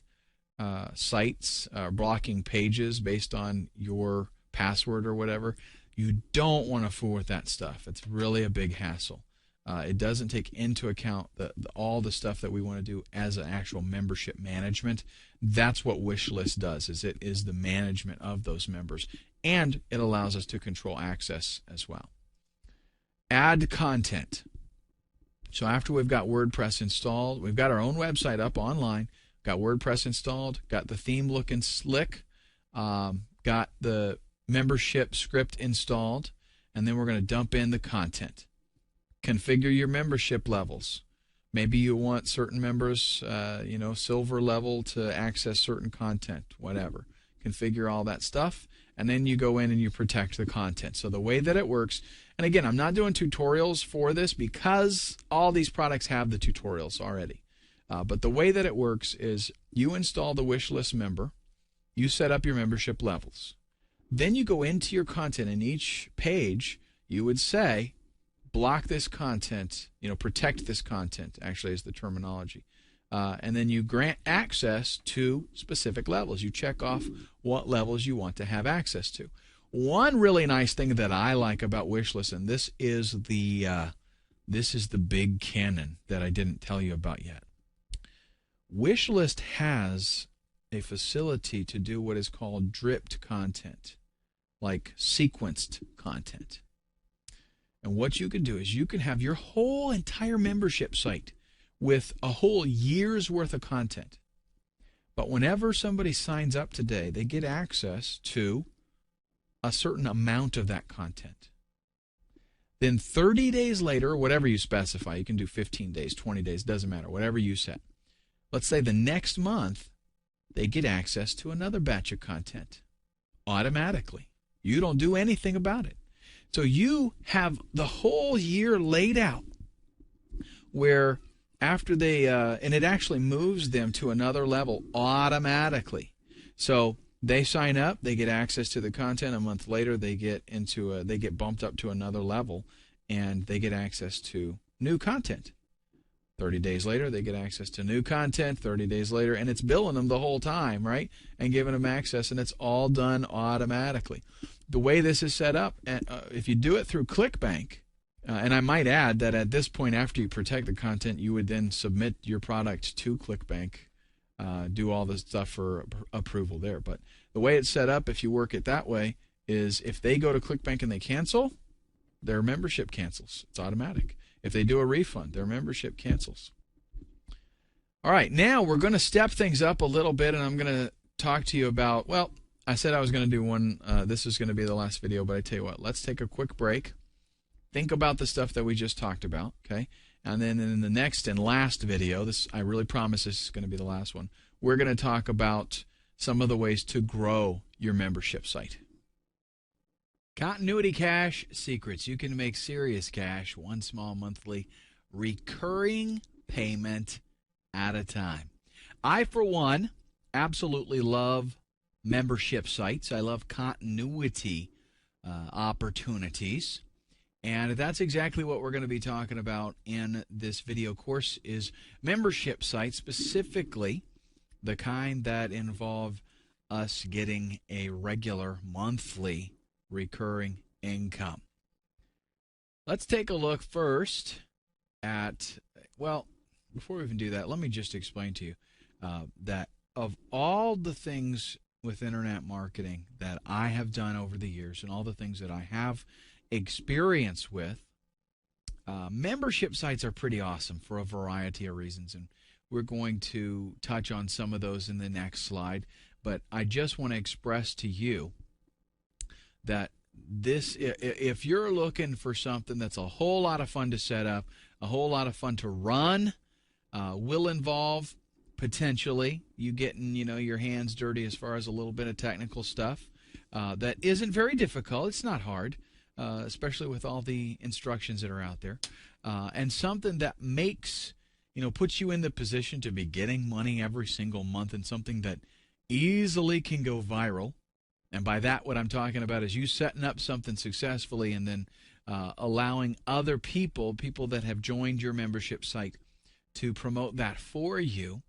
sites, blocking pages based on your password or whatever. You don't want to fool with that stuff. It's really a big hassle. It doesn't take into account all the stuff that we want to do as an actual membership management. That's what Wishlist does, is it is the management of those members. And it allows us to control access as well. Add content. So after we've got WordPress installed, we've got our own website up online, got WordPress installed, got the theme looking slick, got the membership script installed, and then we're going to dump in the content. Configure your membership levels. Maybe you want certain members, silver level to access certain content, whatever. Configure all that stuff, and then you go in and you protect the content. So the way that it works, and again, I'm not doing tutorials for this because all these products have the tutorials already. But the way that it works is you install the Wishlist member, you set up your membership levels. Then you go into your content, and each page you would say, block this content, protect this content, actually is the terminology. And then you grant access to specific levels. You check off what levels you want to have access to. One really nice thing that I like about Wishlist, and this is the big canon that I didn't tell you about yet. Wishlist has a facility to do what is called dripped content, like sequenced content. And what you can do is you can have your whole entire membership site with a whole year's worth of content. But whenever somebody signs up today, they get access to a certain amount of that content. Then 30 days later, whatever you specify, you can do 15 days, 20 days, doesn't matter, whatever you set. Let's say the next month, they get access to another batch of content automatically. You don't do anything about it. So you have the whole year laid out where after they, and it actually moves them to another level automatically. So they sign up, they get access to the content. A month later, they get bumped up to another level, and they get access to new content. 30 days later, they get access to new content, 30 days later, and it's billing them the whole time, right? And giving them access, and it's all done automatically. The way this is set up, if you do it through ClickBank, and I might add that at this point, after you protect the content, you would then submit your product to ClickBank, do all the stuff for approval there. But the way it's set up, if you work it that way, is if they go to ClickBank and they cancel, their membership cancels. It's automatic. If they do a refund, their membership cancels. All right, now we're going to step things up a little bit, and I'm going to talk to you about, well, I said I was going to do one. This is going to be the last video, but I tell you what, let's take a quick break. Think about the stuff that we just talked about, okay? And then in the next and last video, this I really promise this is going to be the last one, we're going to talk about some of the ways to grow your membership site. Continuity Cash Secrets. You can make serious cash, one small monthly recurring payment at a time. I, for one, absolutely love membership sites. I love continuity opportunities. And that's exactly what we're going to be talking about in this video course is membership sites, specifically the kind that involve us getting a regular monthly recurring income. Let's take a look first at, well, before we even do that, let me just explain to you that of all the things with internet marketing that I have done over the years and all the things that I have experience with, Membership sites are pretty awesome for a variety of reasons, and we're going to touch on some of those in the next slide. But I just want to express to you that if you're looking for something that's a whole lot of fun to set up, a whole lot of fun to run, will involve potentially you getting your hands dirty as far as a little bit of technical stuff. That isn't very difficult. It's not hard, especially with all the instructions that are out there, and something that puts you in the position to be getting money every single month, and something that easily can go viral. And by that, what I'm talking about is you setting up something successfully and then allowing other people that have joined your membership site to promote that for you,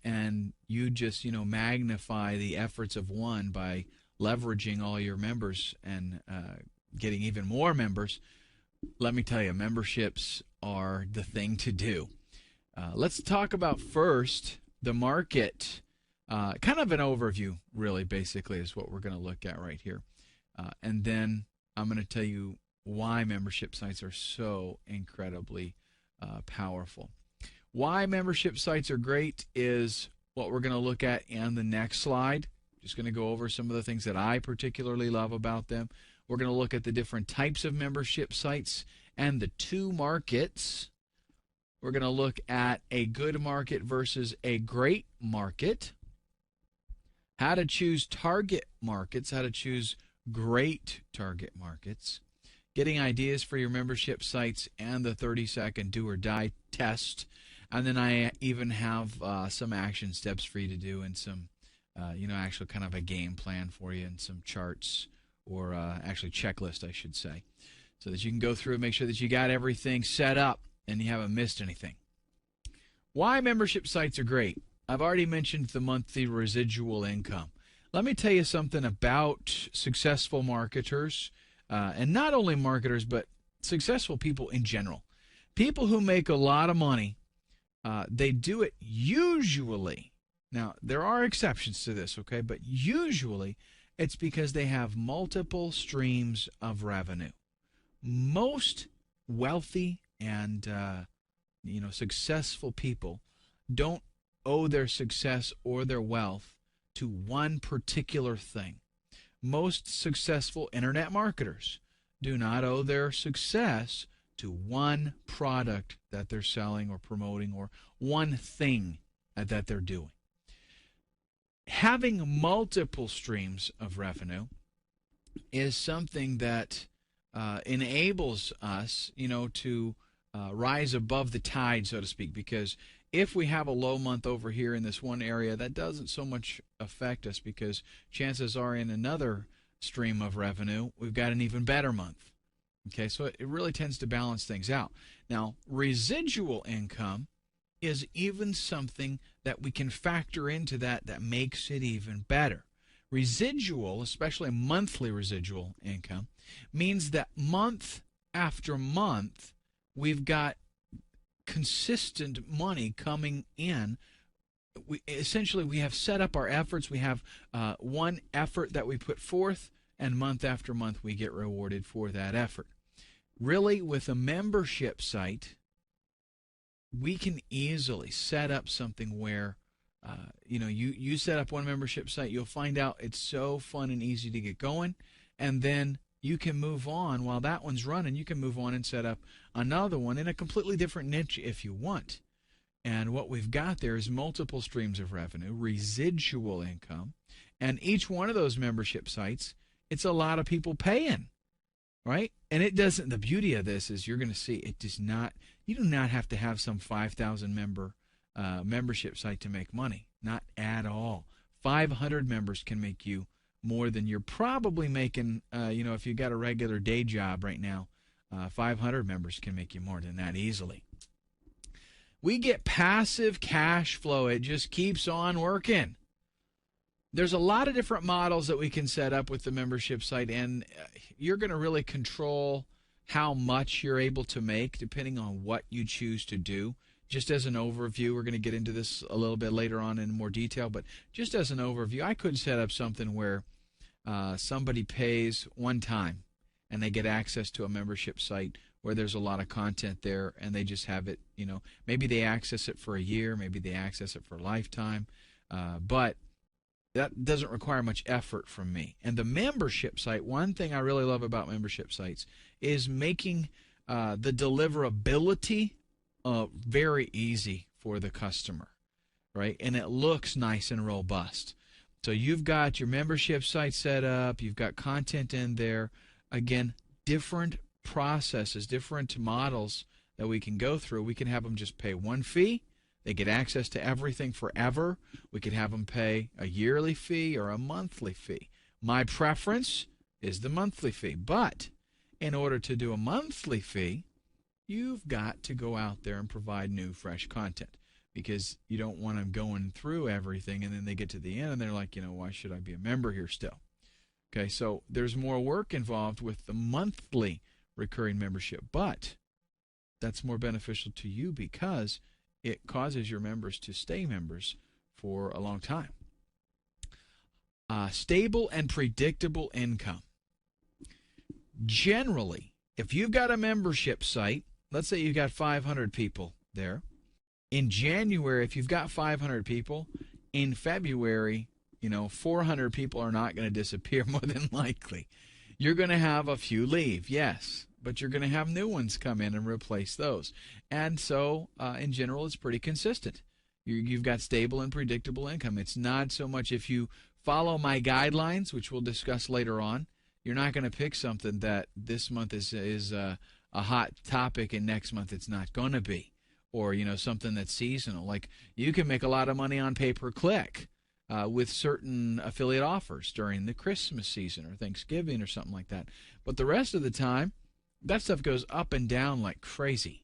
and you just magnify the efforts of one by leveraging all your members and getting even more members. Let me tell you, memberships are the thing to do. Let's talk about first the market. Kind of an overview, really, basically, is what we're going to look at right here. And then I'm going to tell you why membership sites are so incredibly powerful. Why membership sites are great is what we're going to look at in the next slide. Just going to go over some of the things that I particularly love about them. We're going to look at the different types of membership sites and the two markets. We're going to look at a good market versus a great market, how to choose target markets, how to choose great target markets, getting ideas for your membership sites, and the 30-second do or die test. And then I even have some action steps for you to do, and some actually kind of a game plan for you, and some charts, or actually checklist, I should say, so that you can go through and make sure that you got everything set up and you haven't missed anything. Why membership sites are great. I've already mentioned the monthly residual income. Let me tell you something about successful marketers, and not only marketers, but successful people in general. People who make a lot of money, they do it usually. Now, there are exceptions to this, okay? But usually it's because they have multiple streams of revenue. Most wealthy and successful people don't owe their success or their wealth to one particular thing. Most successful internet marketers do not owe their success to one product that they're selling or promoting, or one thing that they're doing. Having multiple streams of revenue is something that enables us, to rise above the tide, so to speak, because if we have a low month over here in this one area, that doesn't so much affect us, because chances are in another stream of revenue, we've got an even better month. Okay, so it really tends to balance things out. Now, residual income is even something that we can factor into that makes it even better. Residual, especially monthly residual income, means that month after month, we've got consistent money coming in. We have set up our efforts. We have one effort that we put forth, and month after month we get rewarded for that effort. Really, with a membership site, we can easily set up something where you set up one membership site, you'll find out it's so fun and easy to get going, and then you can move on. While that one's running, you can move on and set up another one in a completely different niche if you want. And what we've got there is multiple streams of revenue, residual income, and each one of those membership sites, it's a lot of people paying, right? And it doesn't, the beauty of this is you're going to see it does not, you do not have to have some 5,000 member membership site to make money. Not at all. 500 members can make you more than you're probably making, if you got a regular day job right now. 500 members can make you more than that easily. We get passive cash flow. It just keeps on working. There's a lot of different models that we can set up with the membership site, and you're going to really control how much you're able to make depending on what you choose to do. Just as an overview, we're going to get into this a little bit later on in more detail, but just as an overview, I could set up something where somebody pays one time and they get access to a membership site where there's a lot of content there and they just have it, maybe they access it for a year, maybe they access it for a lifetime, but that doesn't require much effort from me. And the membership site, one thing I really love about membership sites is making the deliverability very easy for the customer, right? And it looks nice and robust. So you've got your membership site set up, you've got content in there. Again, different processes, different models that we can go through. We can have them just pay one fee. They get access to everything forever. We could have them pay a yearly fee or a monthly fee. My preference is the monthly fee. But in order to do a monthly fee, you've got to go out there and provide new, fresh content, because you don't want them going through everything and then they get to the end and they're like, why should I be a member here still? Okay, so there's more work involved with the monthly recurring membership, but that's more beneficial to you because it causes your members to stay members for a long time. Stable and predictable income. Generally, if you've got a membership site, let's say you've got 500 people there. In January, if you've got 500 people, in February, 400 people are not going to disappear more than likely. You're going to have a few leave, yes, but you're going to have new ones come in and replace those. And so, in general, it's pretty consistent. You've got stable and predictable income. It's not so much if you follow my guidelines, which we'll discuss later on, you're not going to pick something that this month is a hot topic and next month it's not going to be. Or, something that's seasonal. Like, you can make a lot of money on pay-per-click with certain affiliate offers during the Christmas season or Thanksgiving or something like that. But the rest of the time, that stuff goes up and down like crazy,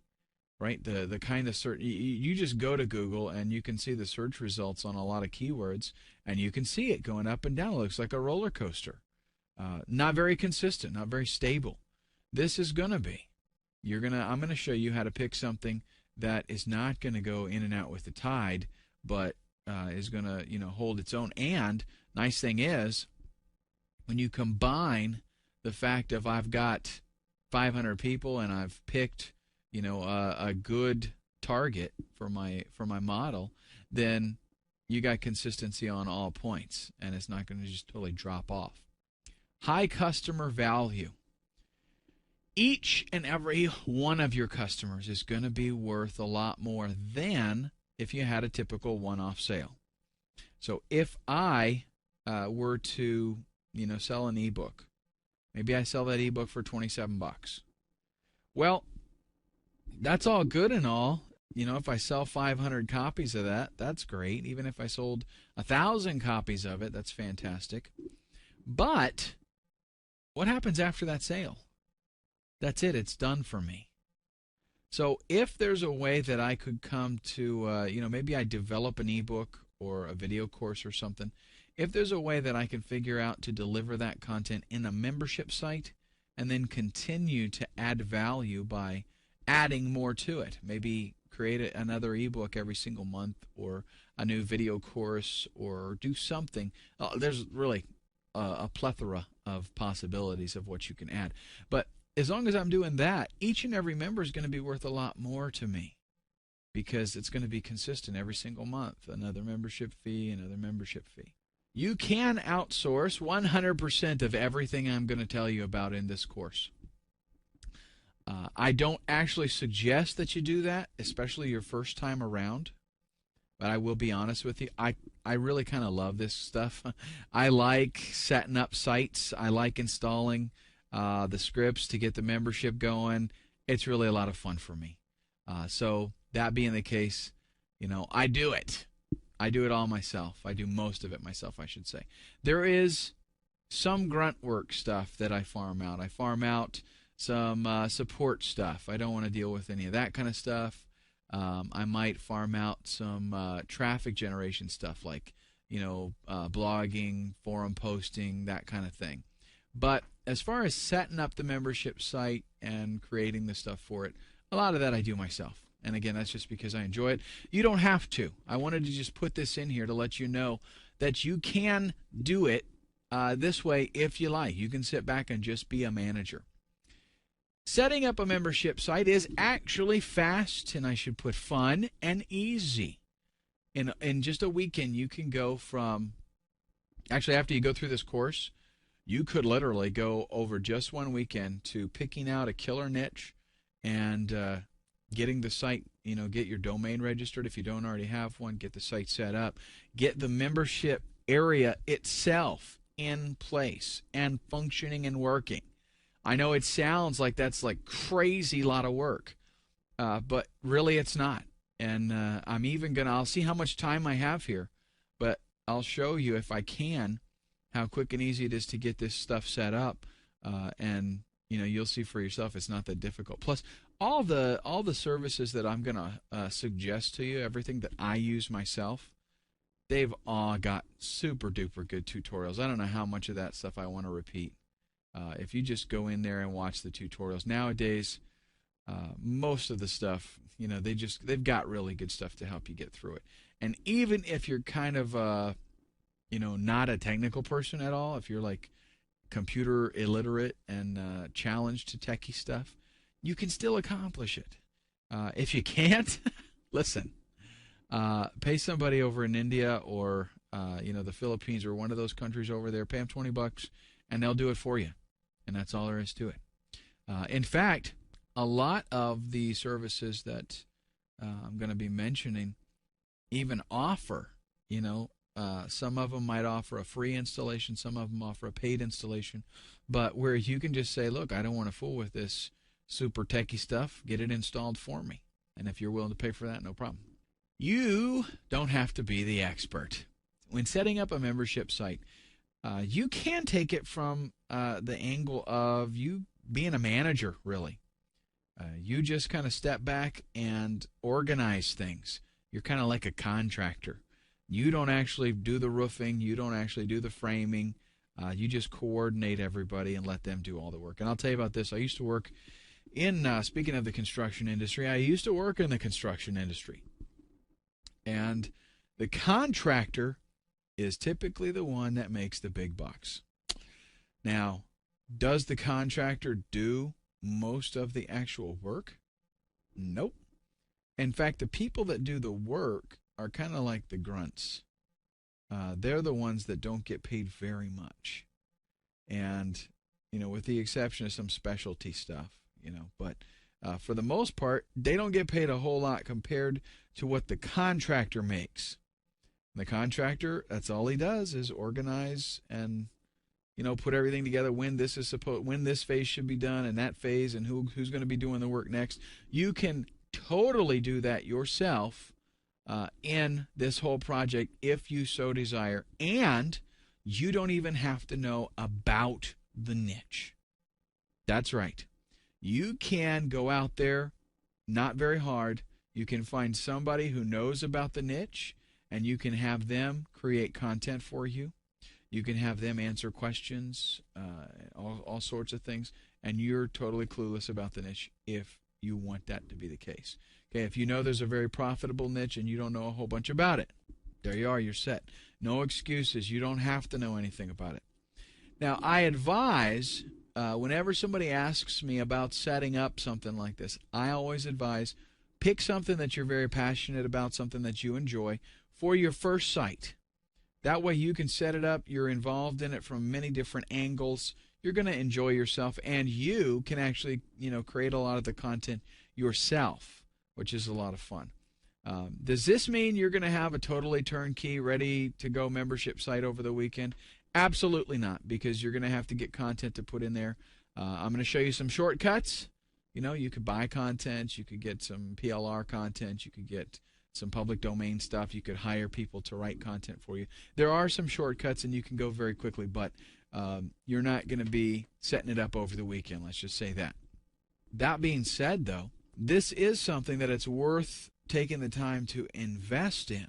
right? The kind of search, you just go to Google and you can see the search results on a lot of keywords, and you can see it going up and down. It looks like a roller coaster. Not very consistent, not very stable. This is going to be. I'm going to show you how to pick something that is not going to go in and out with the tide, but is going to hold its own. And nice thing is, when you combine the fact of I've got 500 people and I've picked a good target for my model, then you got consistency on all points, and it's not going to just totally drop off. High customer value. Each and every one of your customers is going to be worth a lot more than if you had a typical one-off sale. So if I were to, sell an ebook, maybe I sell that ebook for $27. Well, that's all good and all. If I sell 500 copies of that, that's great. Even if I sold 1,000 copies of it, that's fantastic. But what happens after that sale? That's it. It's done for me. So if there's a way that I could come to, maybe I develop an ebook or a video course or something. If there's a way that I can figure out to deliver that content in a membership site and then continue to add value by adding more to it, maybe create another ebook every single month or a new video course or do something. There's really a plethora of possibilities of what you can add. But as long as I'm doing that, each and every member is going to be worth a lot more to me because it's going to be consistent every single month. Another membership fee, another membership fee. You can outsource 100% of everything I'm going to tell you about in this course. I don't actually suggest that you do that, especially your first time around. But I will be honest with you, I really kind of love this stuff. I like setting up sites. I like installing the scripts to get the membership going. It's really a lot of fun for me. So that being the case, I do it. I do it all myself. I do most of it myself, I should say. There is some grunt work stuff that I farm out. I farm out some support stuff. I don't want to deal with any of that kind of stuff. I might farm out some traffic generation stuff like, blogging, forum posting, that kind of thing. But as far as setting up the membership site and creating the stuff for it, a lot of that I do myself. And again, that's just because I enjoy it. You don't have to. I wanted to just put this in here to let you know that you can do it this way if you like. You can sit back and just be a manager. Setting up a membership site is actually fast, and I should put fun and easy. In just a weekend, you can go from, actually, after you go through this course, you could literally go over just one weekend to picking out a killer niche and getting the site, get your domain registered if you don't already have one, get the site set up, get the membership area itself in place and functioning and working. I know it sounds like that's like crazy lot of work, but really it's not. And I'll see how much time I have here, but I'll show you if I can how quick and easy it is to get this stuff set up, and you'll see for yourself it's not that difficult. Plus, all the services that I'm gonna suggest to you, everything that I use myself, they've all got super duper good tutorials. I don't know how much of that stuff I want to repeat. If you just go in there and watch the tutorials nowadays, most of the stuff, they've got really good stuff to help you get through it. And even if you're kind of not a technical person at all, if you're like computer illiterate and challenged to techie stuff, you can still accomplish it. If you can't, listen, pay somebody over in India or the Philippines or one of those countries over there, pay them $20 and they'll do it for you. And that's all there is to it. In fact, a lot of the services that I'm going to be mentioning even offer, some of them might offer a free installation, some of them offer a paid installation, but where you can just say, look, I don't want to fool with this super techie stuff, get it installed for me. And if you're willing to pay for that, no problem. You don't have to be the expert. When setting up a membership site, you can take it from the angle of you being a manager, really. You just kind of step back and organize things. You're kind of like a contractor. You don't actually do the roofing. You don't actually do the framing. You just coordinate everybody and let them do all the work. And I'll tell you about this. I used to work in, speaking of the construction industry, I used to work in the construction industry. And the contractor is typically the one that makes the big bucks. Now, does the contractor do most of the actual work? Nope. In fact, the people that do the work are kind of like the grunts. They're the ones that don't get paid very much. And, with the exception of some specialty stuff, but for the most part, they don't get paid a whole lot compared to what the contractor makes. The contractor, that's all he does is organize and put everything together when this phase should be done and that phase and who's going to be doing the work next. You can totally do that yourself in this whole project if you so desire, and you don't even have to know about the niche. That's right. You can go out there, not very hard. You can find somebody who knows about the niche, and you can have them create content for you. You can have them answer questions, all sorts of things, and you're totally clueless about the niche if you want that to be the case. Okay, if you know there's a very profitable niche and you don't know a whole bunch about it, there you are, you're set. No excuses. You don't have to know anything about it. Now, I advise, whenever somebody asks me about setting up something like this, I always advise pick something that you're very passionate about, something that you enjoy for your first site. That way you can set it up. You're involved in it from many different angles. You're going to enjoy yourself, and you can actually, create a lot of the content yourself, which is a lot of fun. Does this mean you're going to have a totally turnkey, ready to go membership site over the weekend? Absolutely not, because you're going to have to get content to put in there. I'm going to show you some shortcuts. You could buy content. You could get some PLR content. You could get some public domain stuff. You could hire people to write content for you. There are some shortcuts, and you can go very quickly, but you're not going to be setting it up over the weekend. Let's just say that. That being said, though, this is something that it's worth taking the time to invest in,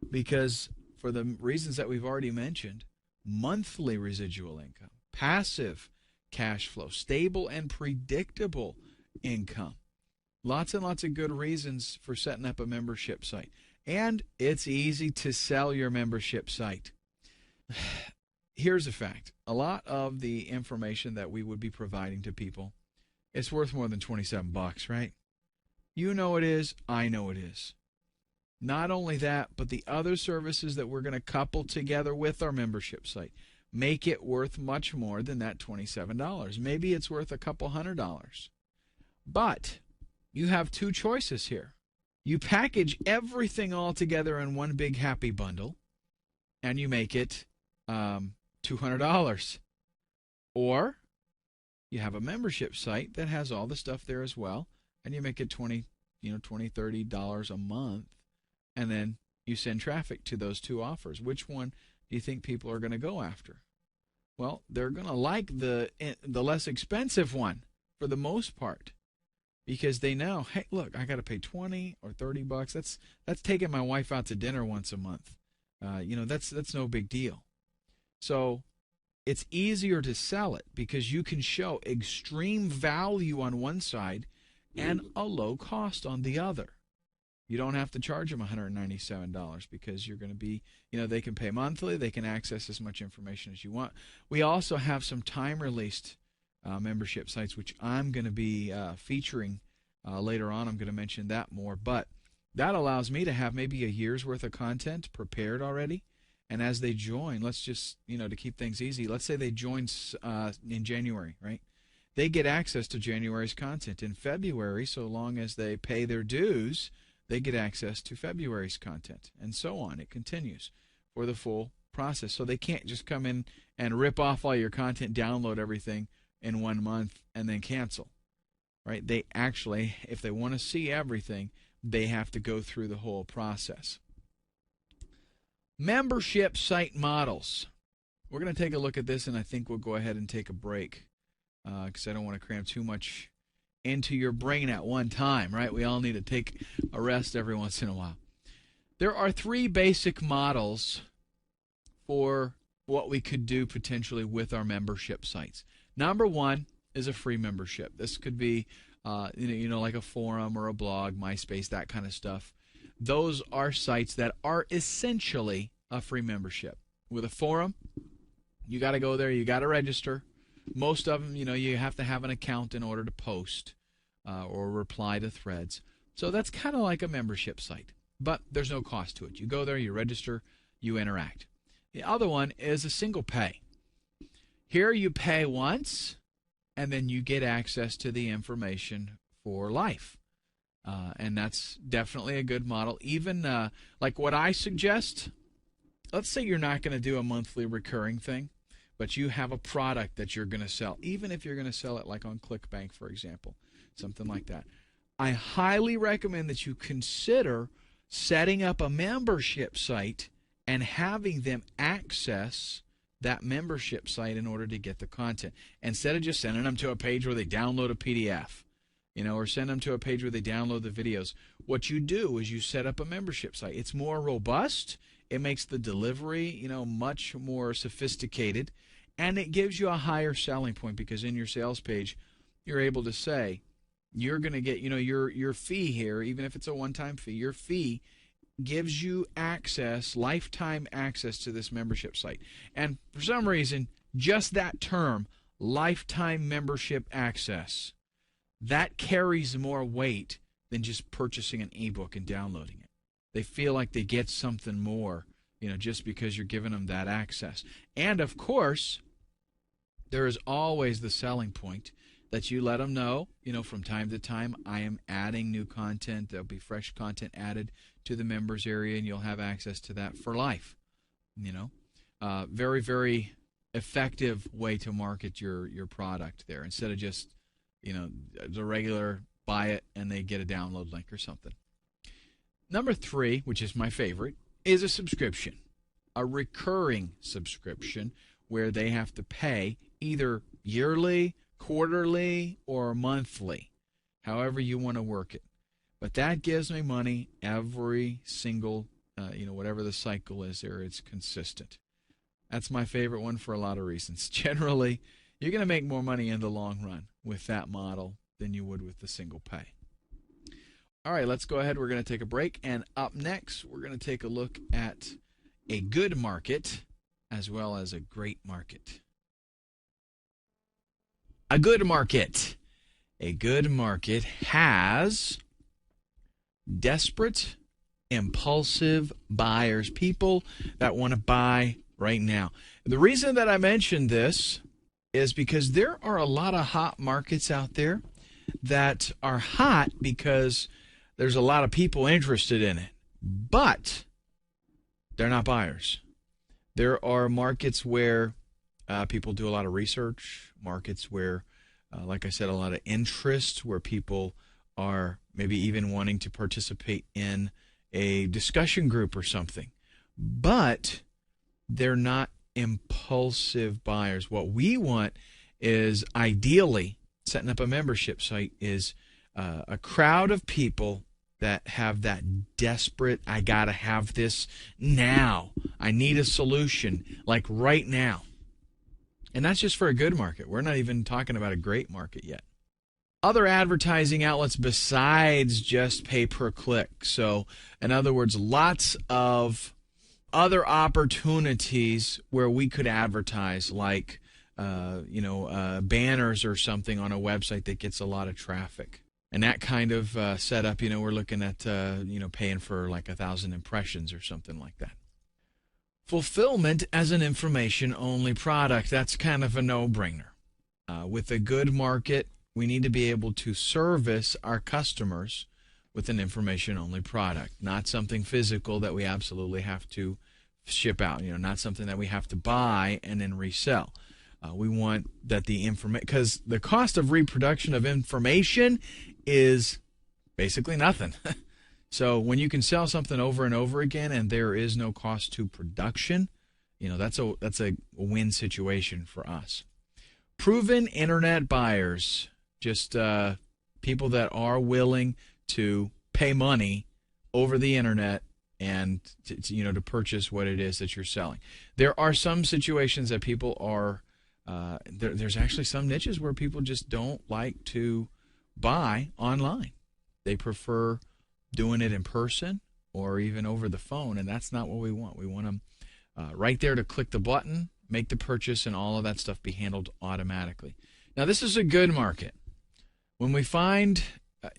because for the reasons that we've already mentioned, monthly residual income, passive cash flow, stable and predictable income. Lots and lots of good reasons for setting up a membership site. And it's easy to sell your membership site. Here's a fact. A lot of the information that we would be providing to people It's worth more than $27, right? You know it is. I know it is. Not only that, but the other services that we're going to couple together with our membership site make it worth much more than that $27. Maybe it's worth a couple $100. But you have two choices here. You package everything all together in one big happy bundle, and you make it $200. Or you have a membership site that has all the stuff there as well, and you make it $20, $30 a month, and then you send traffic to those two offers. Which one do you think people are going to go after? Well, they're going to like the less expensive one for the most part, because they know, hey, look, I got to pay $20 or $30. That's taking my wife out to dinner once a month. That's no big deal. So it's easier to sell it because you can show extreme value on one side and a low cost on the other. You don't have to charge them $197 because you're going to be, they can pay monthly. They can access as much information as you want. We also have some time-released membership sites, which I'm going to be featuring later on. I'm going to mention that more. But that allows me to have maybe a year's worth of content prepared already. And as they join, let's just, to keep things easy, let's say they join in January, right? They get access to January's content. In February, so long as they pay their dues, they get access to February's content, and so on. It continues for the full process. So they can't just come in and rip off all your content, download everything in 1 month, and then cancel, right? They actually, if they want to see everything, they have to go through the whole process. Membership site models. We're going to take a look at this, and I think we'll go ahead and take a break because I don't want to cram too much into your brain at one time, right? We all need to take a rest every once in a while. There are 3 basic models for what we could do potentially with our membership sites. Number 1 is a free membership. This could be, like a forum or a blog, MySpace, that kind of stuff. Those are sites that are essentially a free membership. With a forum, you got to go there, you got to register. Most of them, you have to have an account in order to post or reply to threads. So that's kind of like a membership site, but there's no cost to it. You go there, you register, you interact. The other one is a single pay. Here you pay once, and then you get access to the information for life. And that's definitely a good model. Even like what I suggest, let's say you're not going to do a monthly recurring thing, but you have a product that you're going to sell, even if you're going to sell it like on ClickBank, for example, something like that. I highly recommend that you consider setting up a membership site and having them access that membership site in order to get the content, instead of just sending them to a page where they download a PDF, or send them to a page where they download the videos. What you do is you set up a membership site. It's more robust. It makes the delivery, much more sophisticated, and it gives you a higher selling point because in your sales page, you're able to say you're going to get, your fee here, even if it's a one-time fee, your fee gives you access, lifetime access to this membership site. And for some reason, just that term, lifetime membership access, that carries more weight than just purchasing an ebook and downloading it. They feel like they get something more, just because you're giving them that access. And of course, there is always the selling point that you let them know, from time to time, I am adding new content. There'll be fresh content added to the members area, and you'll have access to that for life. Very, very effective way to market your product there, instead of just, the regular buy it and they get a download link or something. Number 3, which is my favorite, is a subscription, a recurring subscription where they have to pay either yearly, quarterly, or monthly, however you want to work it. But that gives me money every single, whatever the cycle is there, it's consistent. That's my favorite one for a lot of reasons. Generally, you're going to make more money in the long run with that model than you would with the single pay. All right, let's go ahead. We're going to take a break. And up next, we're going to take a look at a good market as well as a great market. A good market A good market has desperate, impulsive buyers, people that want to buy right now. The reason that I mentioned this is because there are a lot of hot markets out there that are hot because there's a lot of people interested in it, but they're not buyers. There are markets where people do a lot of research, markets where, like I said, a lot of interest, where people are maybe even wanting to participate in a discussion group or something, but they're not impulsive buyers. What we want is, ideally, setting up a membership site, is a crowd of people that have that desperate, I gotta have this now. I need a solution, like right now. And that's just for a good market. We're not even talking about a great market yet. Other advertising outlets besides just pay-per-click. So, in other words, lots of other opportunities where we could advertise, like banners or something on a website that gets a lot of traffic. And that kind of setup, we're looking at paying for like 1,000 impressions or something like that. Fulfillment as an information-only product, that's kind of a no-brainer. With a good market, we need to be able to service our customers with an information-only product, not something physical that we absolutely have to ship out, not something that we have to buy and then resell. We want that the information, because the cost of reproduction of information is basically nothing. So when you can sell something over and over again and there is no cost to production, that's a win situation for us. Proven internet buyers, just people that are willing to pay money over the internet and to purchase what it is that you're selling. There are some situations that people are there's actually some niches where people just don't like to buy online. They prefer doing it in person or even over the phone, and that's not what we want. We want them right there to click the button, make the purchase, and all of that stuff be handled automatically. Now, this is a good market. When we find,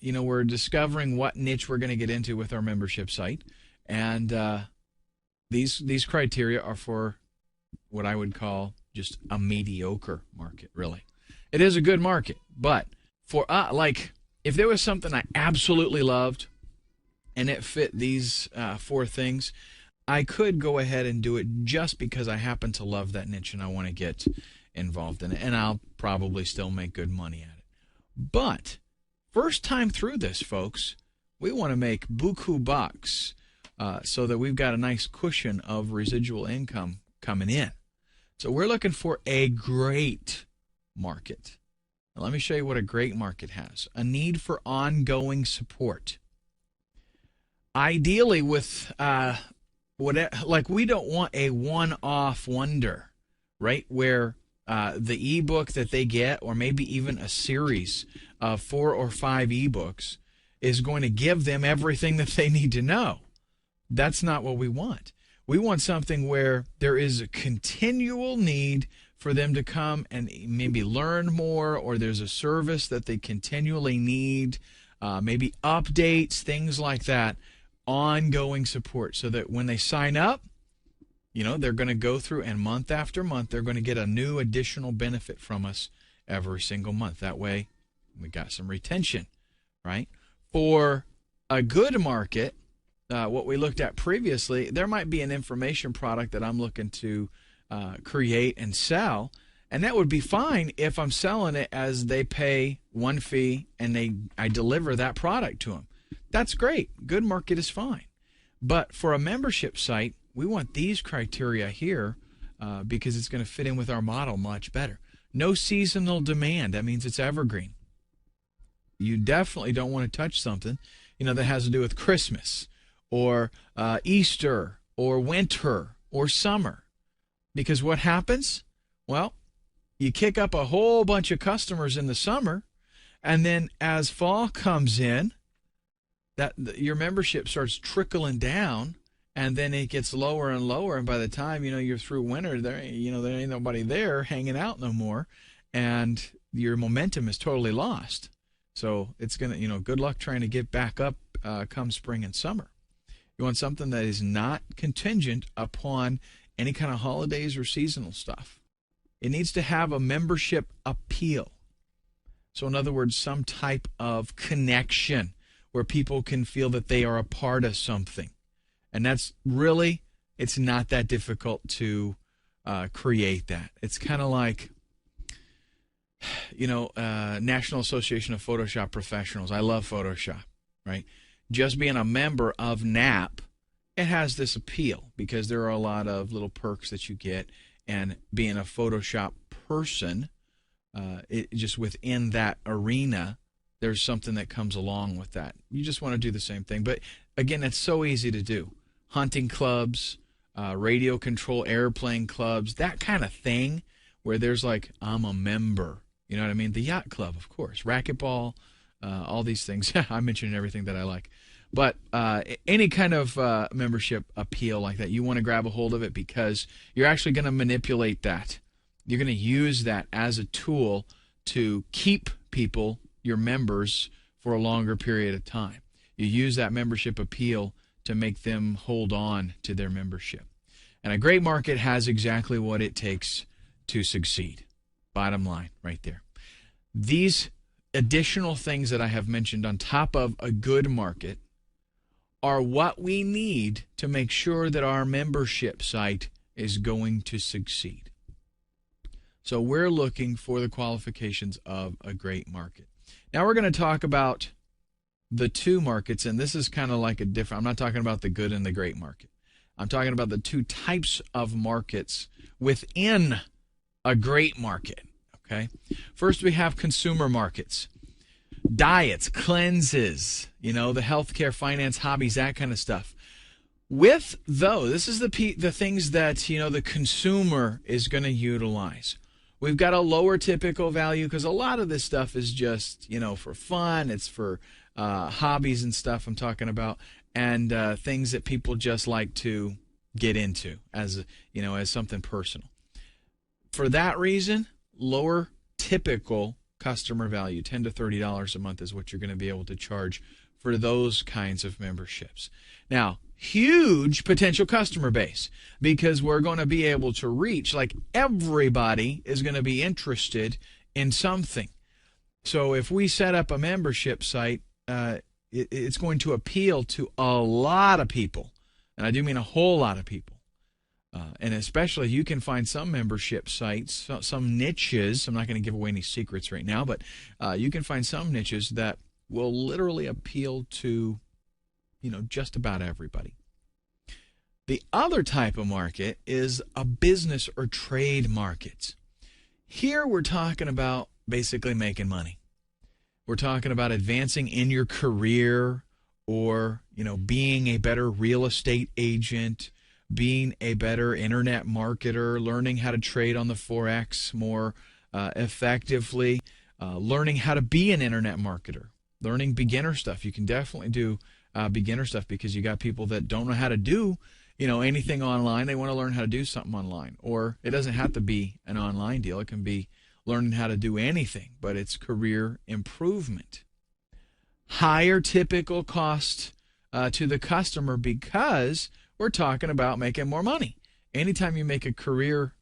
we're discovering what niche we're going to get into with our membership site, and these criteria are for what I would call just a mediocre market, really. It is a good market, but for if there was something I absolutely loved and it fit these 4 things, I could go ahead and do it just because I happen to love that niche and I want to get involved in it, and I'll probably still make good money at it. But first time through this, folks, we want to make buku bucks so that we've got a nice cushion of residual income coming in. So we're looking for a great market. Now, let me show you what a great market has. A need for ongoing support. Ideally, with we don't want a one-off wonder, right? Where the ebook that they get, or maybe even a series of 4 or 5 ebooks, is going to give them everything that they need to know. That's not what we want. We want something where there is a continual need for them to come and maybe learn more, or there's a service that they continually need, maybe updates, things like that, ongoing support, so that when they sign up, they're going to go through, and month after month, they're going to get a new additional benefit from us every single month. That way, we got some retention, right? For a good market, what we looked at previously, there might be an information product that I'm looking to create and sell, and that would be fine if I'm selling it as they pay one fee and I deliver that product to them. That's great. Good market is fine. But for a membership site, we want these criteria here because it's going to fit in with our model much better. No seasonal demand. That means it's evergreen. You definitely don't want to touch something that has to do with Christmas or Easter or winter or summer. Because what happens? Well, you kick up a whole bunch of customers in the summer, and then as fall comes in, your membership starts trickling down, and then it gets lower and lower, and by the time you're through winter, there ain't nobody there hanging out no more, and your momentum is totally lost. So it's going to, good luck trying to get back up come spring and summer. You want something that is not contingent upon any kind of holidays or seasonal stuff. It needs to have a membership appeal. So in other words, some type of connection where people can feel that they are a part of something. And that's really, it's not that difficult to create that. It's kind of like, National Association of Photoshop Professionals. I love Photoshop, right? Just being a member of NAP, it has this appeal because there are a lot of little perks that you get. And being a Photoshop person, it just within that arena, there's something that comes along with that. You just want to do the same thing. But again, it's so easy to do. Hunting clubs, radio control airplane clubs, that kind of thing where there's like, I'm a member. You know what I mean? The yacht club, of course. Racquetball, all these things. I'm mentioning everything that I like. But any kind of membership appeal like that, you want to grab a hold of it because you're actually going to manipulate that. You're going to use that as a tool to keep people, your members, for a longer period of time. You use that membership appeal to make them hold on to their membership. And a great market has exactly what it takes to succeed. Bottom line, right there. These additional things that I have mentioned on top of a good market are what we need to make sure that our membership site is going to succeed. So we're looking for the qualifications of a great market. Now we're going to talk about the two markets, and this is kind of like a different, I'm not talking about the good and the great market. I'm talking about the two types of markets within a great market. Okay. First, we have consumer markets. Diets, cleanses, the healthcare, finance, hobbies, that kind of stuff. With those, this is the things that, the consumer is going to utilize. We've got a lower typical value because a lot of this stuff is just, for fun. It's for hobbies and stuff I'm talking about, and things that people just like to get into as, as something personal. For that reason, lower typical customer value, $10 to $30 a month is what you're going to be able to charge for those kinds of memberships. Now, huge potential customer base because we're going to be able to reach, like everybody is going to be interested in something. So if we set up a membership site, it's going to appeal to a lot of people. And I do mean a whole lot of people. And especially you can find some membership sites, some niches. I'm not going to give away any secrets right now, but you can find some niches that will literally appeal to, just about everybody. The other type of market is a business or trade market. Here we're talking about basically making money. We're talking about advancing in your career or, being a better real estate agent, being a better internet marketer, learning how to trade on the Forex more effectively, learning how to be an internet marketer, learning beginner stuff. You can definitely do beginner stuff because you got people that don't know how to do, anything online. They want to learn how to do something online. Or it doesn't have to be an online deal. It can be learning how to do anything, but it's career improvement. Higher typical cost to the customer because we're talking about making more money. Anytime you make a career,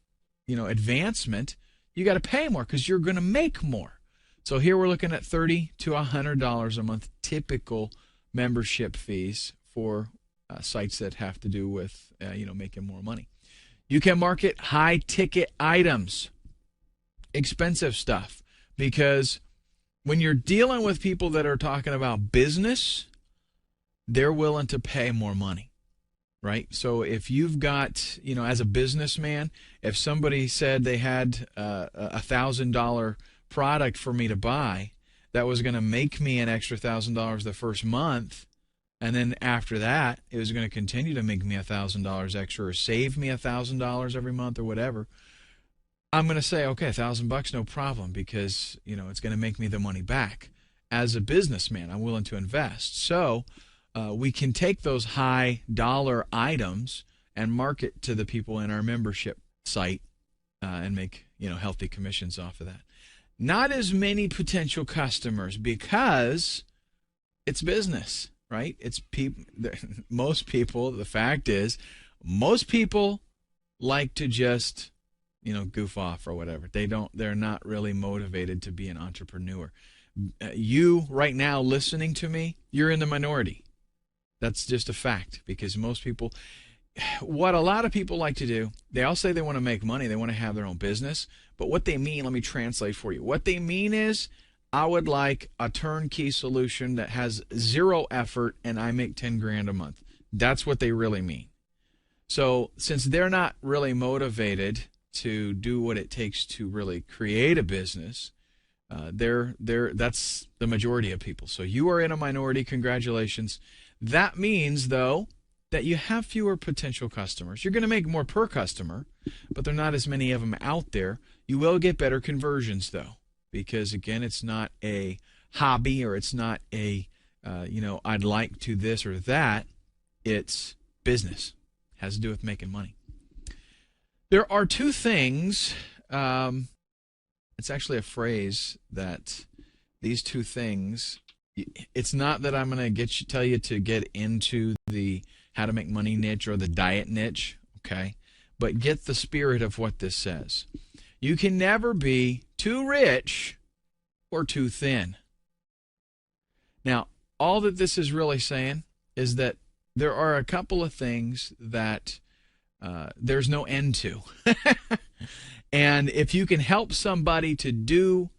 advancement, you got to pay more because you're going to make more. So here we're looking at $30 to $100 a month typical membership fees for sites that have to do with, making more money. You can market high ticket items, expensive stuff, because when you're dealing with people that are talking about business, they're willing to pay more money. Right? So if you've got, as a businessman, if somebody said they had a $1,000 product for me to buy that was going to make me an extra $1,000 the first month, and then after that, it was going to continue to make me $1,000 extra or save me $1,000 every month or whatever, I'm going to say, okay, $1,000, no problem, because, it's going to make me the money back. As a businessman, I'm willing to invest. So we can take those high dollar items and market to the people in our membership site and make healthy commissions off of that. not as many potential customers because it's business, right? It's people. Most people, the fact is, most people like to just, goof off or whatever. They're not really motivated to be an entrepreneur. You right now listening to me, you're in the minority. That's just a fact, because most people, what a lot of people like to do, they all say they want to make money, they want to have their own business, but what they mean, let me translate for you. What they mean is, I would like a turnkey solution that has zero effort and I make 10 grand a month. That's what they really mean. So since they're not really motivated to do what it takes to really create a business, that's the majority of people. So you are in a minority. Congratulations. That means, though, that you have fewer potential customers. You're going to make more per customer, but there are not as many of them out there. You will get better conversions, though, because, again, it's not a hobby, or it's not a, I'd like to this or that. It's business. It has to do with making money. There are two things. It's actually a phrase that these two things, it's not that I'm going to tell you to get into the how to make money niche or the diet niche, okay? But get the spirit of what this says. You can never be too rich or too thin. Now, all that this is really saying is that there are a couple of things that there's no end to. And if you can help somebody to do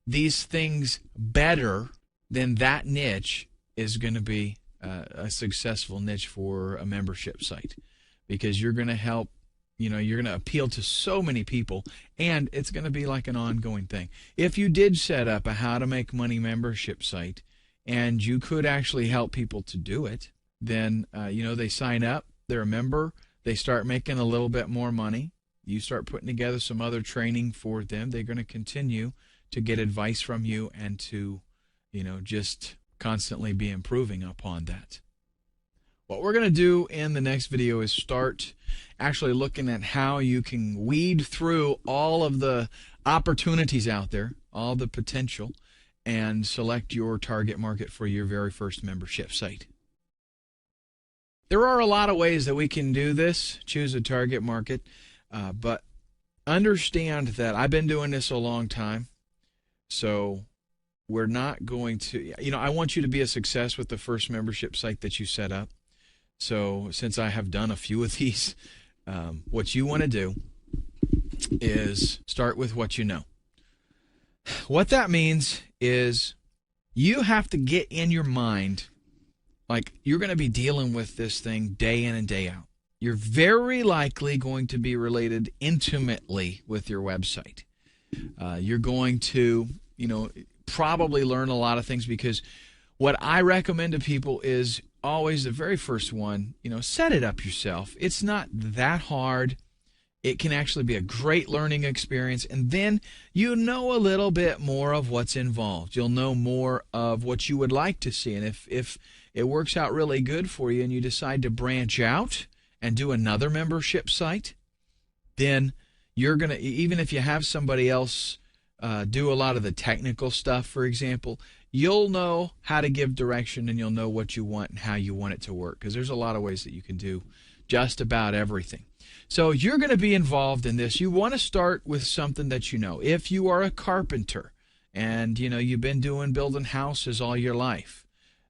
these things better, then that niche is going to be a successful niche for a membership site, because you're going to help, you're going to appeal to so many people, and it's going to be like an ongoing thing. If you did set up a how to make money membership site and you could actually help people to do it, then, they sign up, they're a member, they start making a little bit more money. You start putting together some other training for them. They're going to continue to get advice from you and to, just constantly be improving upon that. What we're going to do in the next video is start actually looking at how you can weed through all of the opportunities out there, all the potential, and select your target market for your very first membership site. There are a lot of ways that we can do this, choose a target market. But understand that I've been doing this a long time, so we're not going to, I want you to be a success with the first membership site that you set up. So since I have done a few of these, what you want to do is start with what you know. What that means is you have to get in your mind, like you're going to be dealing with this thing day in and day out. You're very likely going to be related intimately with your website. You're going to, probably learn a lot of things, because what I recommend to people is always the very first one, set it up yourself. It's not that hard. It can actually be a great learning experience, and then you know a little bit more of what's involved. You'll know more of what you would like to see, and if it works out really good for you and you decide to branch out and do another membership site, then you're going to, even if you have somebody else do a lot of the technical stuff, for example, you'll know how to give direction, and you'll know what you want and how you want it to work, because there's a lot of ways that you can do just about everything. So you're going to be involved in this. You want to start with something that you know. If you are a carpenter and you've been building houses all your life,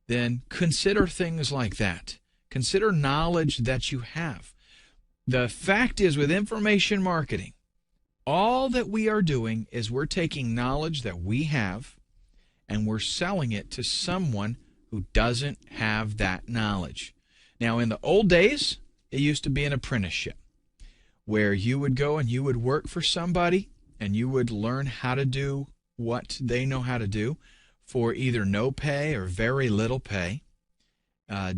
then consider things like that. Consider knowledge that you have. The fact is, with information marketing, all that we are doing is we're taking knowledge that we have and we're selling it to someone who doesn't have that knowledge. Now, in the old days, it used to be an apprenticeship where you would go and you would work for somebody and you would learn how to do what they know how to do for either no pay or very little pay.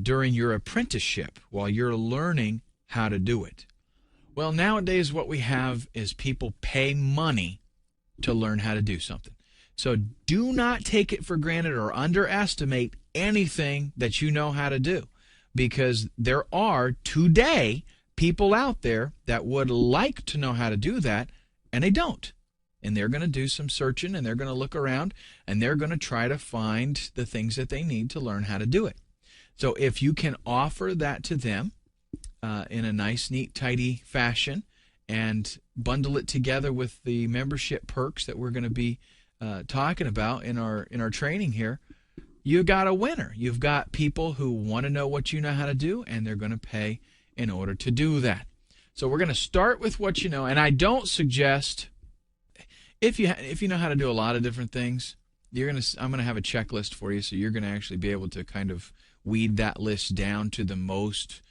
During your apprenticeship while you're learning how to do it. Well, nowadays what we have is people pay money to learn how to do something. So do not take it for granted or underestimate anything that you know how to do, because there are today people out there that would like to know how to do that, and they don't. and they're going to do some searching, and they're going to look around, and they're going to try to find the things that they need to learn how to do it. So if you can offer that to them in a nice, neat, tidy fashion, and bundle it together with the membership perks that we're going to be talking about in our training here, you got a winner. You've got people who want to know what you know how to do, and they're going to pay in order to do that. So we're going to start with what you know, and I don't suggest, if you know how to do a lot of different things, I'm going to have a checklist for you, so you're going to actually be able to kind of weed that list down to the most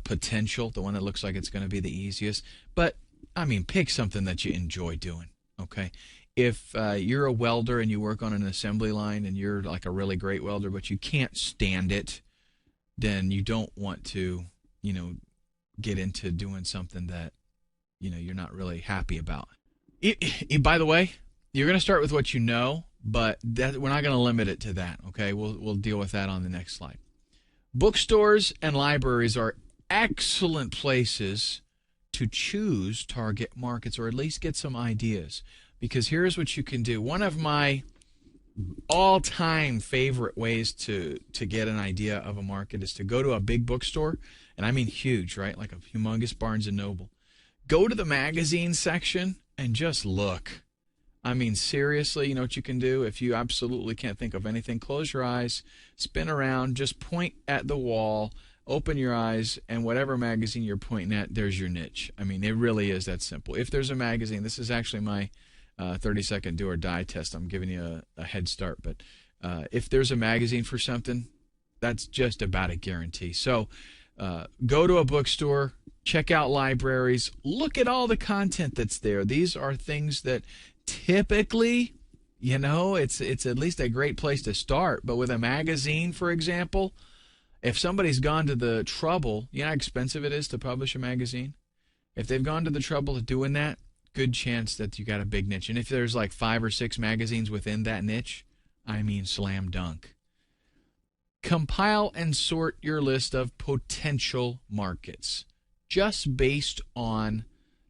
potential, the one that looks like it's going to be the easiest. But I mean, pick something that you enjoy doing. Okay, if you're a welder and you work on an assembly line and you're like a really great welder, but you can't stand it, then you don't want to, get into doing something that, you're not really happy about. By the way, you're going to start with what you know, but we're not going to limit it to that. Okay, we'll deal with that on the next slide. Bookstores and libraries are excellent places to choose target markets, or at least get some ideas. Because here's what you can do. One of my all-time favorite ways to get an idea of a market is to go to a big bookstore, and I mean huge, right? Like a humongous Barnes & Noble. Go to the magazine section and just look. I mean, seriously, you know what you can do? If you absolutely can't think of anything, close your eyes, spin around, just point at the wall, open your eyes, and whatever magazine you're pointing at, there's your niche. I mean, it really is that simple. If there's a magazine, this is actually my 30-second do or die test. I'm giving you a head start. But if there's a magazine for something, that's just about a guarantee. So go to a bookstore, check out libraries, look at all the content that's there. These are things that typically, it's at least a great place to start. But with a magazine, for example, if somebody's gone to the trouble, you know how expensive it is to publish a magazine? If they've gone to the trouble of doing that, good chance that you got a big niche. And if there's like 5 or 6 magazines within that niche, I mean slam dunk. Compile and sort your list of potential markets just based on,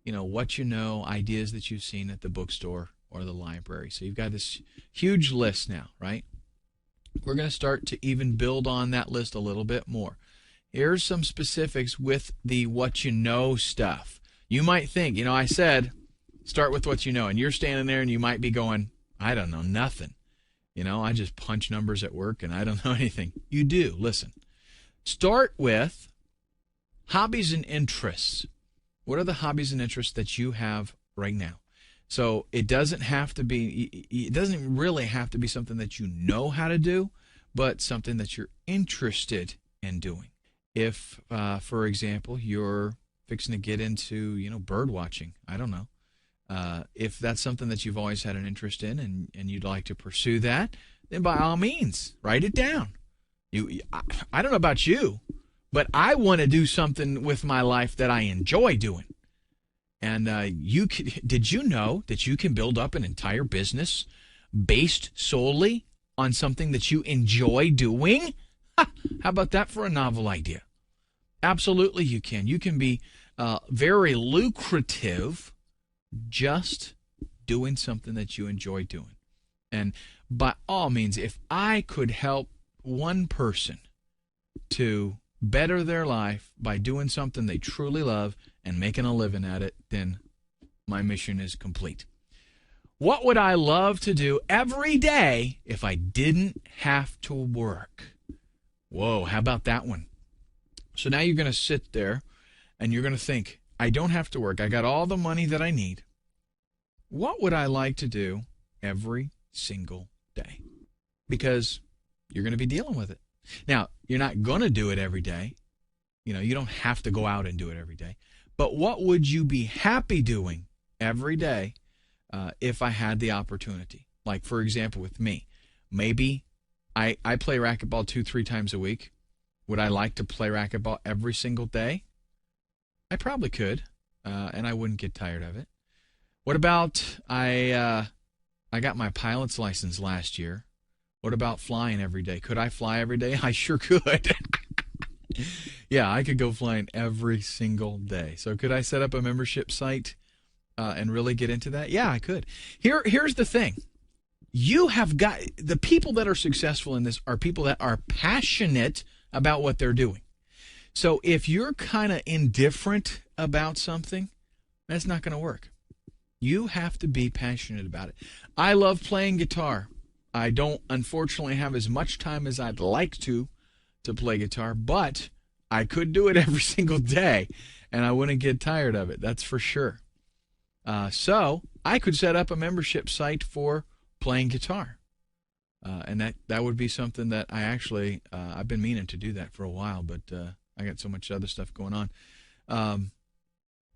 what you know, ideas that you've seen at the bookstore or the library. So you've got this huge list now, right? We're going to start to even build on that list a little bit more. Here's some specifics with the what you know stuff. You might think, I said start with what you know, and you're standing there and you might be going, I don't know nothing. I just punch numbers at work and I don't know anything. You do. Listen. Start with hobbies and interests. What are the hobbies and interests that you have right now? So it doesn't really have to be something that you know how to do, but something that you're interested in doing. If, for example, you're fixing to get into, bird watching, I don't know. If that's something that you've always had an interest in and you'd like to pursue that, then by all means, write it down. I don't know about you, but I want to do something with my life that I enjoy doing. And did you know that you can build up an entire business based solely on something that you enjoy doing? How about that for a novel idea? Absolutely you can. You can be very lucrative just doing something that you enjoy doing. And by all means, if I could help one person to better their life by doing something they truly love and making a living at it, then my mission is complete. What would I love to do every day if I didn't have to work? Whoa, how about that one? So now you're going to sit there and you're going to think, I don't have to work. I got all the money that I need. What would I like to do every single day? Because you're going to be dealing with it. Now, you're not going to do it every day. You don't have to go out and do it every day. But what would you be happy doing every day if I had the opportunity? Like, for example, with me, maybe I play racquetball 2-3 times a week. Would I like to play racquetball every single day? I probably could, and I wouldn't get tired of it. What about I got my pilot's license last year. What about flying every day? Could I fly every day? I sure could. Yeah, I could go flying every single day. So could I set up a membership site and really get into that? Yeah, I could. Here's the thing. You have got the people that are successful in this are people that are passionate about what they're doing. So if you're kind of indifferent about something, that's not going to work. You have to be passionate about it. I love playing guitar. I don't, unfortunately, have as much time as I'd like to play guitar, but I could do it every single day, and I wouldn't get tired of it. That's for sure. So I could set up a membership site for playing guitar, and that would be something that I actually I've been meaning to do that for a while, but I got so much other stuff going on.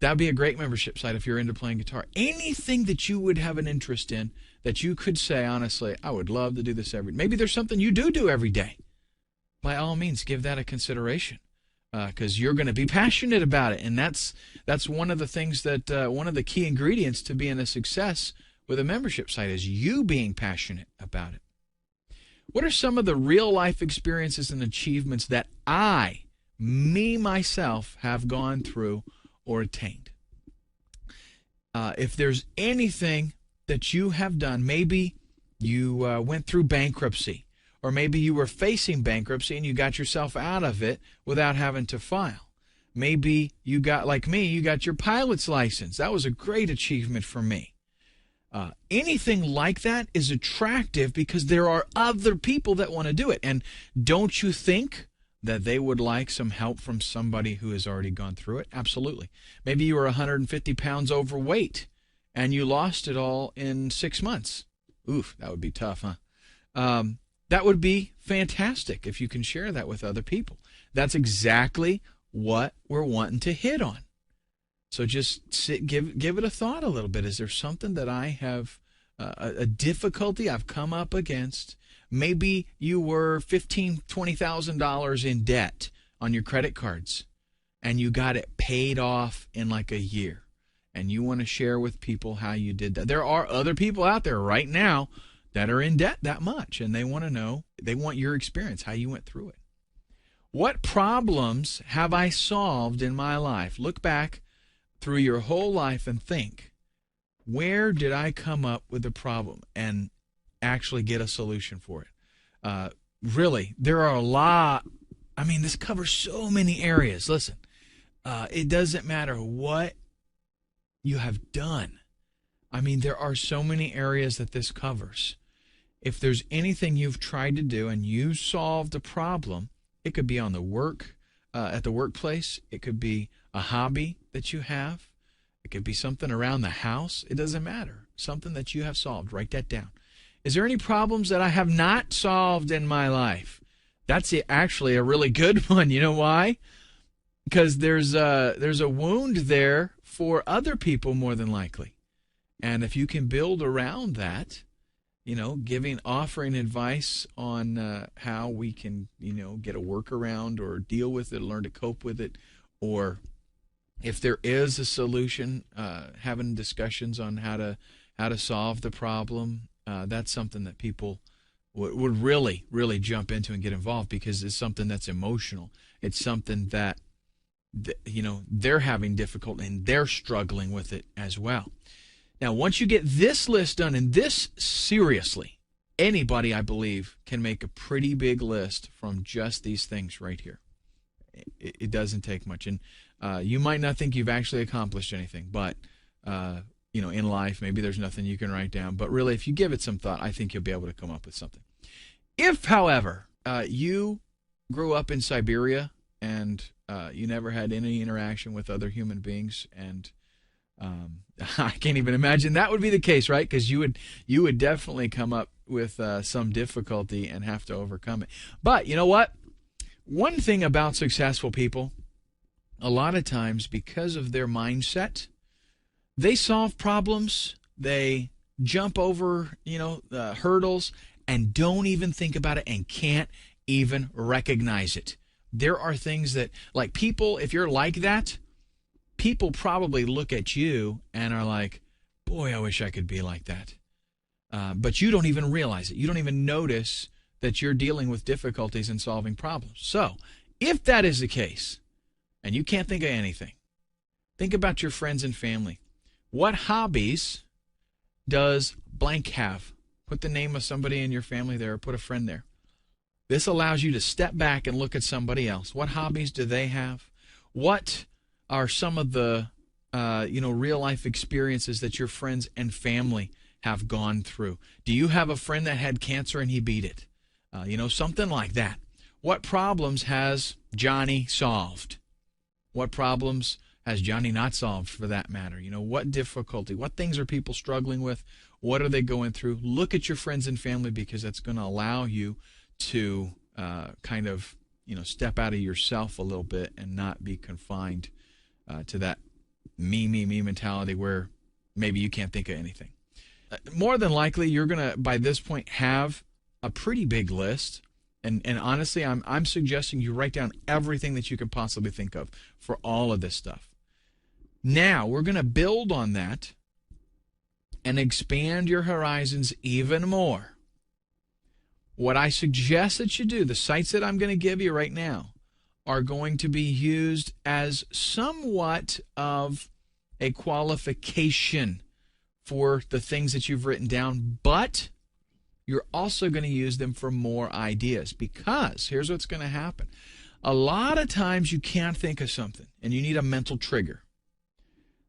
That would be a great membership site if you're into playing guitar. Anything that you would have an interest in that you could say, honestly, I would love to do this maybe there's something you do every day. By all means, give that a consideration, because you're going to be passionate about it. And that's one of the things that, one of the key ingredients to being a success with a membership site is you being passionate about it. What are some of the real life experiences and achievements that myself, have gone through or attained? If there's anything that you have done, maybe you went through bankruptcy, or maybe you were facing bankruptcy and you got yourself out of it without having to file. Maybe you got, like me, you got your pilot's license. That was a great achievement for me. Anything like that is attractive because there are other people that want to do it. And don't you think that they would like some help from somebody who has already gone through it? Absolutely. Maybe you were 150 pounds overweight and you lost it all in 6 months. Oof, that would be tough, huh? That would be fantastic if you can share that with other people. That's exactly what we're wanting to hit on. So just give it a thought a little bit. Is there something that I have, a difficulty I've come up against? Maybe you were $15,000, $20,000 in debt on your credit cards, and you got it paid off in like a year, and you want to share with people how you did that. There are other people out there right now that are in debt that much, and they want to know, they want your experience, how you went through it. What problems have I solved in my life? Look back through your whole life and think, where did I come up with a problem and actually get a solution for it? Really, there are a lot. I mean, this covers so many areas. Listen, it doesn't matter what you have done. I mean, there are so many areas that this covers. If there's anything you've tried to do and you solved a problem, it could be on the at the workplace. It could be a hobby that you have. It could be something around the house. It doesn't matter. Something that you have solved. Write that down. Is there any problems that I have not solved in my life? That's actually a really good one. You know why? Because there's a wound there for other people more than likely. And if you can build around that, offering advice on how we can, get a workaround or deal with it, learn to cope with it, or if there is a solution, having discussions on how to solve the problem. That's something that people would really, really jump into and get involved, because it's something that's emotional. It's something that, they're having difficulty and they're struggling with it as well. Now, once you get this list done, and this seriously, anybody, I believe, can make a pretty big list from just these things right here. It doesn't take much. And you might not think you've actually accomplished anything, but in life, maybe there's nothing you can write down. But really, if you give it some thought, I think you'll be able to come up with something. If, however, you grew up in Siberia and you never had any interaction with other human beings, and I can't even imagine that would be the case, right? Because you would definitely come up with some difficulty and have to overcome it. But you know what? One thing about successful people, a lot of times, because of their mindset, they solve problems, they jump over, hurdles, and don't even think about it and can't even recognize it. There are things that, like, people, if you're like that, people probably look at you and are like, boy, I wish I could be like that. But you don't even realize it. You don't even notice that you're dealing with difficulties in solving problems. So, if that is the case, and you can't think of anything, think about your friends and family. What hobbies does blank have? Put the name of somebody in your family there, or put a friend there. This allows you to step back and look at somebody else. What hobbies do they have? What are some of the real life experiences that your friends and family have gone through? Do you have a friend that had cancer and he beat it? Something like that. What problems has Johnny solved? What problems has Johnny not solved, for that matter? What difficulty, what things are people struggling with? What are they going through? Look at your friends and family, because that's going to allow you to step out of yourself a little bit and not be confined to that me mentality where maybe you can't think of anything. More than likely, you're going to, by this point, have a pretty big list. And honestly, I'm suggesting you write down everything that you could possibly think of for all of this stuff. Now, we're going to build on that and expand your horizons even more. What I suggest that you do, the sites that I'm going to give you right now, are going to be used as somewhat of a qualification for the things that you've written down, but you're also going to use them for more ideas, because here's what's going to happen. A lot of times you can't think of something and you need a mental trigger.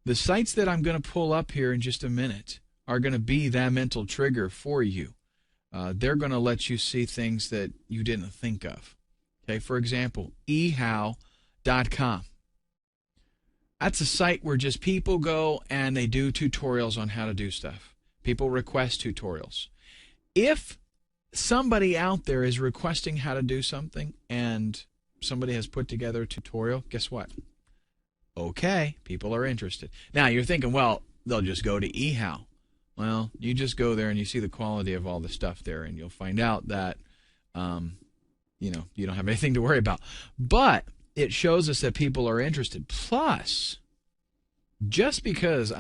The sites that I'm going to pull up here in just a minute are going to be that mental trigger for you. They're going to let you see things that you didn't think of. Okay, for example, ehow.com. That's a site where just people go and they do tutorials on how to do stuff. People request tutorials. If somebody out there is requesting how to do something and somebody has put together a tutorial, guess what? Okay, people are interested. Now, you're thinking, well, they'll just go to eHow. Well, you just go there and you see the quality of all the stuff there, and you'll find out that, you don't have anything to worry about. But it shows us that people are interested. Plus, just because,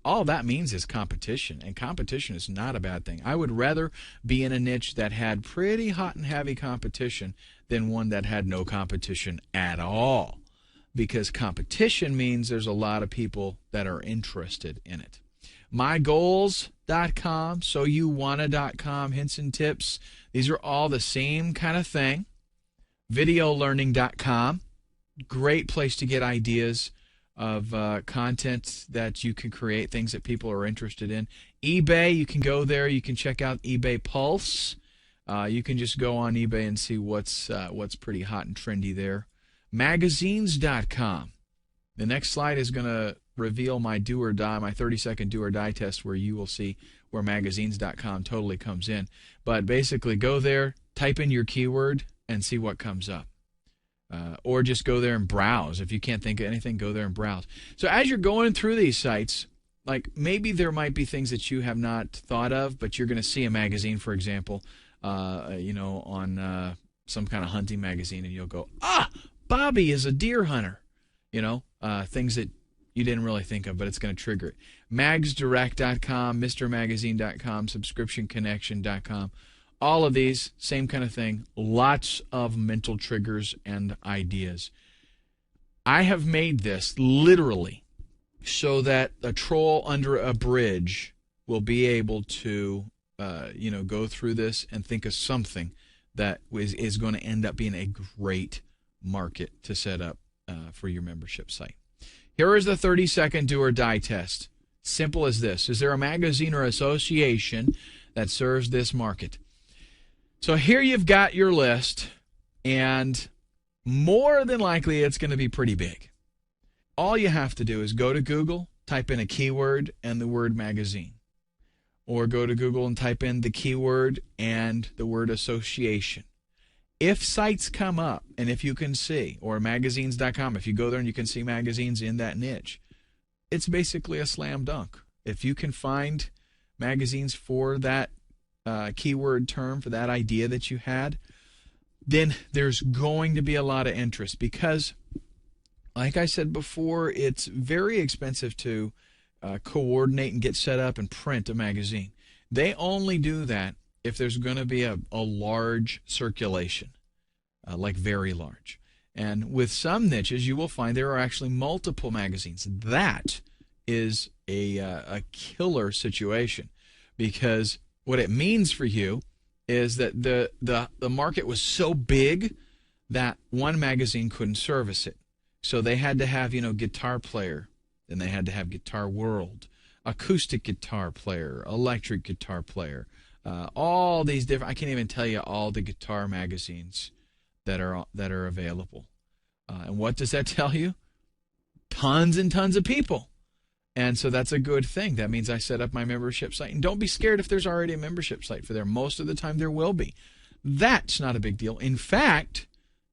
all that means is competition, and competition is not a bad thing. I would rather be in a niche that had pretty hot and heavy competition than one that had no competition at all, because competition means there's a lot of people that are interested in it. MyGoals.com, SoYouWanna.com, hints and tips. These are all the same kind of thing. VideoLearning.com, great place to get ideas of content that you can create, things that people are interested in. eBay, you can go there. You can check out eBay Pulse. You can just go on eBay and see what's pretty hot and trendy there. Magazines.com. The next slide is going to reveal my do or die, my 30-second do or die test, where you will see where magazines.com totally comes in. But basically, go there, type in your keyword, and see what comes up. Or just go there and browse. If you can't think of anything, go there and browse. So as you're going through these sites, like maybe there might be things that you have not thought of, but you're going to see a magazine, for example, on some kind of hunting magazine, and you'll go, Bobby is a deer hunter. Things that you didn't really think of, but it's going to trigger it. Magsdirect.com, MrMagazine.com, SubscriptionConnection.com. All of these, same kind of thing. Lots of mental triggers and ideas. I have made this literally so that a troll under a bridge will be able to, go through this and think of something that is going to end up being a great market to set up for your membership site. Here is the 30-second do or die test. Simple as this. Is there a magazine or association that serves this market? So here you've got your list, and more than likely it's going to be pretty big. All you have to do is go to Google, type in a keyword and the word magazine. Or go to Google and type in the keyword and the word association. If sites come up, and if you can see, or magazines.com, if you go there and you can see magazines in that niche, it's basically a slam dunk. If you can find magazines for that keyword term, for that idea that you had, then there's going to be a lot of interest, because, like I said before, it's very expensive to coordinate and get set up and print a magazine. They only do that if there's going to be a large circulation, like very large. And with some niches, you will find there are actually multiple magazines. That is a killer situation, because what it means for you is that the market was so big that one magazine couldn't service it. So they had to have, Guitar Player, then they had to have Guitar World, Acoustic Guitar Player, Electric Guitar Player, all these different, I can't even tell you all the guitar magazines that are available. And what does that tell you? Tons and tons of people. And so that's a good thing. That means I set up my membership site. And don't be scared if there's already a membership site for there. Most of the time there will be. That's not a big deal. In fact,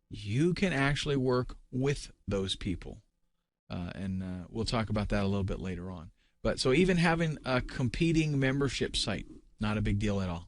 you can actually work with those people. And we'll talk about that a little bit later on. But so even having a competing membership site, not a big deal at all.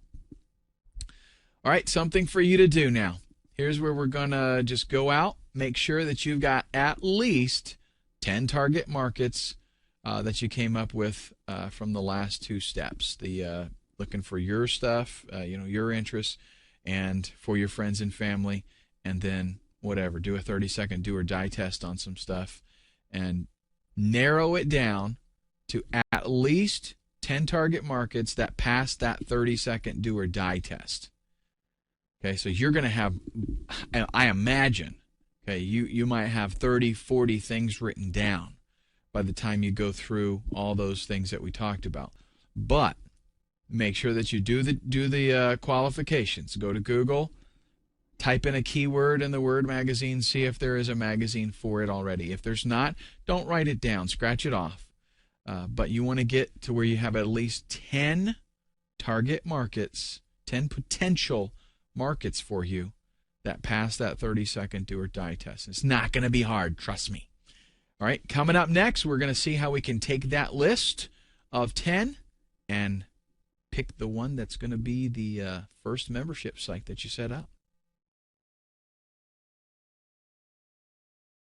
All right, something for you to do now. Here's where we're going to just go out. Make sure that you've got at least 10 target markets that you came up with from the last two steps. The looking for your stuff, your interests, and for your friends and family, and then whatever, do a 30-second do or die test on some stuff, and narrow it down to at least 10 target markets that pass that 30-second do or die test. Okay, so you're going to have, I imagine, okay, you might have 30, 40 things written down by the time you go through all those things that we talked about. But make sure that you do the qualifications. Go to Google, type in a keyword in the word magazine, see if there is a magazine for it already. If there's not, don't write it down, scratch it off. But you want to get to where you have at least 10 target markets, 10 potential markets for you that pass that 30-second do or die test. It's not going to be hard, trust me. All right, coming up next, we're going to see how we can take that list of 10 and pick the one that's going to be the first membership site that you set up.